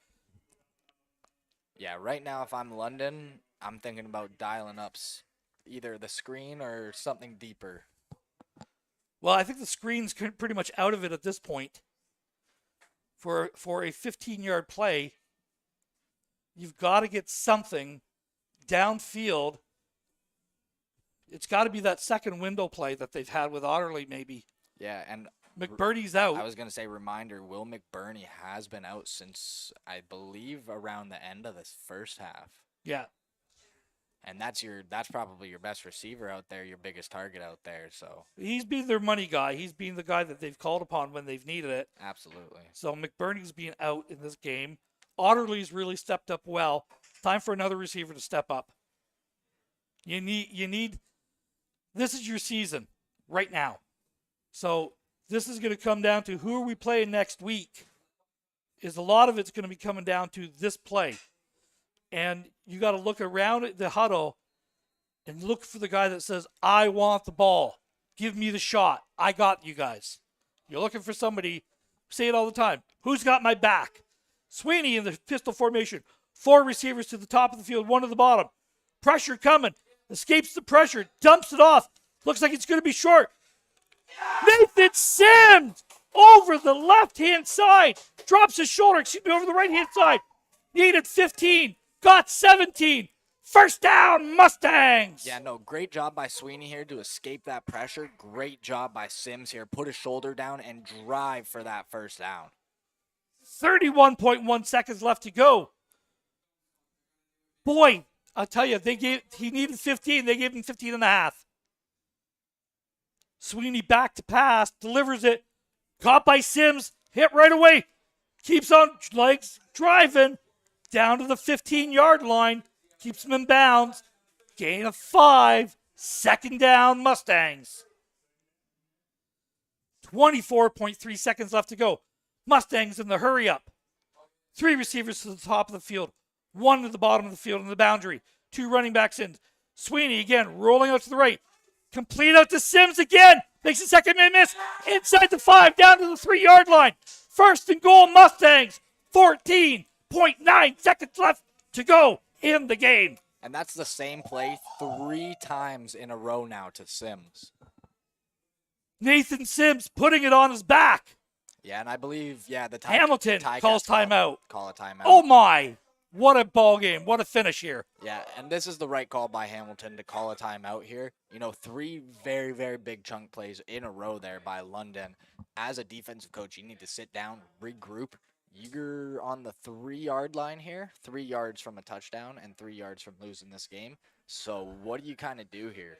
Yeah, right now if I'm London, I'm thinking about dialing up either the screen or something deeper. Well, I think the screen's pretty much out of it at this point. For a 15-yard play, you've got to get something downfield. It's got to be that second window play that they've had with Otterly, maybe. Yeah, and McBurney's out. I was going to say, reminder, Will McBurney has been out since, I believe, around the end of this first half. Yeah. And that's probably your best receiver out there, your biggest target out there. So he's been their money guy. He's been the guy that they've called upon when they've needed it. Absolutely. So McBurney's being out in this game. Otterly's really stepped up well. Time for another receiver to step up. You need. This is your season right now. So this is going to come down to who are we playing next week. Is a lot of it's going to be coming down to this play, and you got to look around at the huddle and look for the guy that says, "I want the ball. Give me the shot. I got you guys." You're looking for somebody. Say it all the time. Who's got my back? Sweeney in the pistol formation. 4 receivers to the top of the field, 1 to the bottom. Pressure coming. Escapes the pressure. Dumps it off. Looks like it's going to be short. Nathan Sims over the left-hand side. Drops his shoulder, over the right-hand side. Needed 15. Got 17. First down, Mustangs. Yeah, no, great job by Sweeney here to escape that pressure. Great job by Sims here. Put his shoulder down and drive for that first down. 31.1 seconds left to go. Boy, I'll tell you, he needed 15. They gave him 15 and a half. Sweeney back to pass, delivers it. Caught by Sims, hit right away. Keeps on legs, driving down to the 15-yard line. Keeps him in bounds. Gain of 5. Second down, Mustangs. 24.3 seconds left to go. Mustangs in the hurry up. 3 receivers to the top of the field. 1 to the bottom of the field in the boundary. 2 running backs in. Sweeney again rolling out to the right. Complete out to Sims again. Makes a second man miss. Inside the 5, down to the 3-yard line. First and goal, Mustangs. 14.9 seconds left to go in the game. And that's the same play 3 times in a row now to Sims. Nathan Sims putting it on his back. Yeah, and I believe, the Hamilton calls timeout. Call a timeout. Oh my. What a ball game. What a finish here. Yeah, and this is the right call by Hamilton to call a timeout here. 3 very, very big chunk plays in a row there by London. As a defensive coach, you need to sit down, regroup. You're on the 3-yard line here, 3 yards from a touchdown and 3 yards from losing this game. So what do you kind of do here?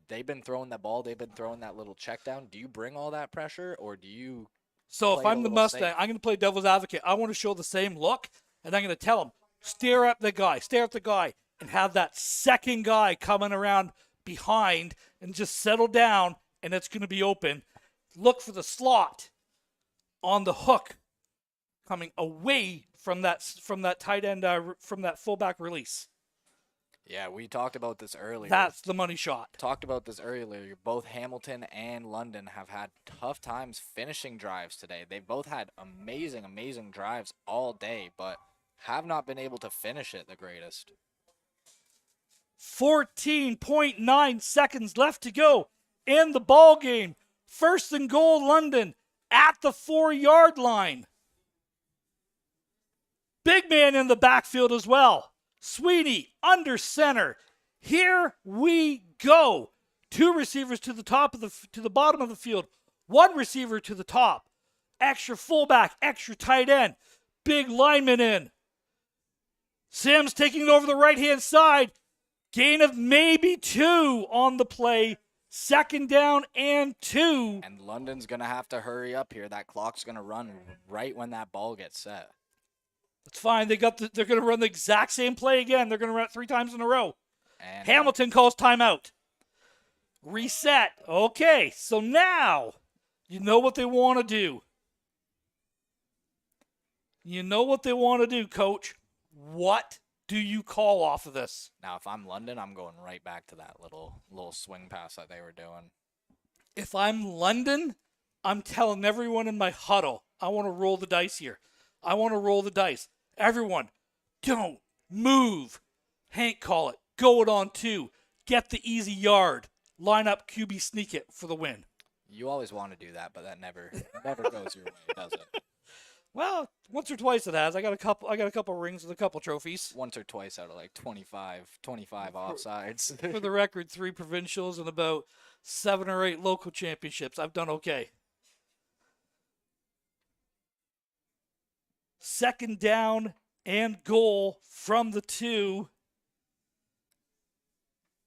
They've been throwing that ball. They've been throwing that little check down. Do you bring all that pressure, or do you So if I'm the Mustang, safe? I'm going to play devil's advocate. I want to show the same look, and I'm going to tell him, stare at the guy, and have that second guy coming around behind and just settle down, and it's going to be open. Look for the slot on the hook coming away from that tight end, from that fullback release. Yeah, we talked about this earlier. That's the money shot. Talked about this earlier. Both Hamilton and London have had tough times finishing drives today. They've both had amazing, amazing drives all day, but have not been able to finish it the greatest. 14.9 seconds left to go in the ball game. First and goal, London at the 4-yard line. Big man in the backfield as well. Sweeney under center. Here we go. 2 receivers to the bottom of the field. 1 receiver to the top. Extra fullback, extra tight end. Big lineman in. Sims taking it over the right-hand side. Gain of maybe 2 on the play. Second down and 2. And London's going to have to hurry up here. That clock's going to run right when that ball gets set. That's fine. They're going to run the exact same play again. They're going to run it 3 times in a row. And Hamilton calls timeout. Reset. Okay, so now you know what they want to do. You know what they want to do, Coach. What do you call off of this? Now, if I'm London, I'm going right back to that little swing pass that they were doing. If I'm London, I'm telling everyone in my huddle, I want to roll the dice here. I want to roll the dice. Everyone, don't move. Hank, call it. Go it on 2. Get the easy yard. Line up QB sneak it for the win. You always want to do that, but that never goes your way, does it? Well, once or twice it has. I got a couple rings with a couple trophies. Once or twice out of like 25 offsides. For the record, 3 provincials and about 7 or 8 local championships. I've done okay. Second down and goal from the 2.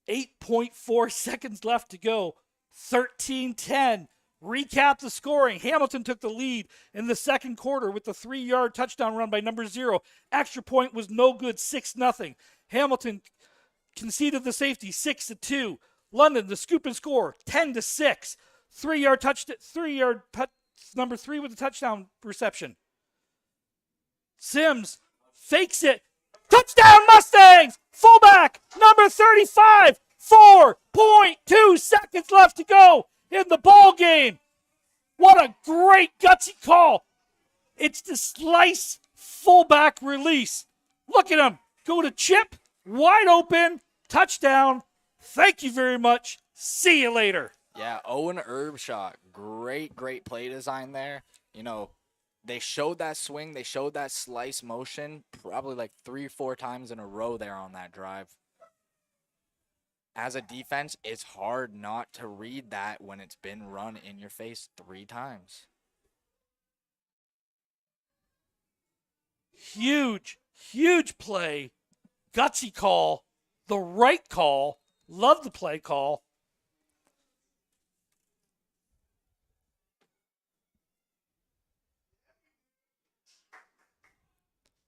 8.4 seconds left to go. 13-10. Recap the scoring. Hamilton took the lead in the second quarter with the 3-yard touchdown run by number 0. Extra point was no good, 6-0. Hamilton conceded the safety 6-2. London, the scoop and score 10-6. 3-yard touchdown. 3-yard number 3 with the touchdown reception. Sims fakes it. Touchdown Mustangs! Fullback number 35. 4.2 seconds left to go in the ball game. What a great gutsy call. It's the slice fullback release. Look at him. Go to chip. Wide open. Touchdown. Thank you very much. See you later. Yeah, Owen Erbshot. Great play design there. They showed that swing. They showed that slice motion probably like 3-4 times in a row there on that drive. As a defense, it's hard not to read that when it's been run in your face 3 times. Huge play. Gutsy call. The right call. Love the play call.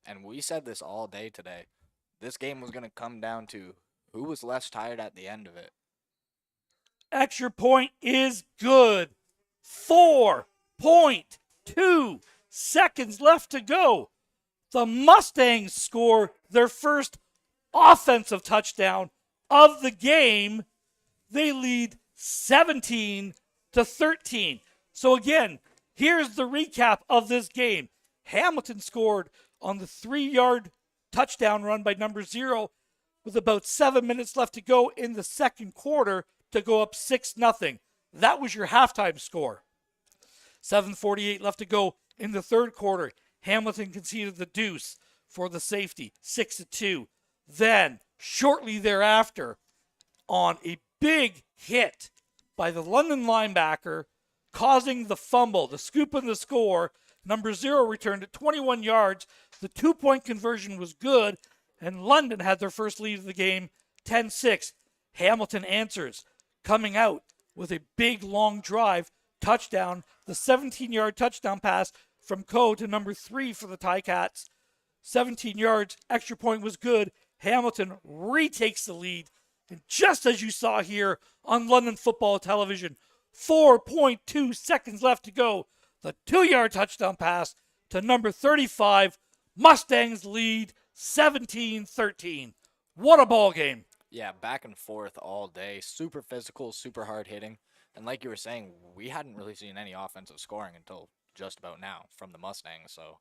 And we said this all day today. This game was going to come down to who was less tired at the end of it. Extra point is good. 4.2 seconds left to go. The Mustangs score their first offensive touchdown of the game. They lead 17-13. So again, here's the recap of this game. Hamilton scored on the 3-yard touchdown run by number 0 with about 7 minutes left to go in the second quarter to go up 6-0. That was your halftime score. 7:48 left to go in the third quarter. Hamilton conceded the deuce for the safety, 6-2. Then, shortly thereafter, on a big hit by the London linebacker, causing the fumble, the scoop and the score, number 0 returned at 21 yards. The 2-point conversion was good, and London had their first lead of the game, 10-6. Hamilton answers, coming out with a big long drive, touchdown, the 17-yard touchdown pass from Coe to number 3 for the Ticats. 17 yards, extra point was good. Hamilton retakes the lead. And just as you saw here on London Football Television, 4.2 seconds left to go. The 2-yard touchdown pass to number 35. Mustangs lead 17-13. What a ball game. Yeah, back and forth all day. Super physical, super hard hitting. And like you were saying, we hadn't really seen any offensive scoring until just about now from the Mustangs. So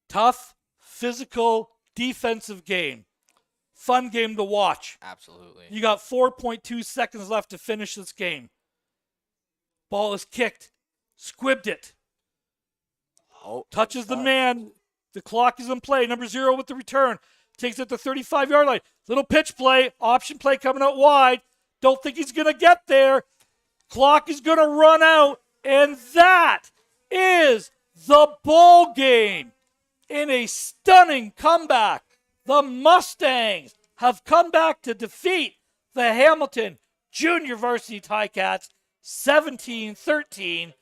tough, physical, defensive game. Fun game to watch. absolutely. You got 4.2 seconds left to finish this game. Ball is kicked. Squibbed it. Oh, Touches the man. The clock is in play. Number 0 with the return. Takes it to the 35-yard line. Little pitch play. Option play coming out wide. Don't think he's going to get there. Clock is going to run out. And that is the ball game. In a stunning comeback, the Mustangs have come back to defeat the Hamilton Junior Varsity Ticats 17-13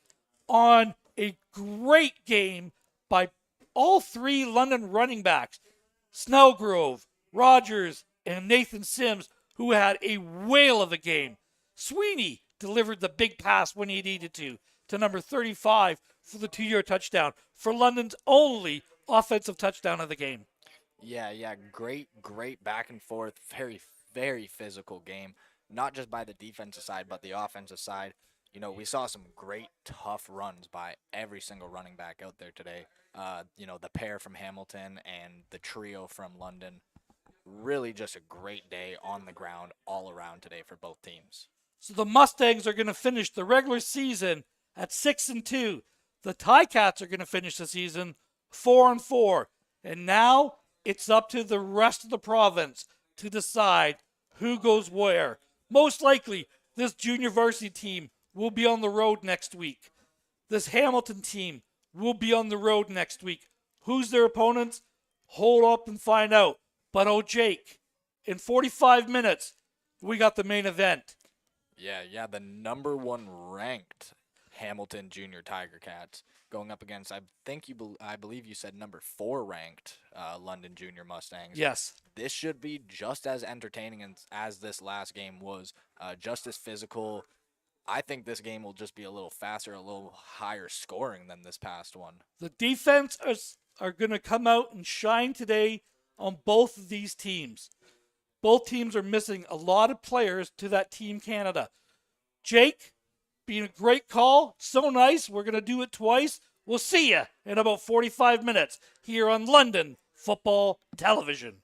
on a great game by all 3 London running backs, Snellgrove, Rogers, and Nathan Sims, who had a whale of a game. Sweeney delivered the big pass when he needed to number 35 for the 2-yard touchdown for London's only offensive touchdown of the game. Yeah, great back and forth, very physical game, not just by the defensive side, but the offensive side. We saw some great, tough runs by every single running back out there today. The pair from Hamilton and the trio from London. Really just a great day on the ground all around today for both teams. So the Mustangs are going to finish the regular season at 6-2. The Ticats are going to finish the season 4-4. And now it's up to the rest of the province to decide who goes where. Most likely, this junior varsity team will be on the road next week. This Hamilton team will be on the road next week. Who's their opponents? Hold up and find out. But oh, Jake, in 45 minutes, we got the main event. Yeah, the number 1 ranked Hamilton Junior Tigercats going up against, I believe you said number 4 ranked London Junior Mustangs. Yes. This should be just as entertaining as this last game was, just as physical. I think this game will just be a little faster, a little higher scoring than this past one. The defense are going to come out and shine today on both of these teams. Both teams are missing a lot of players to that Team Canada. Jake, being a great call. So nice. We're going to do it twice. We'll see you in about 45 minutes here on London Football Television.